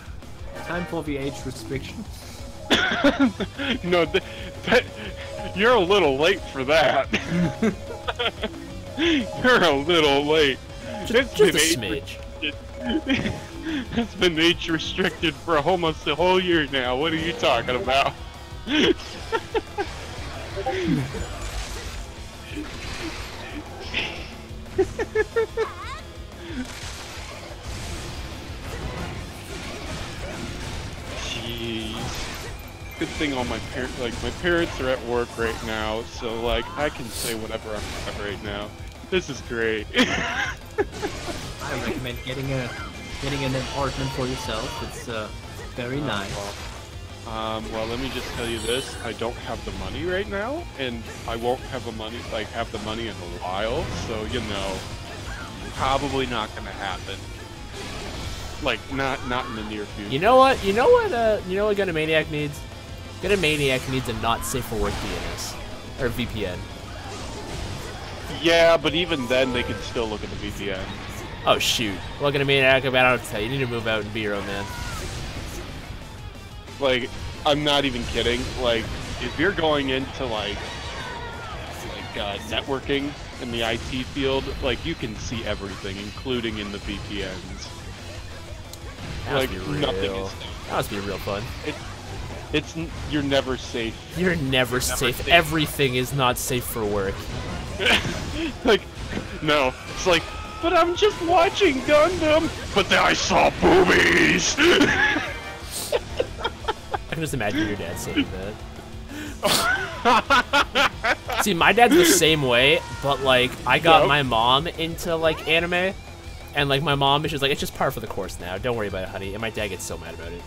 time for the age restriction.
No, you're a little late for that. You're a little late.
Just a smidge.
It's been age restricted for almost a whole year now. What are you talking about? Jeez. Good thing all my parents are at work right now, so like I can say whatever I want right now. This is great.
I recommend getting an apartment for yourself. It's very nice.
Well, let me just tell you this: I don't have the money right now, and I won't have the money in a while. So you know, probably not gonna happen. Like not in the near future.
You know what? You know what Gunna Maniac needs? Gunna Maniac needs a not safe for work DNS or VPN.
Yeah, but even then, they can still look at the VPN.
Oh shoot! Well, Gunna Maniac, I don't have to tell you. You need to move out and be your own man.
Like, I'm not even kidding. Like, if you're going into networking in the IT field, like you can see everything, including in the VPNs.
That must be real.
Nothing is.
That must be real fun.
You're never safe.
You're never safe. Everything is not safe for work.
Like, no. It's like, but I'm just watching Gundam. But then I saw boobies.
I can just imagine your dad saying that. See, my dad's the same way, but like, I got my mom into like anime, and like my mom is just like, it's just par for the course now. Don't worry about it, honey. And my dad gets so mad about it,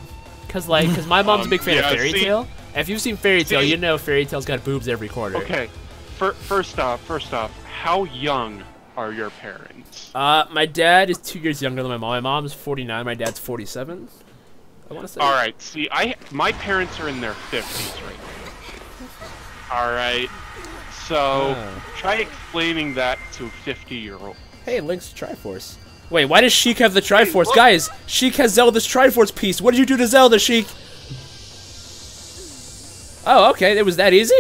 cause my mom's a big fan of Fairy Tail. And if you've seen Fairy Tail, you know Fairy Tail's got boobs every corner.
Okay, first off, how young are your parents?
My dad is 2 years younger than my mom. My mom's 49. My dad's 47. I want to say.
All right. See, my parents are in their 50s right now. All right. So try explaining that to a 50-year-old.
Hey, Link's Triforce. Wait, why does Sheik have the Triforce? Guys, Sheik has Zelda's Triforce piece. What did you do to Zelda, Sheik? Oh, okay. It was that easy?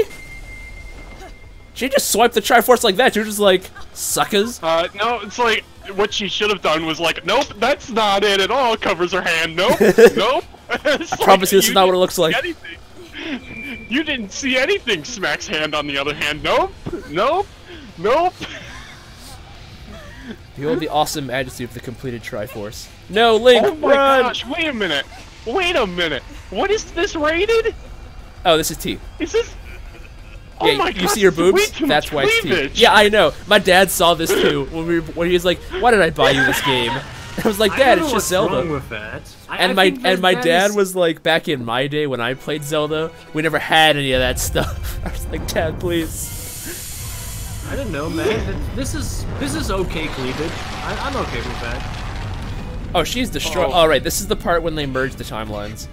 She just swiped the Triforce like that. You're just like, suckers.
No, it's like, what she should have done was like, nope, that's not it at all. Covers her hand. Nope, nope. I
promise you this is not what it looks like.
Anything. You didn't see anything. Smack's hand on the other hand. Nope, nope, nope.
Behold the awesome majesty of the completed Triforce. No, Link,
oh my
run!
gosh, wait a minute. Wait a minute. What is this rated?
Oh, this is T.
Is this...
Yeah,
oh my
you
gosh,
see your boobs?
way too
That's
much
why it's T.
cleavage.
Yeah, I know. My dad saw this too when he was like, "Why did I buy you this game?" I was like, "Dad, it's just Zelda."
Wrong with that.
And my dad was like, back in my day when I played Zelda, we never had any of that stuff. I was like, "Dad, please."
I don't know, man. This is okay cleavage. I'm okay with that.
Oh, she's destroyed. All right, this is the part when they merge the timelines.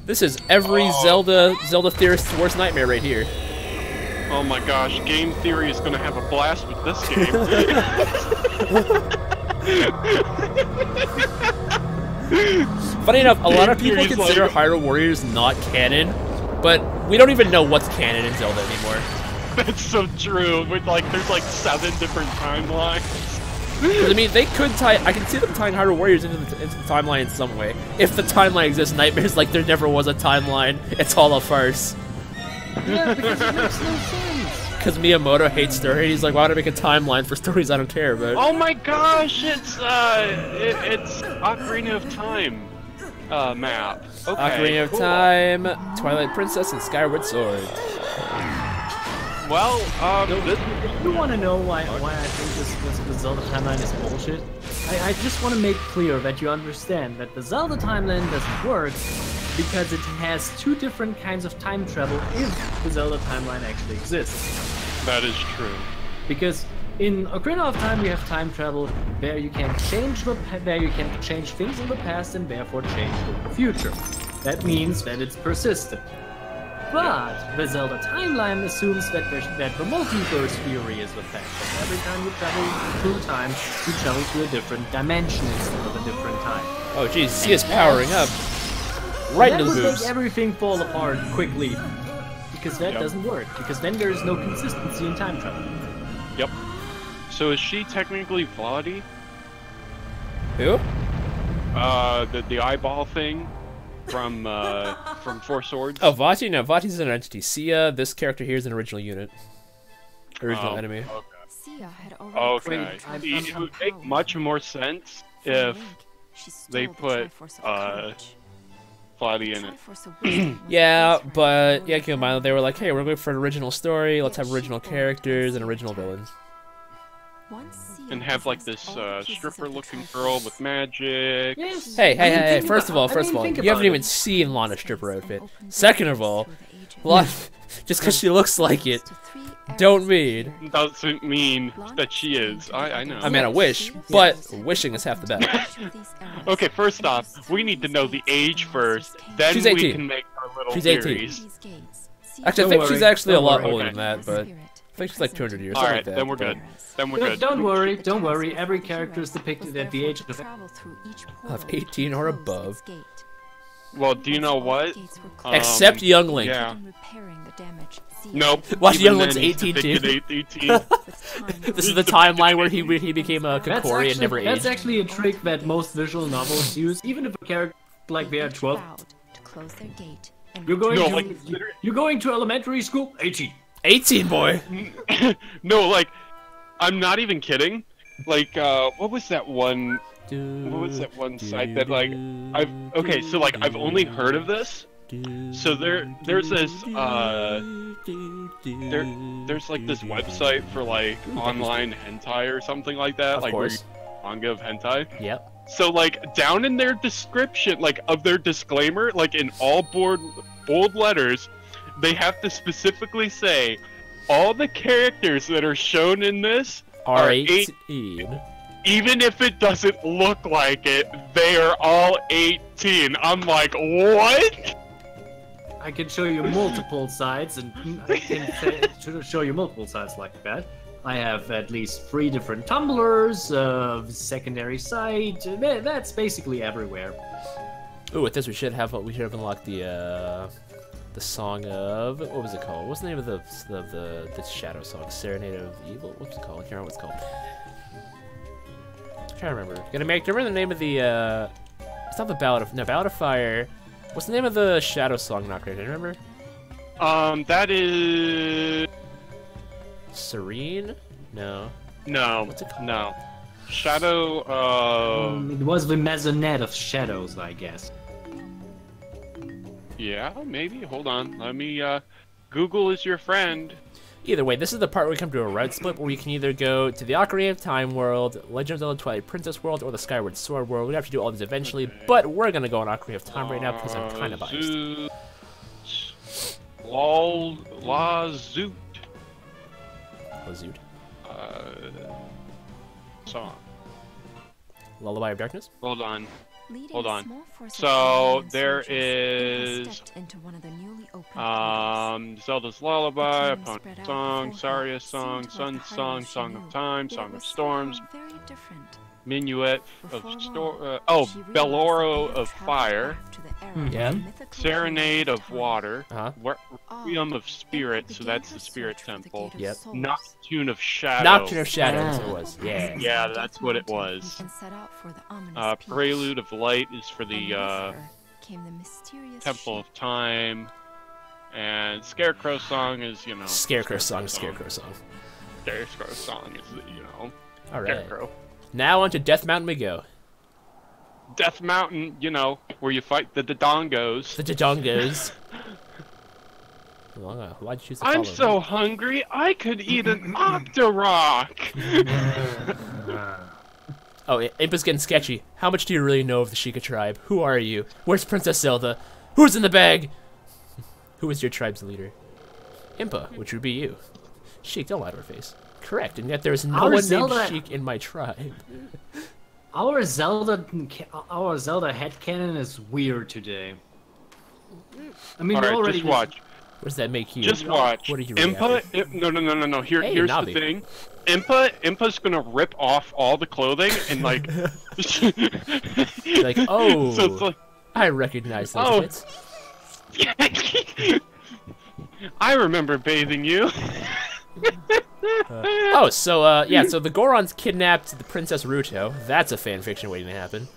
This is every Zelda theorist's worst nightmare right here.
Oh my gosh, game theory is gonna have a blast with this game.
Funny enough, a lot of
Game
people
theory's
consider
like...
Hyrule Warriors not canon, but we don't even know what's canon in Zelda anymore.
That's so true. With like, there's like 7 different timelines.
I mean, they could tie. I can see them tying Hyrule Warriors into the timeline in some way. If the timeline exists, Nightmare's like there never was a timeline. It's all a farce.
Yeah, because it makes no sense.
Because Miyamoto hates story. He's like, why would I make a timeline for stories I don't care about?
Oh my gosh, it's Ocarina of Time map. Okay,
Ocarina of Time, Twilight Princess, and Skyward Sword.
Well,
You want to know why I think the Zelda timeline is bullshit? I just want to make clear that you understand that the Zelda timeline doesn't work because it has 2 different kinds of time travel if the Zelda timeline actually exists.
that is true.
Because in Ocarina of Time you have time travel where you can change things in the past and therefore change the future. That means that it's persistent. But the Zelda timeline assumes that the multiverse theory is the fact that every time you travel through time, you travel to a different dimension instead of a different time.
Oh jeez, he is powering up. Right into the
That would
boobs.
make everything fall apart quickly. Because that doesn't work. Because then there is no consistency in time travel.
Yep. So is she technically Vladi?
Who?
The eyeball thing from Four Swords.
Oh, Vati? No, Vati's an entity. Sia, this character here is an original unit. Original enemy.
Sia had already
Okay.
created
It
time
would make
power.
much more sense
From
if
Link, she stole
they
the
put
Triforce of Courage.
Vladi in
The
it.
Triforce of Wisdom was
Yeah,
the
but
Triforce of
they were like, hey, we're going for an original story, let's have original characters and original villains.
and have like this stripper-looking girl with magic.
Yes.
Hey! First of all, you haven't even seen Lana's stripper outfit. Second of all, just because she looks like it, don't mean.
Doesn't mean that she is. I know.
I mean, I wish, but wishing is half the battle.
Okay, first off, we need to know the age first. Then
She's
we
18.
can make our little
She's 18.
theories.
Actually, I think she's actually a lot older than that, but I think she's like 200 years.
Alright,
Like that,
then we're
but-
good. Then we're good.
Don't worry. Every character is depicted at the age
Of 18 or above.
Well, do you know what?
Except Young Link.
Yeah. Nope.
Watch
even
Young
then,
Link's
he's
18 too.
depicted 18.
This is the timeline where he became a Kokori and never
That's
aged.
actually a trick that most visual novels use, even if a character like they are 12. You're going
No,
to
like,
you're going to elementary school. 18.
18, boy.
No, like, I'm not even kidding. Like, what was that one? What was that one site that like I've only heard of this. So there's this there's like this website for like online hentai or something like that,
Of
like
course.
where you manga of hentai.
Yep.
So like down in their description, like of their disclaimer, like in all bold letters, they have to specifically say all the characters that are shown in this
are
are
18.
even if it doesn't look like it, they are all 18. I'm like, what?
I can show you multiple sides, and I can show you multiple sides like that. I have at least 3 different tumblers of secondary site. That's basically everywhere.
Ooh, with this we should have unlocked the song of, what was it called? What's the name of the shadow song? Serenade of Evil? What's it called? I can't remember what it's called. I'm trying to remember. Do you remember the name of the it's not the Ballad of Fire. What's the name of the shadow song not great? Do you remember?
That is
Serene? No.
no,
What's it called?
no. Shadow.
It was the Maisonette of Shadows, I guess.
Yeah, maybe. Hold on. Let me. Google is your friend.
Either way, this is the part where we come to a red split where we can either go to the Ocarina of Time world, Legend of Zelda Twilight Princess world, or the Skyward Sword world. We have to do all these eventually, but we're gonna go on Ocarina of Time right now because I'm kind of biased.
Lazoot.
Lazoot.
Song.
Lullaby of Darkness?
Hold on. Hold on. So there is Zelda's Lullaby, Opponent Song, Saria Song, Sun Song, Song of Time, Song of Storms, Minuet of Belloro of Fire,
Yeah.
Serenade of Water,
Uh-huh.
Requiem of Spirit, so that's the Spirit Temple,
Yep.
Nocturne of Shadow.
Nocturne of Shadows it was. Yeah.
Yeah, that's what it was. Prelude of Light is for the Temple of Time, and Scarecrow Song is, you know...
Scarecrow Song. Scarecrow Song.
Scarecrow Song is, you know,
Alright.
Scarecrow.
Now onto Death Mountain we go.
Death Mountain, you know, where you fight the Dodongos.
The Dodongos. Well, why'd you choose to
I'm
follow
so
me?
hungry, I could eat an Octorok!
Oh, Impa's getting sketchy. How much do you really know of the Sheikah tribe? Who are you? Where's Princess Zelda? Who's in the bag? Who is your tribe's leader? Impa, which would be you. Sheik, don't lie to her face. Correct, and yet there is no one named Sheik in my tribe.
Our Zelda headcanon is weird today. I mean,
Alright,
already
just watch.
What does that make you?
Just watch.
What are you really
Impa, no.
Hey,
Here's
Navi.
the thing. Impa's gonna rip off all the clothing and like...
Like, oh,
So it's like,
I recognize those
Oh.
bits.
I remember bathing you.
So the Gorons kidnapped the Princess Ruto. That's a fanfiction waiting to happen.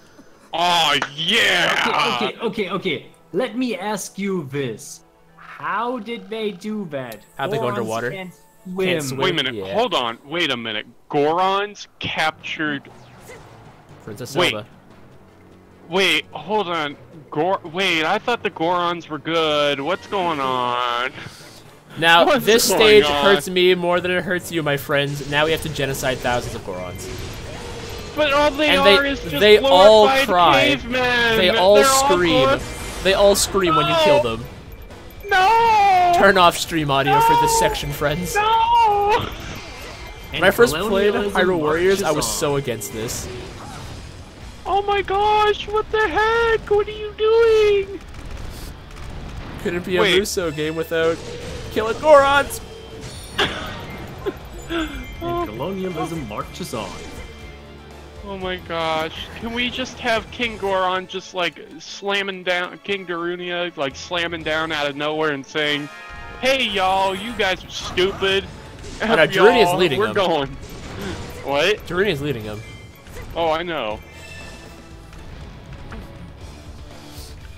Oh yeah.
Okay. Let me ask you this: how did they do that?
How'd they go
Gorons
underwater?
Can't swim.
Can't swim.
Wait a minute.
Yeah.
Hold on. Wait a minute. Gorons captured.
Princess
Wait.
Zelda.
Wait. Hold on. Wait. I thought the Gorons were good. What's going on?
Now,
What's
this
going
stage
on?
hurts me more than it hurts you, my friends. Now we have to genocide thousands of Gorons.
But all they
And
are is just
they all
glorified
cry.
cavemen.
They all
They're
scream.
glor-
They all scream when you kill them.
No!
Turn off stream audio for this section, friends.
No!
When I first played
colonialism
Hyrule Warriors, I was
marches
so
on.
against this.
Oh my gosh, what the heck? What are you doing?
Couldn't be
Wait.
a Russo game without killing Gorons.
And colonialism marches on.
Oh my gosh. Can we just have King Goron just like slamming down, King Darunia like slamming down out of nowhere and saying, "Hey y'all, you guys are stupid.
Oh, no, Darunia's
Y'all,
leading
We're
them.
going." What?
Darunia's leading him.
Oh, I know.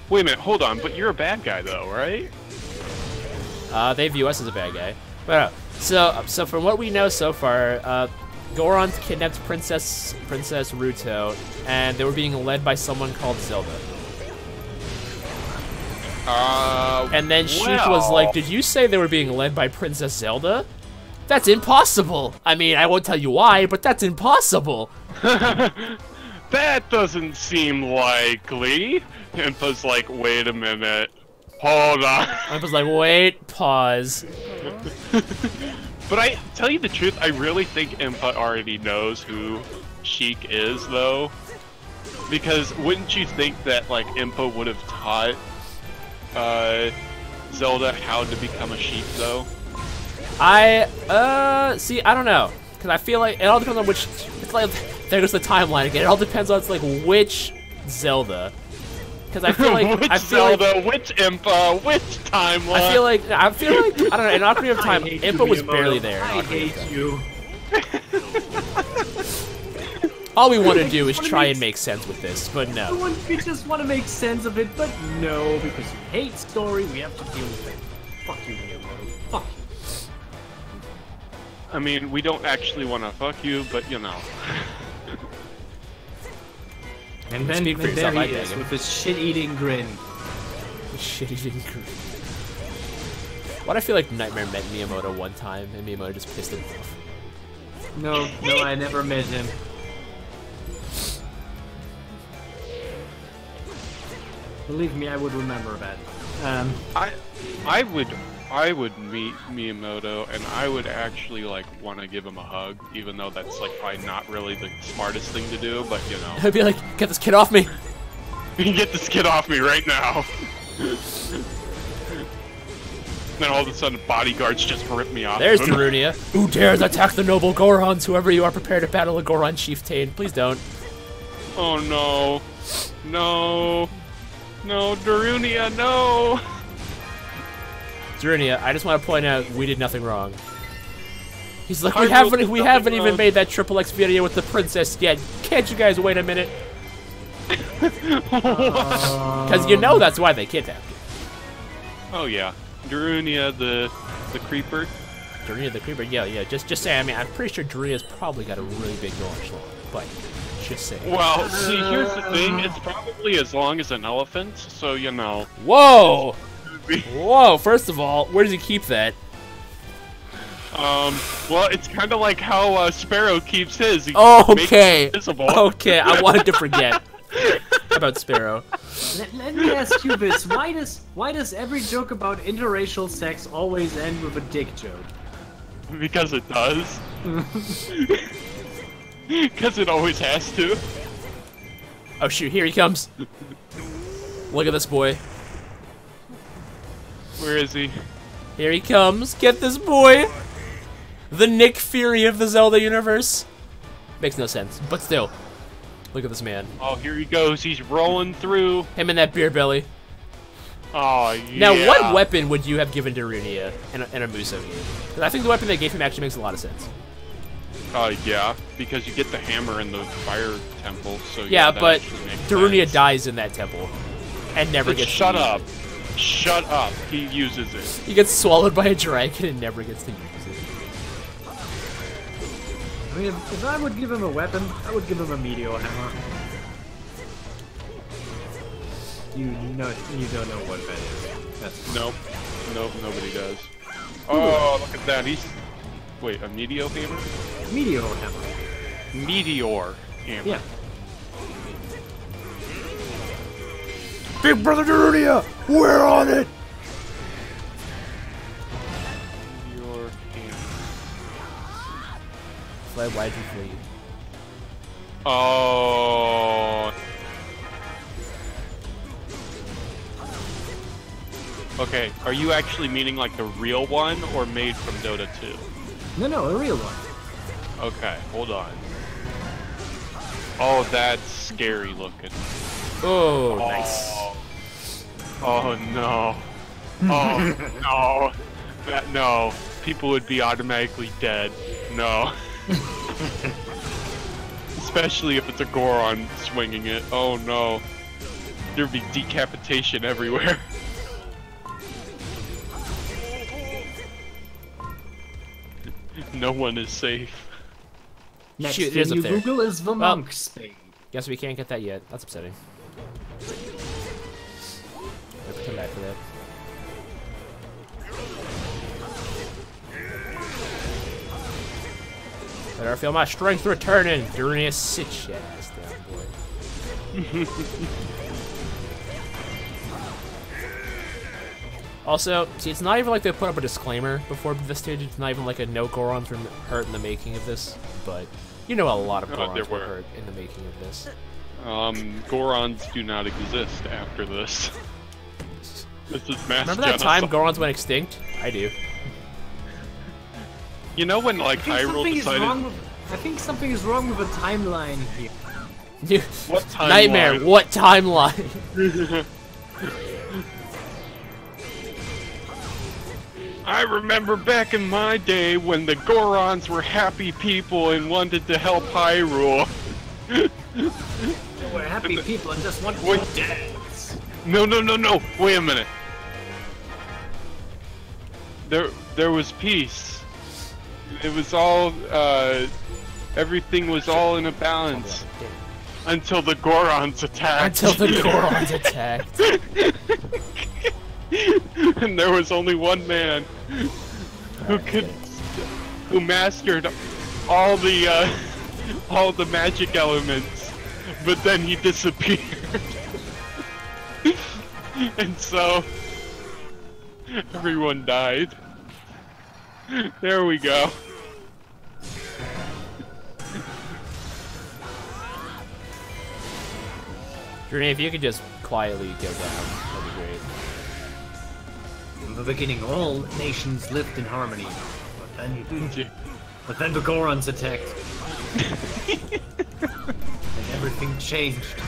Wait a minute, hold on, but you're a bad guy though, right?
They view us as a bad guy. But so from what we know so far, Goron kidnapped Princess Ruto, and they were being led by someone called Zelda. And then Sheik was like, "Did you say they were being led by Princess Zelda? That's impossible. I mean, I won't tell you why, but that's impossible."
That doesn't seem likely. Impa's like, wait a minute. Hold on.
I was like, "Wait, pause."
But I tell you the truth, I really think Impa already knows who Sheik is, though. Because wouldn't you think that like Impa would have taught Zelda how to become a Sheik, though?
See, I don't know, because I feel like it all depends on which. It's like there goes the timeline again. It all depends on which Zelda. Because I feel like
which Zelda, which Impa, which timeline?
I feel like I don't know. In Ocarina of Time,
hate you,
Impa was
Miyamoto.
barely there. in
I
Ocarina of
hate
Time.
you.
All we want to do is try and make sense with this, but no.
We just want to make sense of it, but no, because you hate story, we have to deal with it. Fuck you, Miyamoto. Fuck you.
I mean, we don't actually want to fuck you, but you know.
And then
Speak for
there
yourself, I
he is,
beg.
with his shit-eating grin.
Shitty group. Why'd I feel like Nightmare met Miyamoto one time, and Miyamoto just pissed him off?
No, I never met him. Believe me, I would remember that.
I would meet Miyamoto, and I would actually like want to give him a hug, even though that's like probably not really the smartest thing to do. But you know,
I'd be like, "Get this kid off me!"
get this kid off me right now. Then all of a sudden, bodyguards just rip me off.
There's
of him.
Darunia. Who dares attack the noble Gorons? Whoever you are, prepare to battle a Goron chieftain. Please don't.
Oh no, no, no, Darunia, no.
Darunia, I just want to point out we did nothing wrong. He's like,
I
we
will
haven't
do
we
nothing
haven't even
wrong."
made that Triple X video with the princess yet. Can't you guys wait a minute? Because you know that's why they kidnapped you.
Oh yeah, Darunia the creeper.
Darunia the Creeper, yeah. Just say. I mean, I'm pretty sure Darunia's probably got a really big Goron schlong, but just say.
Well, see, here's the thing. It's probably as long as an elephant, so you know.
Whoa! Whoa! First of all, where does he keep that?
Well, it's kind of like how Sparrow keeps his. He makes
Okay.
it visible.
Okay, I wanted to forget about Sparrow.
Let me ask you this: why does every joke about interracial sex always end with a dick joke?
Because it does. Because it always has to.
Oh shoot! Here he comes. Look at this boy.
Where is he?
Here he comes. Get this boy. The Nick Fury of the Zelda universe. Makes no sense, but still. Look at this man.
Oh, here he goes. He's rolling through.
Him and that beer belly.
Oh, yeah.
Now, what weapon would you have given Darunia in a Muso game? 'Cause I think the weapon they gave him actually makes a lot of sense.
Yeah, because you get the hammer in the fire temple, so
Yeah,
that
but
actually makes
Darunia
sense.
dies in that temple and never
But
gets to
shut
use
up.
it.
Shut up. He uses it.
He gets swallowed by a dragon and never gets to use it.
I mean, if I would give him a weapon, I would give him a meteor hammer. You don't know what that is. That's
Nope. Nope, nobody does. Oh, look at that. He's... Wait, a Meteor Hammer?
Meteor hammer.
Meteor Hammer.
Yeah.
Big Brother Darunia, we're on it!
Meteor Hammer.
Fly wide and flee.
Oh. Okay, are you actually meaning like the real one or made from Dota 2?
No, a real one.
Okay, hold on. Oh, that's scary looking.
Oh, nice.
Oh no. Oh no. No. People would be automatically dead. No. Especially if it's a Goron swinging it. Oh no. There'd be decapitation everywhere. No one is safe.
Next
Shoot, it
thing
is up
you
there.
Google is the
Well,
monk spade.
Guess we can't get that yet. That's upsetting. I have to come back for that. Better feel my strength returning. Darunia, sit your ass down, boy. Also, see, it's not even like they put up a disclaimer before this stage. It's not even like a no Gorons were hurt in the making of this. But you know, a lot of Gorons were hurt in the making of this.
Gorons do not exist after this. This is mass
Remember that time Gorons went extinct? I do.
You know when like Hyrule decided...
I think something is wrong with the timeline here.
What timeline?
Nightmare, what timeline?
I remember back in my day when the Gorons were happy people and wanted to help Hyrule.
We're happy people and just want
Wait.
to dance.
No. Wait a minute. There was peace. It was all, everything was all in a balance. Until the Gorons attacked.
Until the Gorons attacked.
And there was only one man who mastered all the magic elements, but then he disappeared. And so everyone died. There we go.
Journey, if you could just quietly go down, that'd be great.
In the beginning, all nations lived in harmony. But then the Gorons attacked. And everything changed.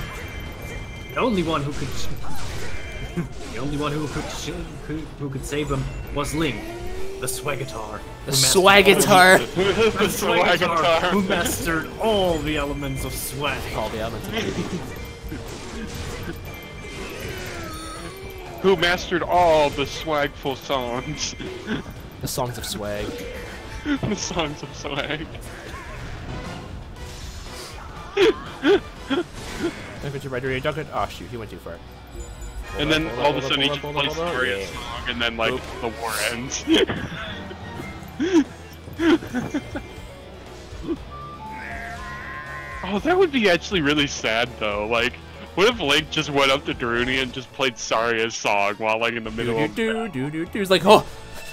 The only one who could who could save them was Link, the Swagatar.
The Swagatar!
The Swagatar who mastered all the elements of swag.
All the elements of beauty.
Who mastered all the swagful songs.
The songs of swag.
The songs of swag.
Oh shoot, he went too far.
And then all of a sudden he just plays the great song, and then like the war ends. Oh, that would be actually really sad though. Like, what if Link just went up to Darunia and just played Saria's song while like in the middle of
He's like, oh,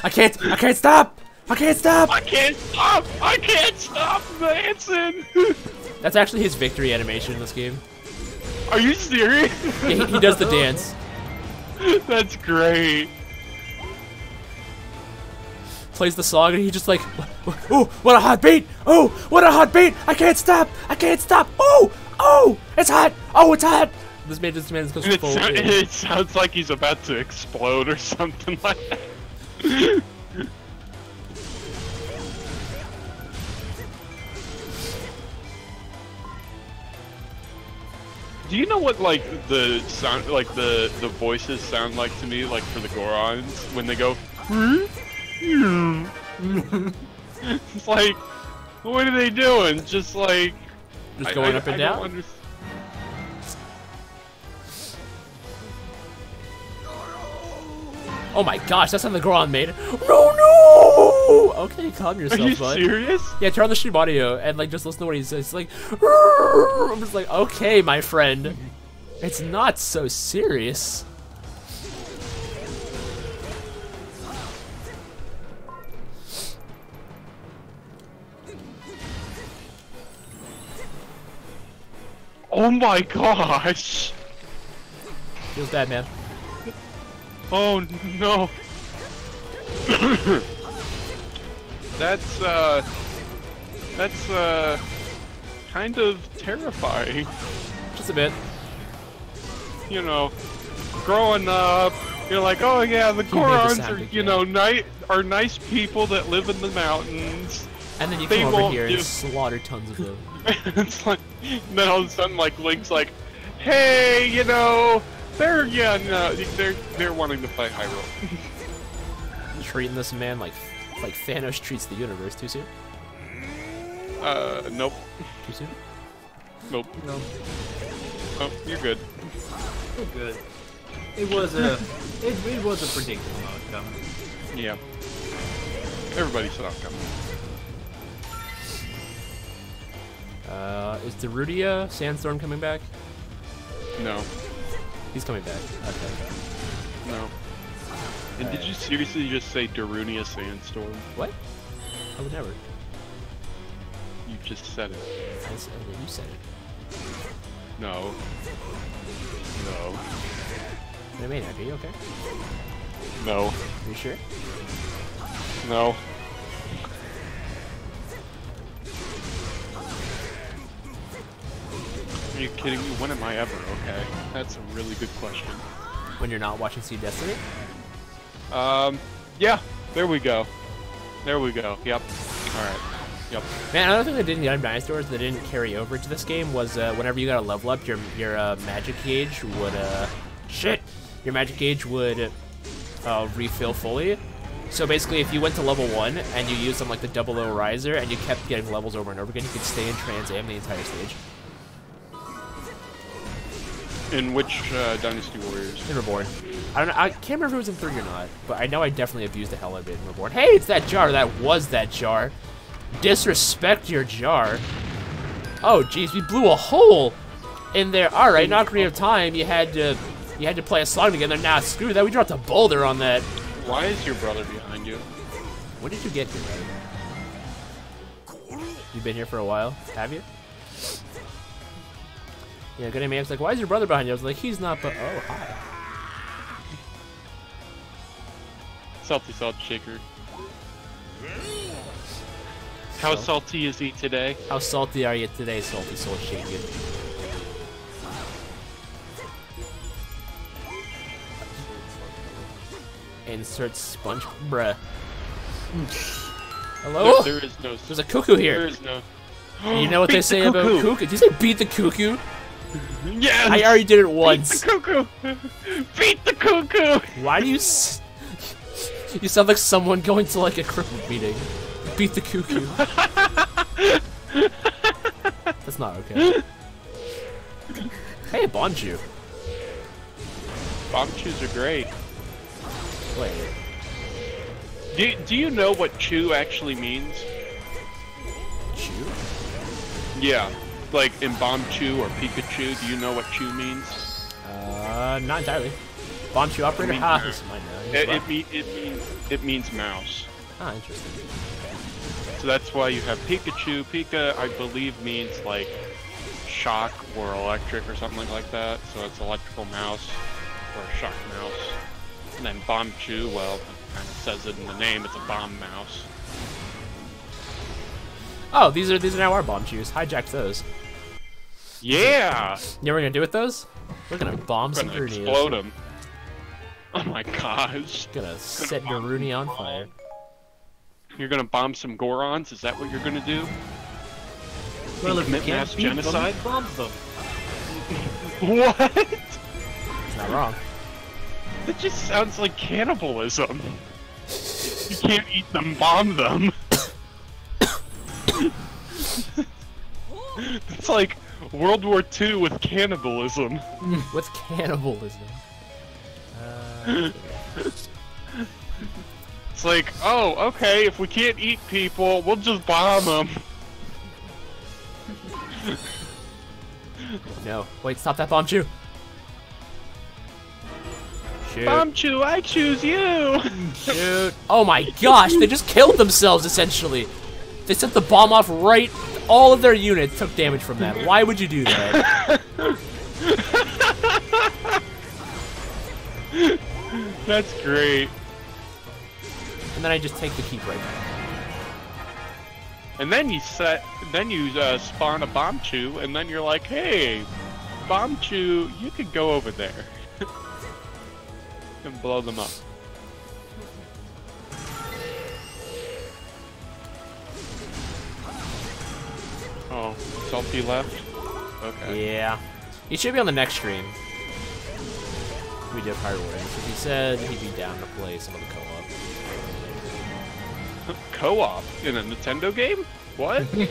I can't stop! I can't stop!
I can't stop dancing!
That's actually his victory animation in this game.
Are you serious?
Yeah, he does the dance.
That's great.
Plays the song and he just like, oh, what a hot beat! Oh, what a hot beat! I can't stop! I can't stop! Oh, it's hot! Oh, it's hot! This man goes full.
It sounds like he's about to explode or something like that. Do you know what like the sound, like the voices sound like to me, like for the Gorons when they go? It's like, what are they doing? Just like,
Just going up and down. Oh my gosh, that's how the Goron made it. No! okay, calm
Are
yourself,
you
bud.
serious?
Yeah, turn on the stream audio and like just listen to what he says. It's like, I'm just like, okay, my friend, it's not so serious.
Oh my gosh!
Feels bad, man.
Oh no! That's kind of terrifying.
Just a bit.
You know, growing up, you're like, oh yeah, the
made the
Gorons
sound
are,
again.
you know, nice people that live in the mountains.
And then you
They
come over
won't
here and
do-
slaughter tons of them.
It's like, then all of a sudden, like Link's like, hey, you know, they're wanting to fight Hyrule.
Treating this man like Thanos treats the universe. Too soon?
Nope,
Too soon?
nope.
No,
Oh, you're good.
we're good. It was a it was a predictable outcome.
Yeah. Everybody saw it coming.
Is Darudia Sandstorm coming back?
No,
He's coming back. Okay.
no. And did you seriously just say Darunia Sandstorm?
What? I would never.
You just said it.
You said it.
No. No.
What do you mean? Are you okay?
No.
Are you sure?
No. Are you kidding me? When am I ever okay? That's a really good question.
When you're not watching Sea Destiny?
Yeah. There we go. There we go. Yep. Alright. Yep.
Man, another thing that didn't get dinosaurs that didn't carry over to this game was whenever you got a level up, your magic gauge would your magic gauge would refill fully. So basically, if you went to level 1 and you used like the 00 riser and you kept getting levels over and over again, you could stay in Trans Am the entire stage.
In which Dynasty Warriors?
In Reborn. I don't know. I can't remember if it was in 3 or not, but I know I definitely abused the hell out of it in Reborn. Hey, it's that jar. That was that jar. Disrespect your jar. Oh, jeez, we blew a hole in there. All right, not creative time. You had to play a song together. Nah, screw that. We dropped a boulder on that.
Why is your brother behind you?
When did you get here, buddy? You've been here for a while, have you? Yeah, good name. Like, why is your brother behind you? I was like, he's not. But oh, hi.
Salty Salt Shaker. How salty is he today?
How salty are you today, Salty Soul Shaker? Insert sponge, bruh. Hello?
There is no.
There's a cuckoo
There
here.
is no.
You know what
Beat
they
the
say about cuckoo? Did you say beat the cuckoo?
Yes.
I already did it
Beat
once.
the cuckoo. Beat the cuckoo.
Why do you you sound like someone going to like a crippled meeting. Beat the cuckoo. That's not okay. Hey, Bonju.
Bomb chews are great.
Wait,
Do you know what chew actually means?
chew?
Yeah, like in Bomb Chew or Pikachu. Do you know what chew means?
Not entirely. Bonju operator?
I mean,
Ha, this is mine now.
It means mouse.
Ah, interesting.
So that's why you have Pikachu. Pika, I believe, means like shock or electric or something like that. So it's electrical mouse or a shock mouse. And then Bomb Chew, well, it kind of says it in the name. It's a bomb mouse.
Oh, these are now our bomb chews. Hijacked those.
Yeah,
You know what we're gonna do with those? We're gonna bomb
we're
some
gonna
Darunias.
explode them. Oh my gosh!
Gonna set Daruni on fire.
You're gonna bomb some Gorons? Is that what you're gonna do?
Well, if you
Commit
can't
mass
beat
genocide?
them, bomb them.
What?
It's not wrong.
That just sounds like cannibalism. You can't eat them, bomb them. It's like World War II with cannibalism.
With cannibalism.
It's like, oh, okay, if we can't eat people, we'll just bomb them.
No. Wait, stop that bomb chew. Shoot.
Bomb Chew, I choose you!
Shoot. Oh my gosh, they just killed themselves, essentially. They set the bomb off right. All of their units took damage from that. Why would you do that?
That's great.
And then I just take the keep right now.
And then you spawn a Bomb Chew, and then you're like, hey, Bomb Chew, you could go over there. And blow them up. Oh, Salty left? Okay.
Yeah. He should be on the next stream. We did Hyrule, because he said he'd be down to play some of the co-op.
Co-op? In a Nintendo game? What?
Man,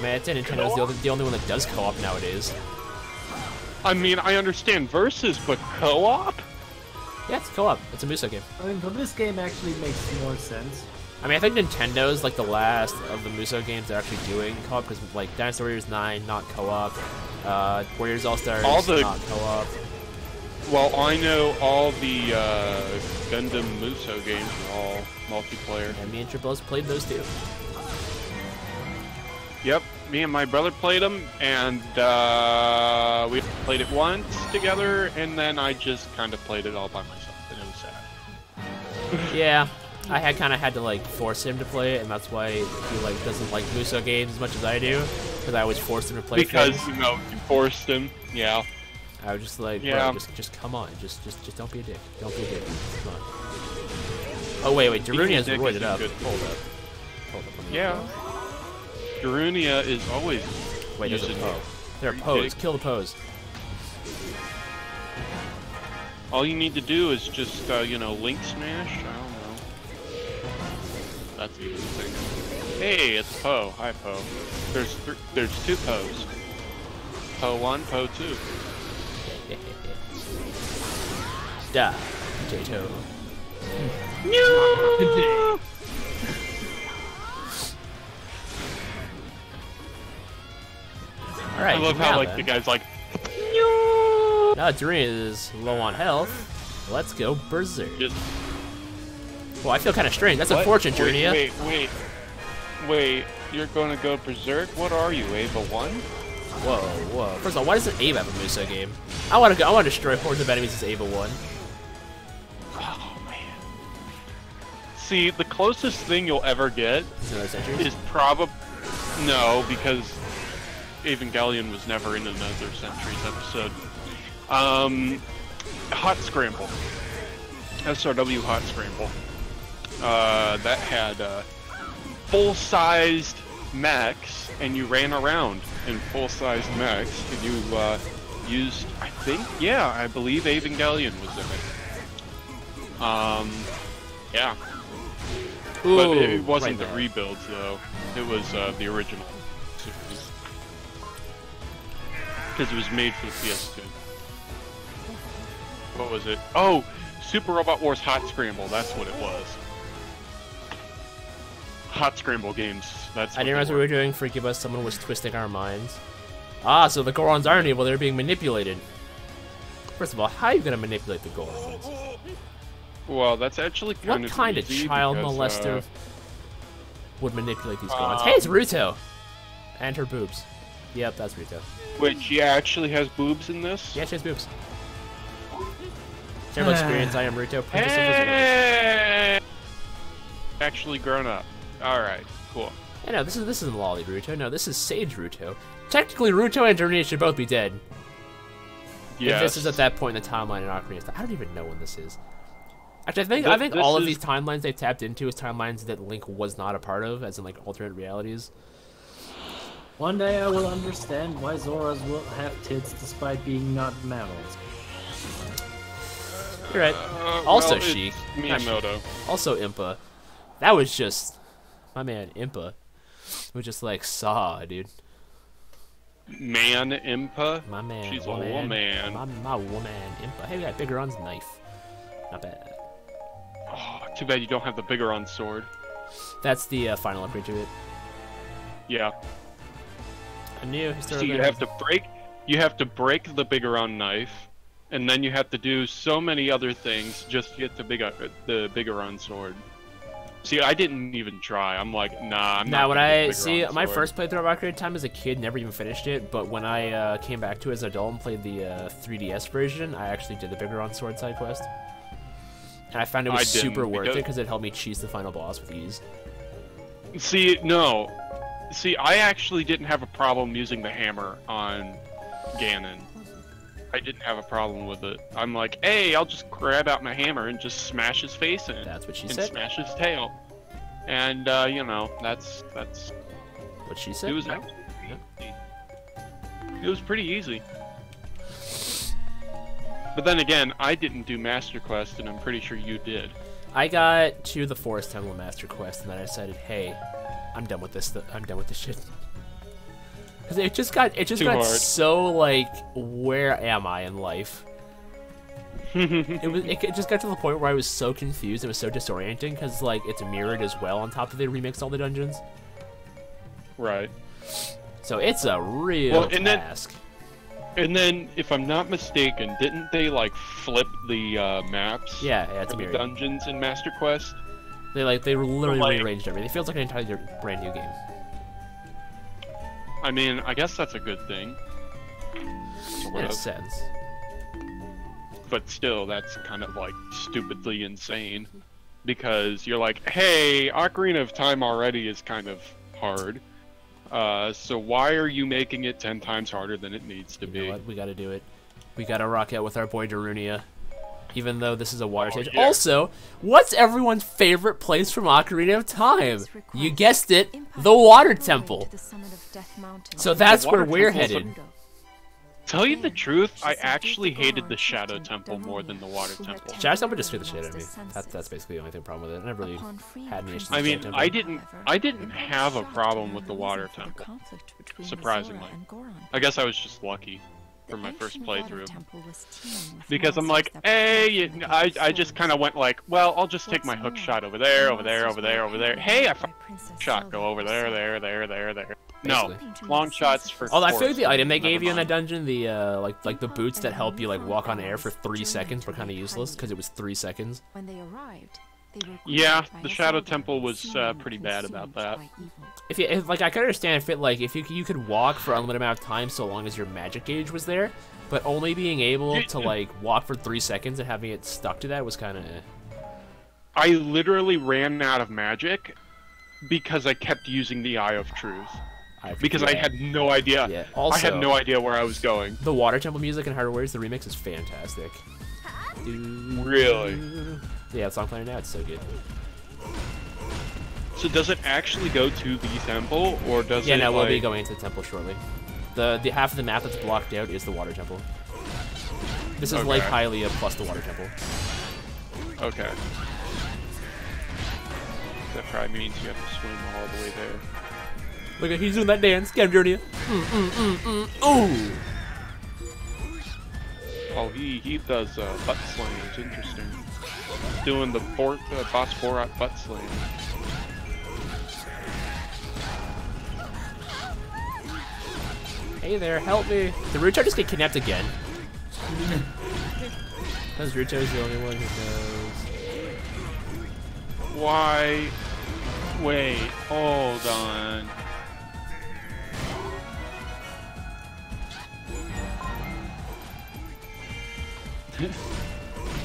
I'd say Nintendo's the only one that does co-op nowadays.
I mean, I understand versus, but co-op?
Yeah, it's co-op. It's a Muso game.
I mean, for this game actually makes more sense.
I mean, I think Nintendo's like the last of the Muso games they're actually doing co-op, because like Dynasty Warriors 9, not co-op. Warriors All-Stars, not co-op.
Well, I know all the Gundam Muso games are all multiplayer.
And me and Triples played those too.
Yep, me and my brother played them, and we played it once together, and then I just kind of played it all by myself, and it was sad.
Yeah, I kind of had to like force him to play it, and that's why he like doesn't like Muso games as much as I do, because I always forced him to play
because
things.
you know you forced him. Yeah.
I was just like,
yeah.
bro, just come on, just don't be a dick, don't be a dick, come on. Oh wait, Darunia's roided up. Hold up.
Yeah. Darunia is always.
Wait, there's a Poe. There are Poes. Kill the Poes.
All you need to do is just, you know, link smash. I don't know. That's even a thing. Hey, it's Poe. Hi, Poe. There's two Poes. Poe 1, Poe 2.
Da, potato.
No!
Alright,
I love how like the guy's like.
Now Darunia is low on health. Let's go berserk. Well, I feel kind of strange. That's unfortunate, Darunia.
Wait. You're going to go berserk? What are you, Ava 1?
Whoa. First of all, why doesn't Ava have a Muso game? I want to destroy hordes of enemies as Ava 1.
Oh man. See, the closest thing you'll ever get is probably because Evangelion was never in another Centuries episode. Hot Scramble. SRW Hot Scramble. That had full-sized mechs, and you ran around in full-sized mechs, and you used, I believe Evangelion was in it. Yeah.
Ooh,
but it wasn't
right
the rebuilds, though. It was the original. Because it was made for the PS2. What was it? Oh! Super Robot Wars Hot Scramble, that's what it was. Hot Scramble games, that's what
I didn't realize what we were doing. Forgive us, someone was twisting our minds. Ah, so the Gorons aren't evil, they're being manipulated. First of all, how are you gonna manipulate the Gorons?
Well, that's actually kind of
what kind of child molester would manipulate these Gorons? Hey, it's Ruto! And her boobs. Yep, that's Ruto.
Wait, she actually has boobs in this?
Yeah, she has boobs. Terrible experience, I am Ruto.
Hey! Actually grown up. Alright, cool.
Yeah, no, this isn't Lolly Ruto. No, this is Sage Ruto. Technically, Ruto and Darunia should both be dead.
Yes.
If this is at that point in the timeline in Ocarina of Time. I don't even know when this is. Actually, I think all of these timelines they've tapped into is timelines that Link was not a part of, as in like alternate realities.
One day I will understand why Zoras will have tits despite being not mammals.
You're right. Also
well,
Sheik.
Miyamoto.
Also Impa. That was just... My man, Impa. Was just like, saw, dude.
Man Impa?
My man,
She's
woman.
a woman.
My woman, Impa. Hey, we got Big Ron's knife. Not bad.
Oh, too bad you don't have the bigger on sword.
That's the final upgrade to it.
Yeah.
A new
So
historical.
you have to break the bigger on knife, and then you have to do so many other things just to get the bigger on sword. See, I didn't even try. I'm like, nah, I'm not.
Now, when
gonna get
I
the
see
bigger on
my
sword.
first playthrough of Ocarina of Time as a kid, never even finished it. But when I came back to it as an adult and played the 3DS version, I actually did the bigger on sword side quest, and I found it was
I didn't,
super worth it
because-
because it helped me cheese the final boss with ease.
See, no. See, I actually didn't have a problem using the hammer on Ganon. I didn't have a problem with it. I'm like, hey, I'll just grab out my hammer and just smash his face in.
That's what she
and
said.
smash his tail. And, you know, that's...
What she said.
It was
No.
actually pretty easy. It was pretty easy. But then again, I didn't do Master Quest, and I'm pretty sure you did.
I got to the Forest Temple Master Quest, and then I decided, hey, I'm done with this. I'm done with this shit. Because it just got
Too hard.
so like, where am I in life? It just got to the point where I was so confused. It was so disorienting because like it's mirrored as well. On top of they remixed all the dungeons,
Right.
so it's a real
Well, and then-
task.
And then, if I'm not mistaken, didn't they, like, flip the, maps?
Yeah, it's
For the
mirrored.
dungeons in Master Quest?
They literally
like-
rearranged everything. It feels like an entirely brand new game.
I mean, I guess that's a good thing. Sort
In a
of.
sense.
But still, that's kind of, like, stupidly insane. Because you're like, hey, Ocarina of Time already is kind of hard. So why are you making it 10 times harder than it needs to
You
be?
know what? We gotta do it. We gotta rock out with our boy Darunia. Even though this is a water stage.
yeah.
Also, what's everyone's favorite place from Ocarina of Time? You guessed it, the Water Temple. So that's
The Water
where we're
Temple's a-
headed.
Tell you the truth, I actually hated the Shadow Temple more than the Water Temple.
Shadow Temple just scared the shit out of me. That's basically the only thing problem with it. I never really had any issues with
I mean,
Shadow
I
Temple.
didn't have a problem with the Water Temple. Surprisingly. I guess I was just lucky for my first playthrough. Because I'm like, hey, I just kind of went like, well, I'll just take my hook shot over there, over there, over there, over there. Hey, I found a shot, go over there, there, there, there, there. No,
Basically.
long shots for.
Although I feel like
forest
the item they
never
gave you in that
mind.
dungeon, the like the boots that help you like walk on air for 3 seconds were kind of useless because it was 3 seconds.
When they arrived, they were
Yeah,
greeted by
the
a
Shadow
Zelda
Temple was
seemingly
pretty bad about
consumed
that.
by evil.
If like I could understand if you could walk for an unlimited amount of time so long as your magic gauge was there, but only being able to like walk for 3 seconds and having it stuck to that was kind of.
I literally ran out of magic because I kept using the Eye of Truth. Because I had no idea.
Yeah.
I
Also,
had no idea where I was going.
the Water Temple music in Hyrule Warriors, the remix is fantastic.
Really?
Yeah, the song playing now, it's so good.
So does it actually go to the temple, or does
Yeah,
it?
no, we'll
like...
be going into the temple shortly. The half of the map that's blocked out is the Water Temple. This is
Okay.
Lake Hylia plus the Water Temple.
Okay. That probably means you have to swim all the way there.
Look at he's doing that dance. Get him, Journey. Ooh.
Oh, he does butt slams. Interesting. Doing the boss 4 butt slam.
Hey there, help me. Did Rucho just get kidnapped again? Because Rucho's the only one who knows.
Why? Wait, hold on.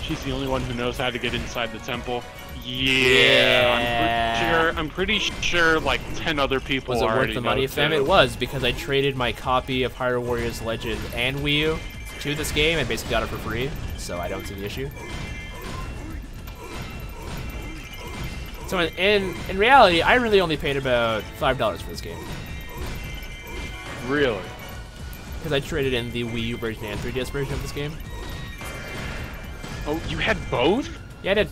She's the only one who knows how to get inside the temple. Yeah, I'm pretty sure like 10 other people
Was it worth
already
the money,
know
fam?
too.
It was, because I traded my copy of Hyrule Warriors Legend and Wii U to this game and basically got it for free, so I don't see the issue. So in reality, I really only paid about $5 for this game.
Really?
Because I traded in the Wii U version and 3DS version of this game.
Oh, you had both?
Yeah, I did.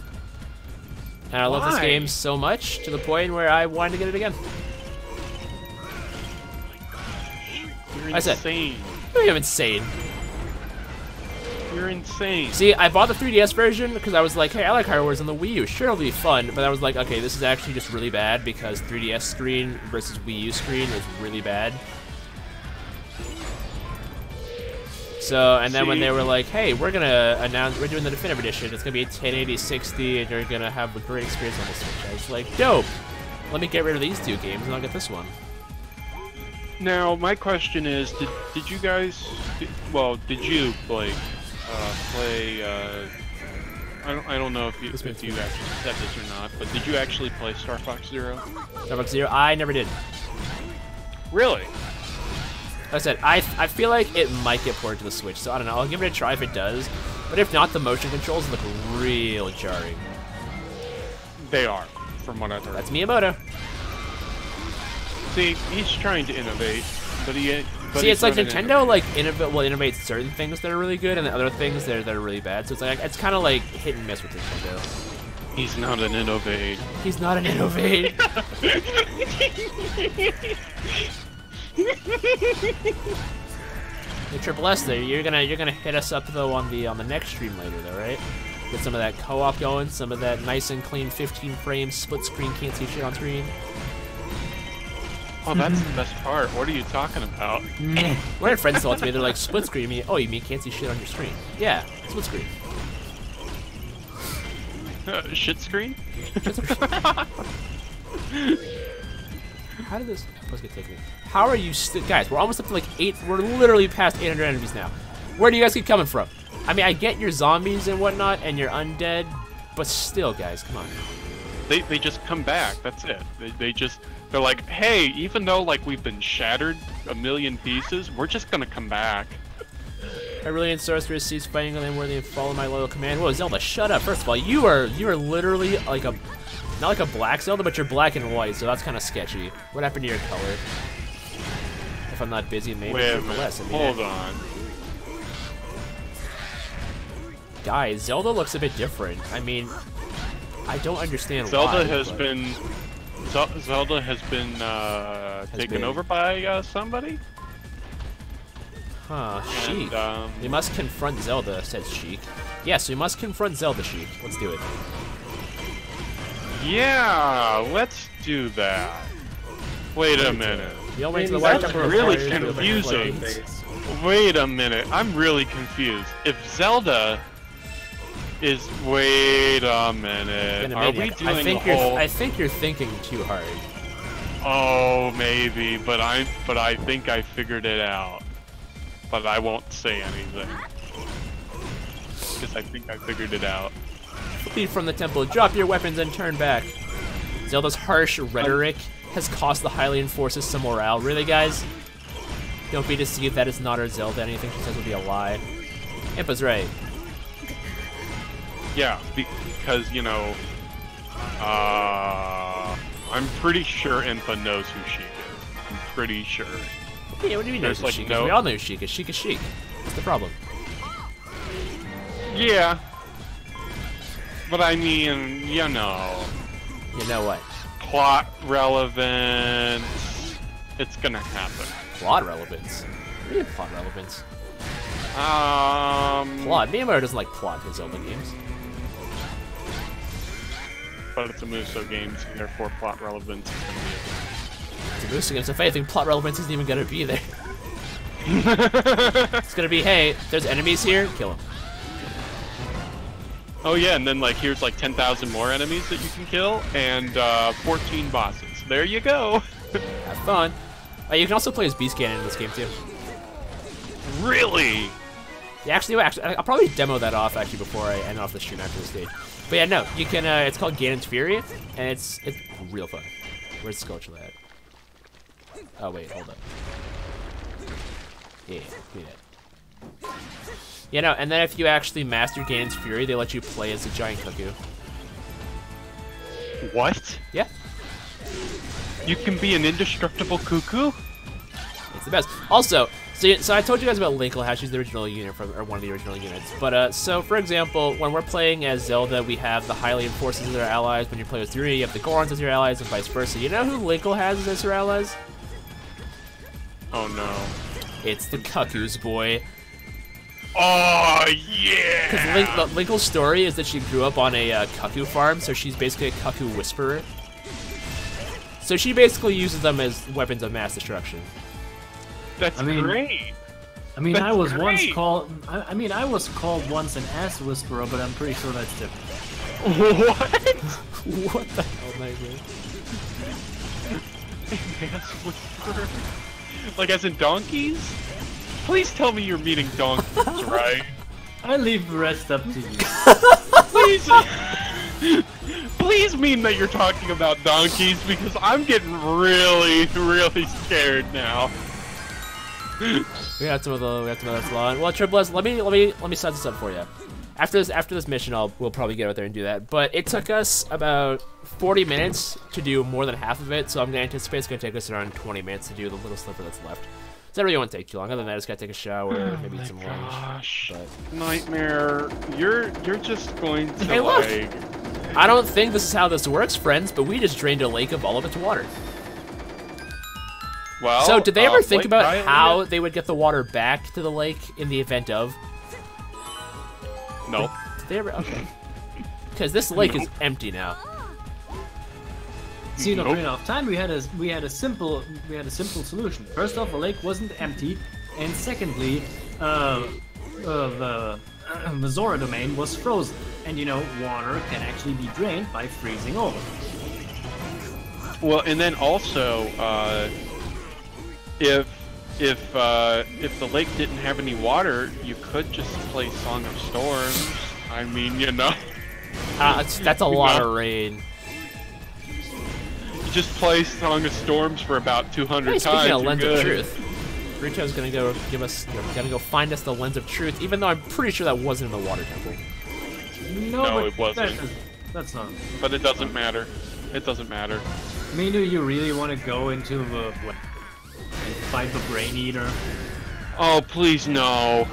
And I love this
Why?
game so much to the point where I wanted to get it again.
You're
I said-
insane.
I'm insane.
You're insane.
See, I bought the 3DS version because I was like, hey, I like Hyrule Warriors on the Wii U. Sure, it'll be fun. But I was like, okay, this is actually just really bad because 3DS screen versus Wii U screen is really bad. So, and then when they were like, hey, we're doing the Definitive Edition. It's gonna be 1080 60, and you're gonna have a great experience on the Switch. I was like, dope. Let me get rid of these 2 games, and I'll get this one.
Now, my question is, did you guys, did you, Blake, I don't know if you actually said this or not, but did you actually play Star Fox Zero?
Star Fox Zero? I never did.
Really?
Like I said, I feel like it might get ported to the Switch, so I don't know. I'll give it a try if it does. But if not, the motion controls look real jarring.
They are, from what I've heard.
That's Miyamoto.
See, he's trying to innovate, but
see, it's like Nintendo innovates certain things that are really good, and then other things that are really bad. So it's like it's kind of like hit and miss with Nintendo.
He's not an innovate.
He's not an innovate. Hey, Triple S, there, you're gonna hit us up though on the next stream later, though, right? Get some of that co-op going, some of that nice and clean 15 frames split screen, can't see shit on screen.
Oh, that's the best part. What are you talking about?
When had friends told me, they're like, split screen, you mean, oh, you mean can't see shit on your screen? Yeah, split screen.
Shit screen?
How did this supposed to get taken? How are you guys, we're almost up to like 8, we're literally past 800 enemies now. Where do you guys keep coming from? I mean, I get your zombies and whatnot, and your undead, but still, guys, come on.
They just come back, that's it. They're like, hey, even though like we've been shattered a million pieces, we're just gonna come back.
Hyrulean sorceress cease fighting and worthy and follow my loyal command. Whoa, Zelda, shut up. First of all, you are literally like a, not like a black Zelda, but you're black and white, so that's kind of sketchy. What happened to your color? If I'm not busy, maybe
Wait a
for less. I mean,
hold on.
Guys, Zelda looks a bit different. I mean, I don't understand
Zelda
why.
has been taken over by somebody?
Huh, Sheik.
And,
we must confront Zelda, says Sheik. Yes, we must confront Zelda, Sheik. Let's do it.
yeah, let's do that. Wait a minute.
You'll wait till the
That's
White Temple
really
fires, we'll
confusing.
play.
Wait a minute, I'm really confused. If Zelda is... Wait a minute. Are we doing
I think you're thinking too hard.
Oh, maybe, but I think I figured it out. But I won't say anything. Because I think I figured it out.
Flee from the temple, drop your weapons and turn back. Zelda's harsh rhetoric has cost the Hylian forces some morale. Really, guys? Don't be deceived, that is not our Zelda. Anything she says will be a lie. Impa's right.
Yeah, because, you know, I'm pretty sure Impa knows who Sheik is. I'm pretty sure.
Yeah, what do you mean knows who
like
Sheik is?
no...
We all know who Sheik is. Sheik is Sheik. What's the problem?
Yeah. But I mean, you know.
You know what?
Plot relevance. It's gonna happen.
Plot relevance? What do you mean plot relevance?
Plot.
Miyamoto doesn't like plot in Zelda games.
But it's a Muso game, so therefore plot relevance is gonna be
It's a Muso game, so if anything, plot relevance isn't even gonna be there. It's gonna be, hey, there's enemies here, kill them.
Oh yeah, and then like here's like 10,000 more enemies that you can kill, and 14 bosses. There you go.
Have fun. You can also play as Beast Cannon in this game too.
Really?
Yeah, actually, I'll probably demo that off actually before I end off the stream after the stage. But yeah, no, you can. It's called Ganon's Fury, and it's real fun. Where's Scotia at? Oh wait, hold up. Yeah, do that. You know, and then if you actually master Ganon's Fury, they let you play as a giant cuckoo.
What?
Yeah.
You can be an indestructible cuckoo?
It's the best. Also, so I told you guys about Linkle, she's the original unit or one of the original units. But so for example, when we're playing as Zelda, we have the Hylian forces as our allies. When you play with Zuri, you have the Gorons as your allies, and vice versa. You know who Linkle has as her allies?
Oh no.
It's the Cuckoos, boy.
Oh
Because
yeah.
Linkle's story is that she grew up on a cuckoo farm, so she's basically a cuckoo whisperer. So she basically uses them as weapons of mass destruction.
That's great.
I mean,
That's
I was once
great.
called. I mean, I was called once an ass whisperer, but I'm pretty sure that's different.
What?
What the hell, nigga?
Ass whisperer? Like as in donkeys? Please tell me you're meaning donkeys, right?
I leave the rest up to you.
Please, please mean that you're talking about donkeys because I'm getting really, really scared now.
We have some of the lawn. Well, Triple S, let me set this up for you. After this mission, we'll probably get out there and do that. But it took us about 40 minutes to do more than half of it, so I'm gonna anticipate it's gonna take us around 20 minutes to do the little sliver that's left. So that really won't take too long. Other than that, I just gotta take a shower, maybe eat some lunch.
Gosh,
But
Nightmare, you're just going to
Hey, look!
like.
I don't think this is how this works, friends, but we just drained a lake of all of its water.
Well,
So, did they ever think
Blake
about
Riley-
how they would get the water back to the lake in the event of?
No.
Did they ever? Okay. Because this lake is empty now.
See, no,
Nope.
train off time. We had a simple solution. First off, the lake wasn't empty, and secondly, the Zora domain was frozen, and you know, water can actually be drained by freezing over.
Well, and then also, if the lake didn't have any water, you could just play Song of Storms. I mean, you know,
That's a lot of rain.
you just play Song of Storms for about 200
Hey,
times.
speaking of
you're
Lens of
good.
Truth, Rito's gonna go give us, gonna go find us the Lens of Truth, even though I'm pretty sure that wasn't in the Water Temple.
No,
No,
but
it wasn't.
That's not.
But it doesn't matter. It doesn't matter.
I mean, do you really want to go into the and fight the Brain Eater?
Oh, please no.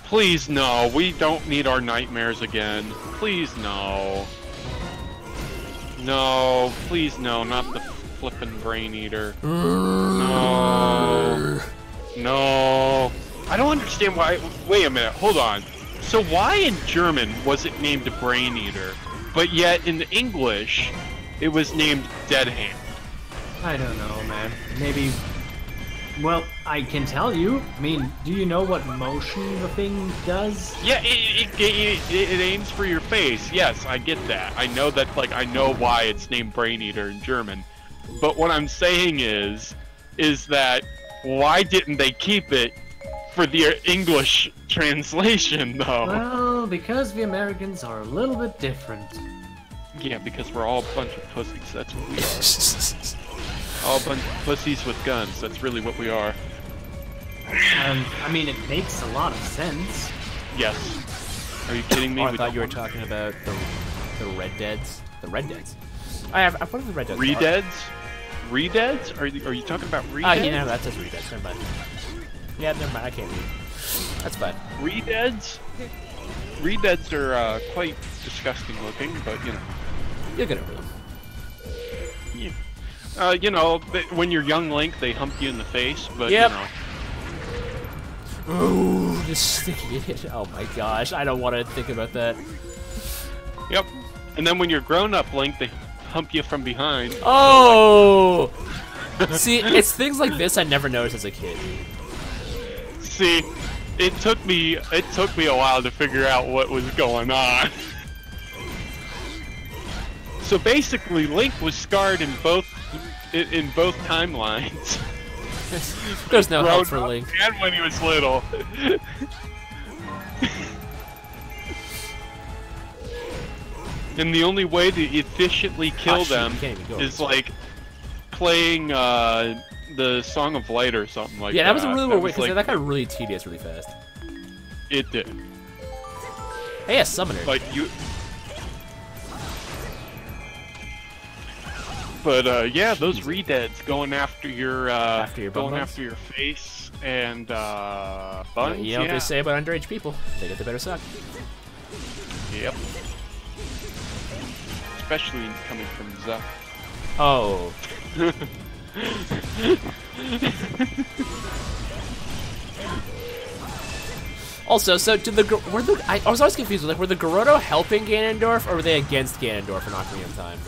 Please no. We don't need our nightmares again. Please no. No, please no, not the flippin' Brain Eater. No. No. I don't understand why. Wait a minute, hold on. So why in German was it named Brain Eater, but yet in English it was named Dead Hand?
I don't know, man. Maybe. Well, I can tell you. I mean, do you know what motion the thing does?
Yeah, it aims for your face. Yes, I get that. I know that, like, I know why it's named Brain Eater in German. But what I'm saying is that why didn't they keep it for the English translation, though?
Well, because we Americans are a little bit different.
Yeah, because we're all a bunch of pussies. That's what we are. All a bunch of pussies with guns. That's really what we are.
I mean, it makes a lot of sense.
Yes. Are you kidding me?
Oh, I
We
thought
don't
you were
want-
talking about the Red Deads. The Red Deads. I've heard of the Red Deads.
Redeads? Redeads? Are you talking about Redeads?
Ah, yeah, no, that says Red Deads. Never mind. Yeah, never mind. I can't read. That's fine.
Redeads? Redeads are quite disgusting looking, but you know.
You're gonna read.
You know, when you're young Link, they hump you in the face, but
Yep.
you know.
Ooh, this sticky idiot. Oh my gosh, I don't want to think about that.
Yep. And then when you're grown up Link, they hump you from behind.
Oh! See, it's things like this I never noticed as a kid.
See, it took me a while to figure out what was going on. So basically, Link was scarred in both timelines.
There's no help
Grown
for
up
Link.
And when he was little. And the only way to efficiently kill
Ah, shoot,
them
you can't even go
is
this way.
like playing the Song of Light or something like that.
Yeah, that was a really weird way, because
like,
that got really tedious really fast.
it did.
Hey, yeah, Summoner.
But you. But yeah, those redeads going after your
bum buns?
after your face and
You
buns.
know what
yeah.
they say about underage people? They get the better suck.
Yep. Especially coming from Zuck.
Oh. Also, so did I was always confused. Like, were the Gerudo helping Ganondorf, or were they against Ganondorf for Ocarina of Time?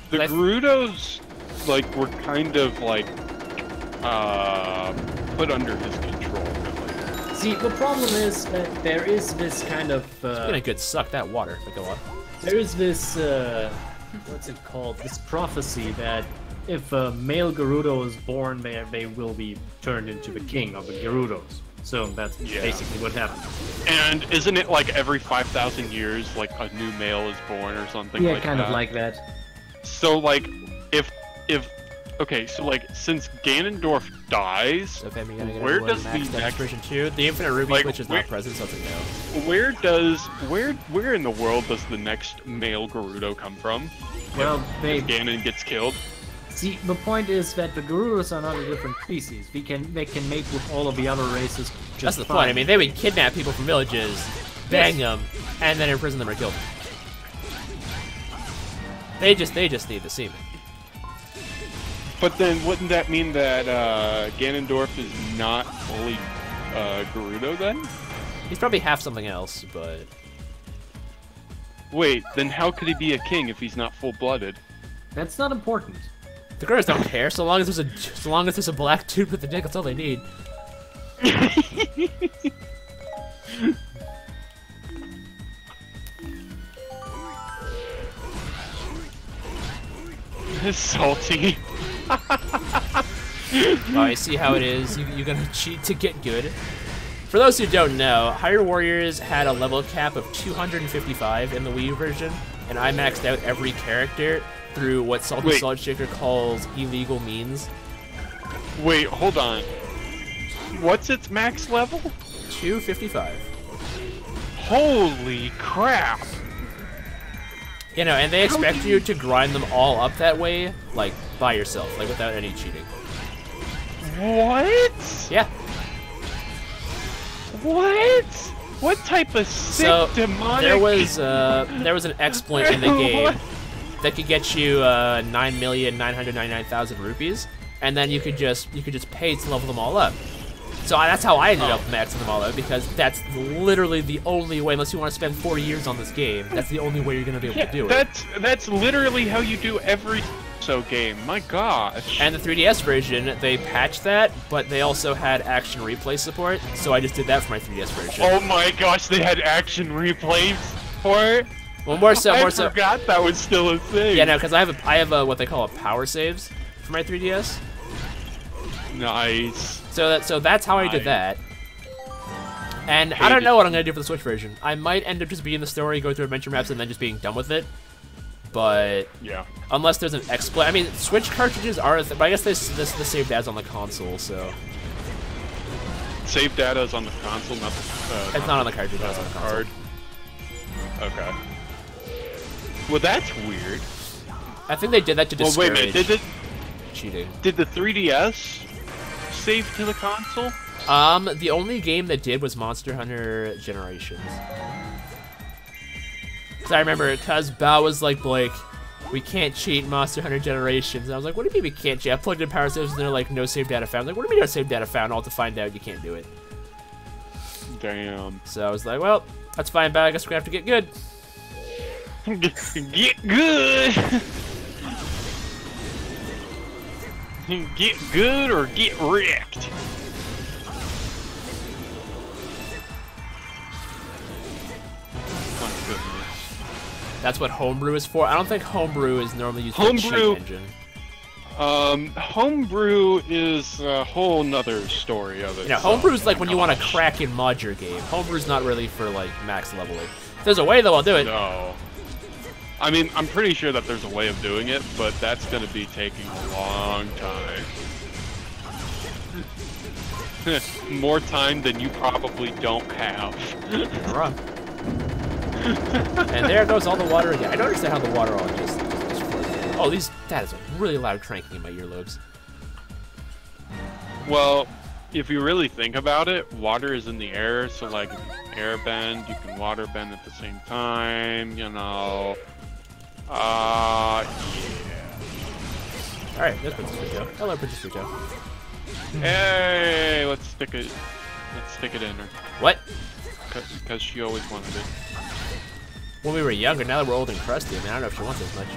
The Gerudos, like, were kind of like put under his control. Really.
See, the problem is that there is this kind of.
It's been a good suck that water. But go on.
There is this what's it called? This prophecy that if a male Gerudo is born, they will be turned into the king of the Gerudos. So that's basically what happened.
And isn't it like every 5,000 years, like a new male is born or something?
Yeah,
like
kind
that?
of like that.
So like, if okay, so like since Ganondorf dies,
So if I'm gonna get
where
everyone
does the
maxed out
next
version 2? The Infinite Ruby
like,
Switch is not present, so it's a no.
where in the world does the next male Gerudo come from?
Well,
If Ganon gets killed.
see, the point is that the Gerudos are not a different species. They can mate with all of the other races just
That's the
fine.
point. I mean, they would kidnap people from villages, bang them, and then imprison them or kill them. They just need the semen.
But then wouldn't that mean that Ganondorf is not fully Gerudo then?
He's probably half something else, but
Wait, then how could he be a king if he's not full-blooded?
That's not important.
the girls don't care. So long as there's a black dude with a dick, that's all they need.
Salty.
Oh, I see how it is. You're gonna cheat to get good. For those who don't know, Hyrule Warriors had a level cap of 255 in the Wii U version, and I maxed out every character through what Salty
Wait.
Solid Shaker calls illegal means.
Wait, hold on. What's its max level?
255.
Holy crap!
You know, and they expect you to grind them all up that way, like, by yourself, like, without any cheating.
What?
Yeah.
What? What type of sick
So,
demonic?
there was an exploit in the game that could get you 9,999,000 rupees, and then you could just pay to level them all up. So that's how I ended up maxing them all out, because that's literally the only way, unless you want to spend 40 years on this game, that's the only way you're going to be able to do it.
That's literally how you do every game. My gosh.
And the 3DS version, they patched that, but they also had action replay support, so I just did that for my 3DS version.
Oh my gosh, they had action replays for it?
Well, more so.
I forgot that was still a thing.
Yeah, no, because I have a what they call a power saves for my 3DS.
Nice.
So that's how I did that. And I don't know what I'm gonna do for the Switch version. I might end up just beating the story, go through adventure maps, and then just being done with it. But
yeah,
unless there's an exploit, I mean, Switch cartridges are, but I guess the save data's on the console, so
save data's on the console, not the.
It's not on the cartridge, it's on the console.
Card. Okay. Well, that's weird.
I think they did that to discourage
wait a minute.
cheating.
Did the 3DS save to the console?
The only game that did was Monster Hunter Generations. Cause I remember, cause Bao was like, Blake, we can't cheat Monster Hunter Generations. And I was like, what do you mean we can't cheat? I plugged in power saves and they're like, no save data found. I'm like, what do you mean no save data found? All to find out you can't do it.
Damn.
So I was like, well, that's fine, Bao. I guess we're gonna have to get good.
Get good. Get good or get wrecked. My goodness.
That's what homebrew is for. I don't think homebrew is normally used for a cheat engine.
Homebrew is a whole nother story of it.
Yeah, homebrew is like when you want to crack and mod your game. Homebrew's not really for like max leveling. If there's a way though, I'll do it.
No. I mean, I'm pretty sure that there's a way of doing it, but that's going to be taking a long time. More time than you probably don't have.
Wrong. And there goes all the water again. I don't understand how the water all just flows. Oh, that is a really loud cranking in my earlobes.
Well, if you really think about it, water is in the air, so like if you air bend, you can water bend at the same time, you know. Yeah.
Alright, there's Princess Rito. Hello, Princess Rito.
Hey, let's stick it in her.
What?
because she always wanted it.
When we were younger, now that we're old and crusty, I mean, I don't know if she wants as much.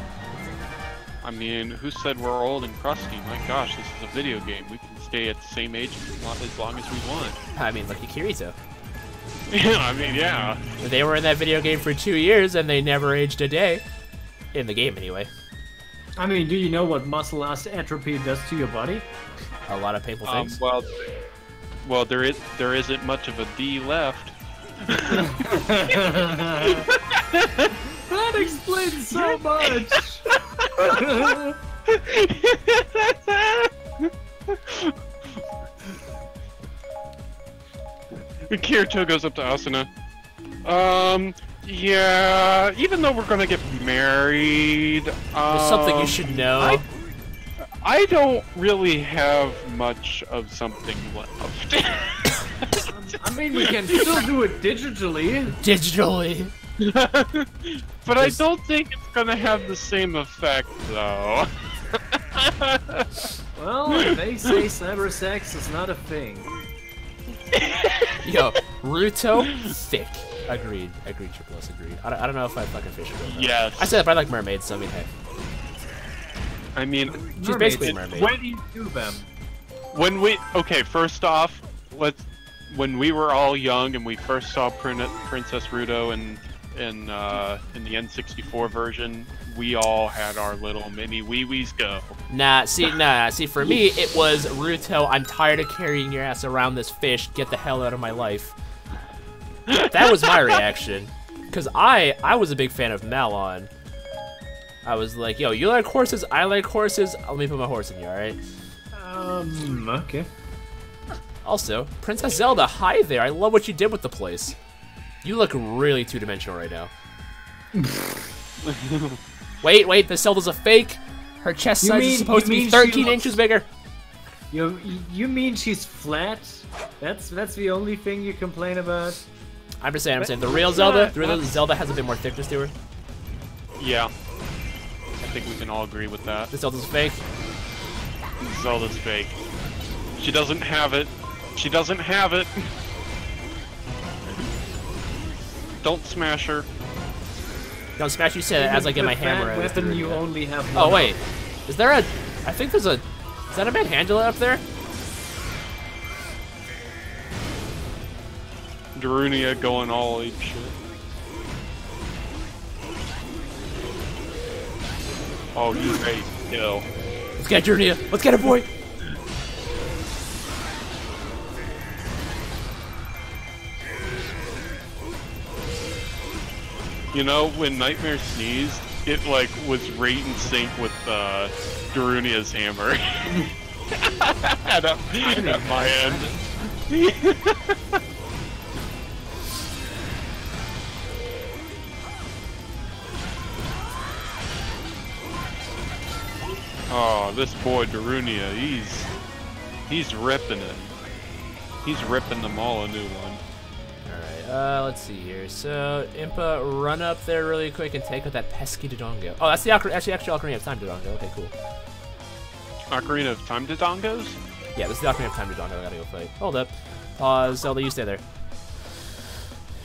I mean, who said we're old and crusty? My gosh, this is a video game. We can stay at the same age as long as we want.
I mean, look at Kirito.
Yeah, I mean, yeah.
They were in that video game for 2 years and they never aged a day. In the game, anyway.
I mean, do you know what muscle atrophy does to your body?
A lot of painful things.
Well, there isn't much of a D left.
That explains so much.
Kirito goes up to Asuna. Yeah, even though we're gonna get married,
There's something you should know.
I don't really have much of something left.
I mean, we can still do it digitally.
Digitally.
But I don't think it's gonna have the same effect, though.
Well, they say cyber sex is not a thing.
Yo, Ruto, thick. Agreed. Agreed, Triple S, agreed. I don't know if I fucking fish her.
Yes.
I said that, but I like mermaids, so I mean, hey.
I mean,
She's basically a mermaid.
When do you do them?
Okay, first off, when we were all young and we first saw Princess Ruto in the N64 version, we all had our little mini wee-wees go.
Nah, see, for me, it was Ruto, I'm tired of carrying your ass around this fish, get the hell out of my life. That was my reaction. Because I was a big fan of Malon. I was like, yo, you like horses, I like horses, let me put my horse in you, alright?
Okay.
Also, Princess Zelda, hi there, I love what you did with the place. You look really two-dimensional right now. Wait, this Zelda's a fake? Her chest size is supposed to be 13 inches bigger.
You mean she's flat? That's the only thing you complain about?
I'm saying, the real Zelda has a bit more thickness to her.
Yeah. I think we can all agree with that.
This Zelda's fake.
Zelda's fake. She doesn't have it. She doesn't have it. Don't smash her.
Don't smash, you say that as I get my hammer out.
Weapon you only have
one. Oh wait, is there a? I think there's a. Is that a Manhandla up there?
Darunia going all ape shit. Oh, you great kill.
Let's get Darunia. Let's get it, boy.
You know, when Nightmare sneezed, it like was right in sync with Darunia's hammer. at my end. Oh, this boy Darunia, he's ripping it. He's ripping them all a new one.
Let's see here. So, Impa, run up there really quick and take out that pesky Dodongo. Oh, that's the actually Ocarina of Time Dodongo. Okay, cool.
Ocarina of Time Dodongos?
Yeah, this is the Ocarina of Time Dodongo. I gotta go fight. Hold up. Pause. Zelda, you stay there.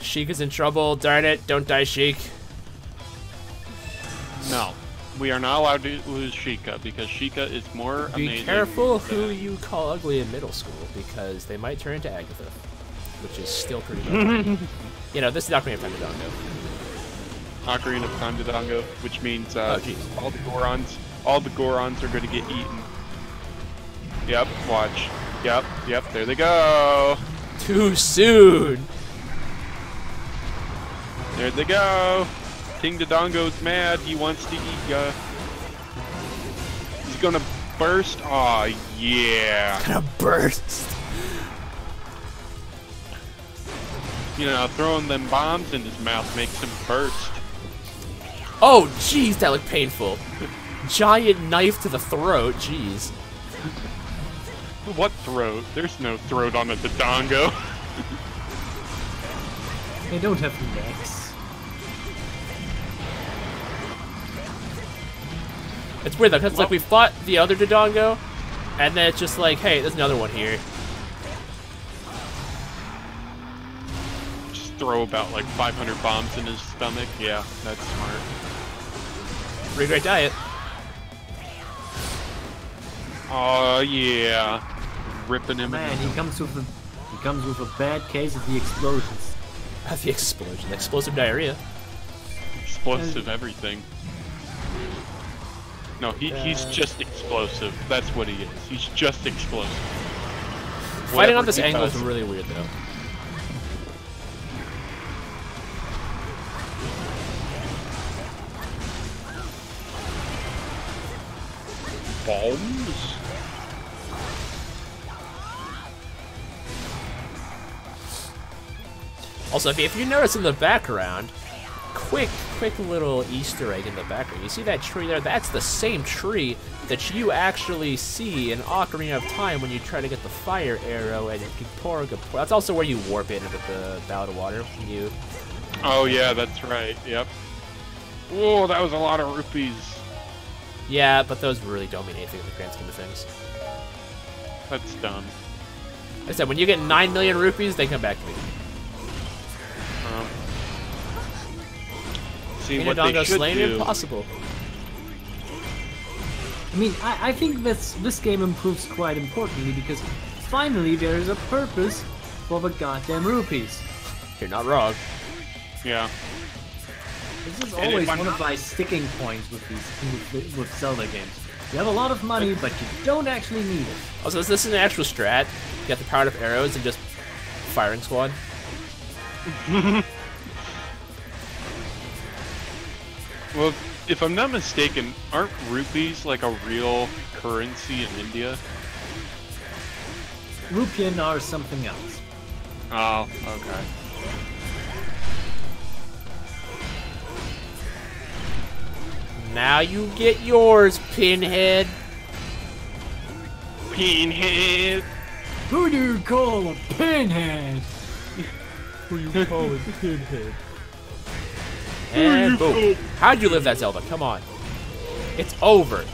Sheik is in trouble. Darn it. Don't die, Sheik.
No. We are not allowed to lose Sheikah because Sheikah is more amazing.
Be careful who you call ugly in middle school because they might turn into Agatha. Which is still pretty good. You know, this is Ocarina of Time Dodongo.
Ocarina of Time Dodongo, which means
oh,
all the Gorons are going to get eaten. Yep, watch. Yep, there they go.
Too soon.
There they go. King Dodongo's mad. He wants to eat ya. He's gonna burst. Aw, yeah.
He's gonna burst.
You know, throwing them bombs in his mouth makes him burst.
Oh, jeez, that looked painful. Giant knife to the throat, jeez.
What throat? There's no throat on a Dodongo.
They don't have necks.
It's weird though, because like we fought the other Dodongo, and then it's just like, hey, there's another one here.
throw about like 500 bombs in his stomach. Yeah, that's smart.
Pretty great diet.
Oh yeah, ripping him.
Man, he comes with a bad case of the explosions.
The explosion. Explosive diarrhea.
Explosive everything. No, he's just explosive. That's what he is. He's just explosive.
Fighting on
Whatever
this
he
angle is
does.
really weird, though.
Bombs?
Also, if you notice in the background, quick little Easter egg in the background. You see that tree there? That's the same tree that you actually see in Ocarina of Time when you try to get the fire arrow and Gipora. That's also where you warp in with the Ballad of Water. When you...
Oh yeah, that's right. Yep. Whoa, that was a lot of rupees.
Yeah, but those really don't mean anything in the grand scheme of things.
That's dumb.
Like I said, when you get 9 million rupees, they come back to me.
See what they
Minadongo
should
slain
do.
impossible.
I mean, I think this game improves quite importantly because finally there is a purpose for the goddamn rupees.
You're not wrong.
Yeah.
This is
And
always
if I'm
one of
not-
my sticking points with these with Zelda games. You have a lot of money, but you don't actually need it.
Also, is this an actual strat? You got the power of arrows and just firing squad?
Well, if I'm not mistaken, aren't rupees like a real currency in India?
Rupian are something else.
Oh, okay.
Now you get yours, Pinhead.
Pinhead.
Who do you call a pinhead?
Who you calling Pinhead? And boom. How'd you live that, Zelda? Come on. It's over.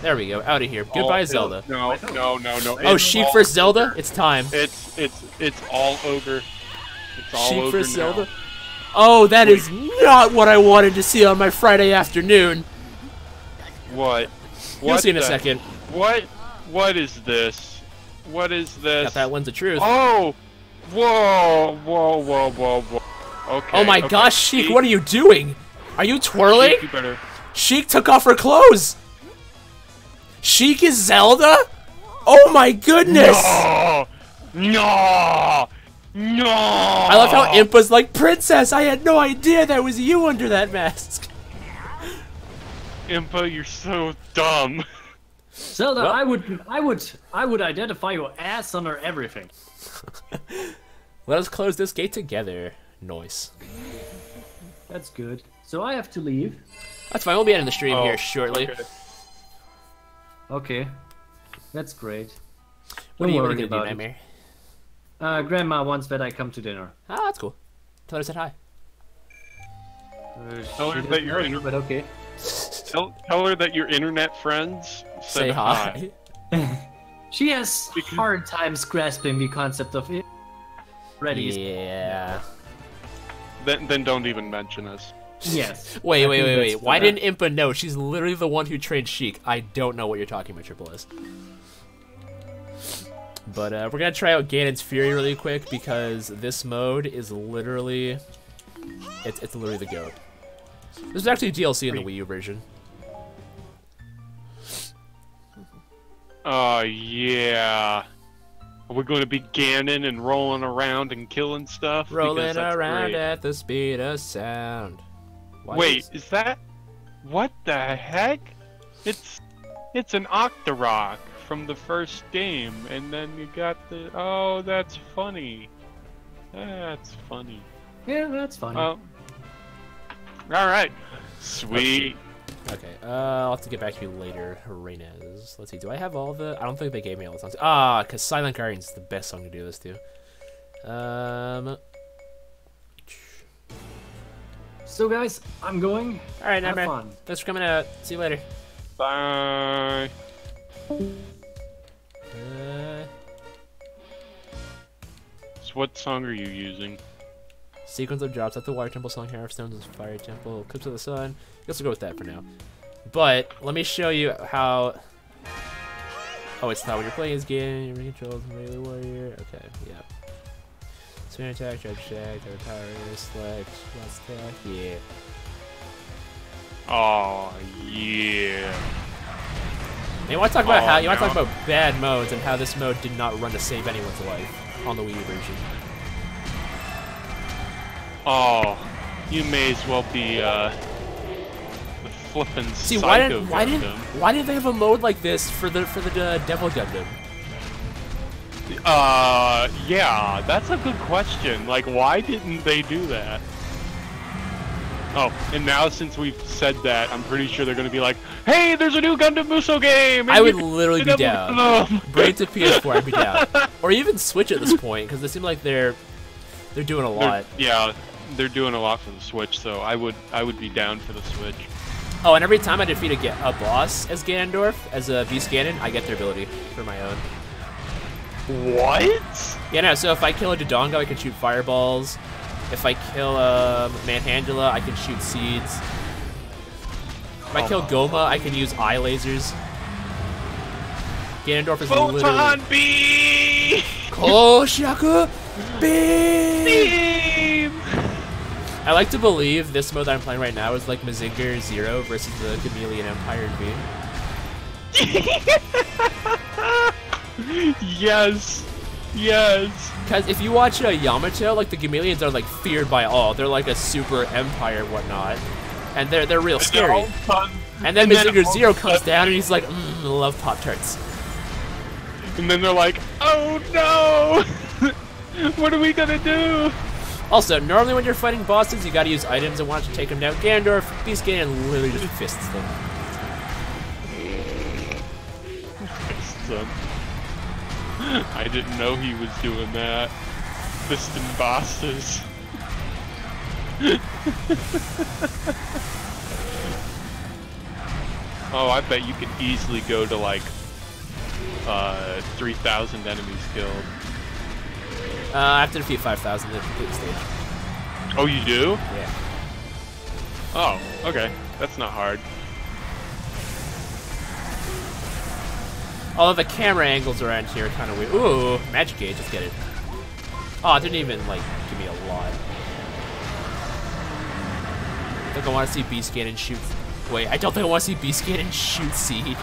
There we go. Out of here. Goodbye, Zelda.
No.
Oh,
It's
Sheik
all
versus Zelda?
ogre.
It's time.
It's all ogre. It's all
Sheik
ogre
versus
now.
Zelda? Oh, that is not what I wanted to see on my Friday afternoon.
What?
You'll see in a
the-
second.
What is this? What is this?
Got that lens of truth.
Oh! Whoa! Okay.
Oh my
okay.
gosh, Sheik, what are you doing? Are you twirling?
Sheik, you better.
Sheik took off her clothes. Sheik is Zelda? Oh my goodness!
No!
I love how Impa's like, Princess, I had no idea that was you under that mask.
Impa, you're so dumb.
Zelda,
Well-
I would identify your ass under everything.
Let us close this gate together. Noise.
That's good. So I have to leave.
That's fine, we'll be ending the stream here shortly.
Okay.
Okay. That's great.
What are
Don't
you
worry
gonna do,
about it.
Nightmare?
Grandma wants that I come to dinner.
Ah, that's cool. Tell her I said hi.
Tell her
She
that
doesn't
you're
know, but okay.
Tell her that your internet friends said
Say hi.
She has hard times grasping the concept of it. Ready?
Yeah.
Then don't even mention us.
Yes.
Wait.
I think that's
Why
fair.
didn't Impa know? She's literally the one who trained Sheik. I don't know what you're talking about, Triple S. But we're gonna try out Ganon's Fury really quick because this mode is literally, it's literally the GOAT. This is actually DLC in the Wii U version.
Yeah. Are we going to be Ganon and rolling around and killing stuff?
Rolling
Because that's
around
great.
at the speed of sound. Why
Wait, is that? What the heck? It's an Octorok from the first game, and then you got the. Oh, that's funny. That's funny.
Yeah, that's fine.
Well, all right, sweet.
Okay, I'll have to get back to you later, Reynez. Let's see, do I have all the... I don't think they gave me all the songs. Ah, because Silent Guardian's the best song to do this to.
So guys, I'm going.
Alright,
Have
Nightmare.
fun.
Thanks for coming out. See you later.
Bye.
Uh,
So what song are you using?
Sequence of drops at the Water Temple, Song Hair of Stones, Fire Temple, Eclipse of the Sun. Let's go with that for now. But let me show you how. Oh, it's not when you're playing this game. You're controlled melee warrior. Okay, yeah. Spin attack, charge attack, their power, select, last attack. Yeah.
Oh yeah.
And you want to talk about
Oh,
you want to
no.
talk about bad modes and how this mode did not run to save anyone's life on the Wii U version.
Oh, you may as well be the flippin'
See,
psycho
why didn't
Gundam.
they have a mode like this for the Devil Gundam?
Yeah, that's a good question. Like, why didn't they do that? Oh, and now since we've said that, I'm pretty sure they're gonna be like, "Hey, there's a new Gundam Musou game!"
I
and
would
you can
literally be
get
down.
them."
Bring it to PS4, I'd be down. Or even Switch at this point, because they seem like they're doing a lot.
Yeah, they're doing a lot for the Switch, so I would be down for the Switch.
Oh, and every time I defeat a boss as Ganondorf, as a Beast Ganon, I get their ability for my own.
What?
Yeah, no, so if I kill a Dodongo, I can shoot fireballs. If I kill Manhandula, I can shoot seeds. If I kill Goma, I can use eye lasers. Ganondorf is
Photon
literally...
Beam!
Koshaku Beam!
Beam!
I like to believe this mode that I'm playing right now is like Mazinger Zero versus the Chameleon Empire Beam.
Yes! Yes!
Because if you watch Yamato, like the Chameleons are like feared by all. They're like a super empire and whatnot. And they're real scary. And then Mazinger Zero comes down and he's like, I love Pop-Tarts.
And then they're like, oh no! What are we gonna do?
Also, normally when you're fighting bosses, you gotta use items and want to take them down. Ganondorf, Beast Ganon literally just fists them.
Son. I didn't know he was doing that. Fisting bosses. Oh, I bet you could easily go to like 3,000 enemies killed.
I have to defeat 5,000 to complete the stage.
Oh, you do?
Yeah.
Oh, okay. That's not hard.
Although the camera angles around here are kind of weird. Ooh, Magic Gauge, let's get it. Oh, it didn't even, like, give me a lot. I think I want to see Beast Ganon shoot... Wait, I don't think I want to see Beast Ganon shoot Seed.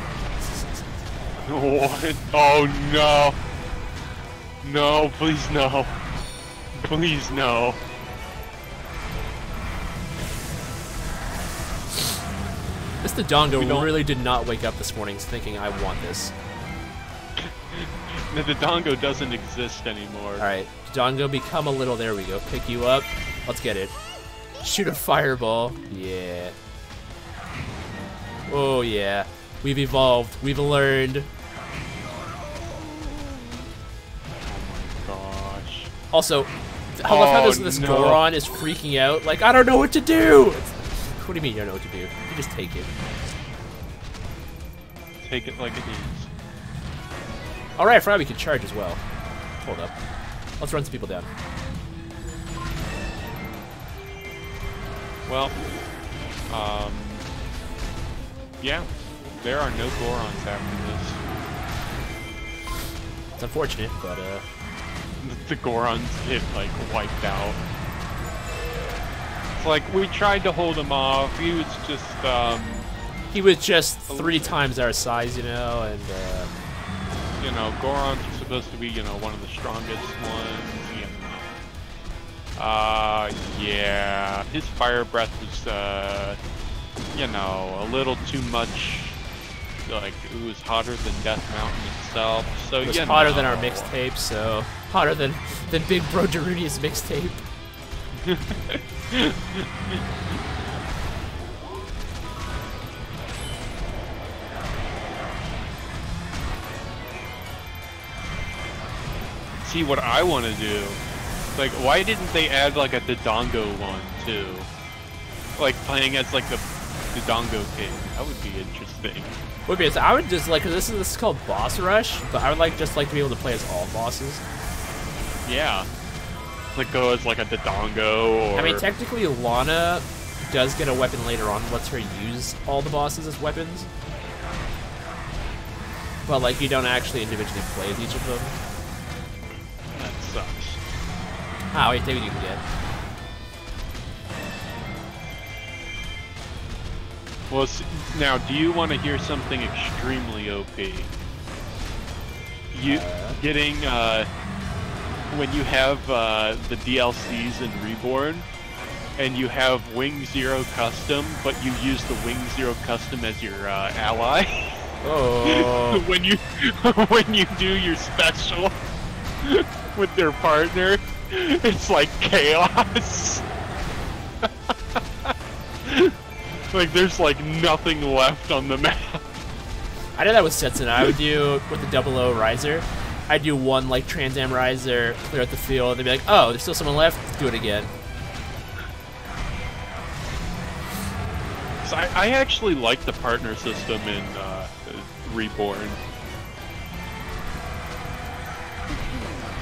What? Oh, no. No, please no. Please no.
This Dodongo really did not wake up this morning thinking, I want this.
The Dodongo doesn't exist anymore.
Alright, Dodongo, become a little... There we go. Pick you up. Let's get it. Shoot a fireball. Yeah. Oh, yeah. We've evolved. We've learned.
Gosh.
Also, I love how this
no.
Goron is freaking out. Like, I don't know what to do! What do you mean you don't know what to do? You just take it.
Take it like it is.
Alright, I forgot we could charge as well. Hold up. Let's run some people down.
Well, yeah, there are no Gorons after this.
It's unfortunate, but,
The Gorons get, like, wiped out. It's like, we tried to hold him off, he was just,
3 times our size, you know, and,
you know, Gorons are supposed to be, you know, one of the strongest ones, you know. Yeah, his fire breath was, you know, a little too much, like, it was hotter than Death Mountain itself, so,
it was
you
hotter
know.
than our mixtape, so... Hotter than Big Bro Darunia's mixtape.
See, what I want to do, like, why didn't they add, like, a Dodongo one, too? Like, playing as, like, the Dodongo King. That would be interesting.
Would be. I would just like, cause this is called Boss Rush, but I would just like to be able to play as all bosses.
Yeah. Like go as like a Dodongo or...
I mean, technically, Lana does get a weapon later on that lets her use all the bosses as weapons. But, like, you don't actually individually play as each of them.
That sucks.
Ah, wait, take what you can get.
Well, now, do you want to hear something extremely OP? You getting, when you have the DLCs in Reborn, and you have Wing Zero Custom, but you use the Wing Zero Custom as your ally.
Oh.
when you do your special with their partner, it's like chaos. Like there's like nothing left on the map.
I know that with Setsun. I would do with the 00 Riser. I'd do one like Trans Am Riser, clear out the field, and be like, oh, there's still someone left, let's do it again.
So I actually like the partner system in Reborn.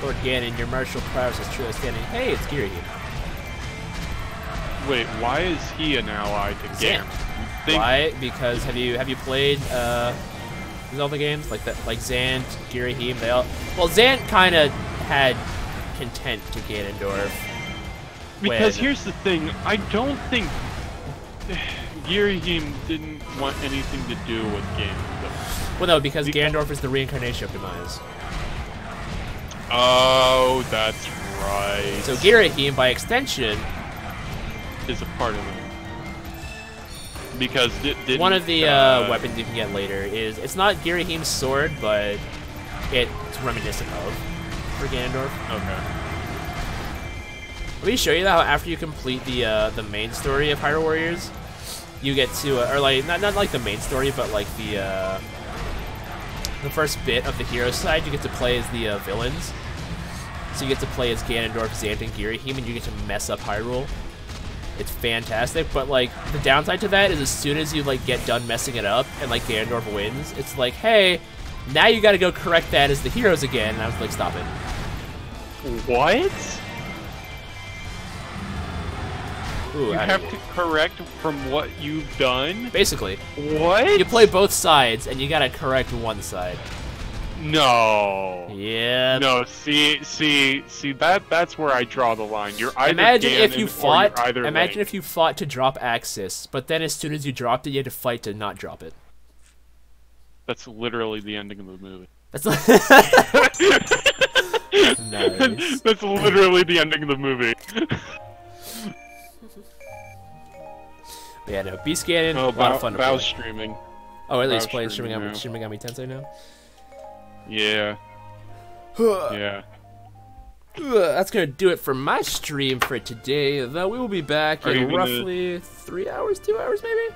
Lord Ganon, your martial prowess is truly outstanding. Hey, it's Geary.
Wait, why is he an ally to
Zant.
Ganon?
Why? Because have you played Zelda games like that, like Zant, Girahim? They all. Well, Zant kind of had content to Ganondorf.
Because
when-
here's the thing, I don't think Girahim didn't want anything to do with Ganondorf.
Well, no, because Ganondorf is the reincarnation of Demise.
Oh, that's right.
So Girahim, by extension,
is a part of it. Because
one of the weapons you can get later is, it's not Girahim's sword, but it's reminiscent of for Ganondorf.
Okay.
Let me show you how after you complete the main story of Hyrule Warriors, you get to or like not like the main story, but like the first bit of the hero side, you get to play as the villains. So you get to play as Ganondorf, Zant, and Girahim, and you get to mess up Hyrule. It's fantastic, but like the downside to that is as soon as you like get done messing it up and like Ganondorf wins, it's like, hey, now you got to go correct that as the heroes again. And I was like, stop it.
What?
Ooh,
You have to correct from what you've done?
basically.
What?
You play both sides, and you gotta correct one side.
No.
Yeah.
No, see, that's where I draw the line. You're either
Imagine if
Ganon
you
or
fought.
you're either
Imagine
Link.
if you fought to drop Axis, but then as soon as you dropped it, you had to fight to not drop it.
That's literally the ending of the movie.
That's nice.
That's literally the ending of the movie.
But yeah, no. Beast Ganon,
Oh,
a lot of fun to play.
Bow's streaming.
Oh, at least
Bow's
playing
streaming now.
Shin Megami Tensei now.
Yeah. Yeah.
That's gonna do it for my stream for today. Though we will be back
Are you
in
gonna-
roughly 3 hours, 2 hours maybe.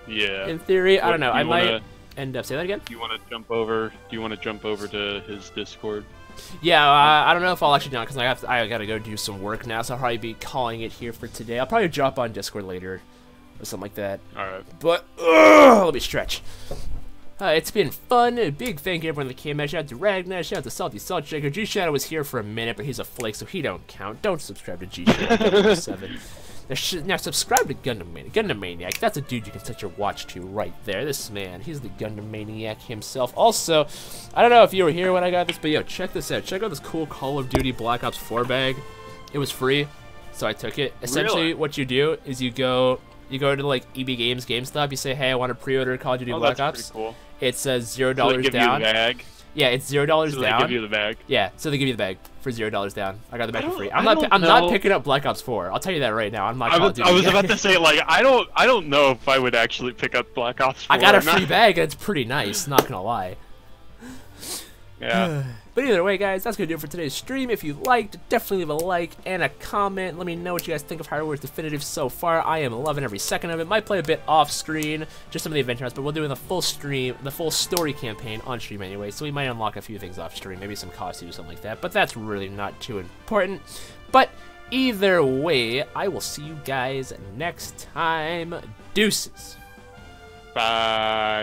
Yeah.
In theory, I
What,
don't know.
do
I
you wanna-
might end up. Say that again.
Do you want to jump over? Do you want to jump over to his Discord?
Yeah, I don't know if I'll actually do it because I gotta go do some work now, so I'll probably be calling it here for today. I'll probably drop on Discord later or something like that.
All right.
But let me stretch. It's been fun. A big thank you to everyone that came out. Shout out to Ragnar. Shout out to Salty Salt Shaker. G Shadow was here for a minute, but he's a flake, so he don't count. Don't subscribe to G Shadow 7. Now subscribe to Gundam Maniac. Gundam Maniac, that's a dude you can set your watch to right there. This man, he's the Gundam Maniac himself. Also, I don't know if you were here when I got this, but yo, check this out. Check out this cool Call of Duty Black Ops 4 bag. It was free, so I took it. Essentially,
Really?
what you do is you go to like EB Games, GameStop. You say, hey, I want to pre-order Call of Duty
Oh,
Black
that's
Ops.
pretty cool.
It says $0
So they give
down.
you the bag.
Yeah, it's $0
So
down.
they give you the bag.
Yeah, so they give you the bag for $0 down. I got the bag for free. I'm
I
not.
don't
I'm not
know.
picking up Black Ops 4. I'll tell you that right now. I'm not.
I
Call of
was, I
Duty
was
guy.
about to say, like, I don't know if I would actually pick up Black Ops 4
I got a
or not.
free bag. It's pretty nice. Not gonna lie.
Yeah.
But either way, guys, that's gonna do it for today's stream. If you liked, definitely leave a like and a comment. Let me know what you guys think of Hyrule Warriors Definitive so far. I am loving every second of it. Might play a bit off screen, just some of the adventure modes, but we'll do the full stream, the full story campaign on stream anyway. So we might unlock a few things off stream, maybe some costumes or something like that. But that's really not too important. But either way, I will see you guys next time. Deuces.
Bye.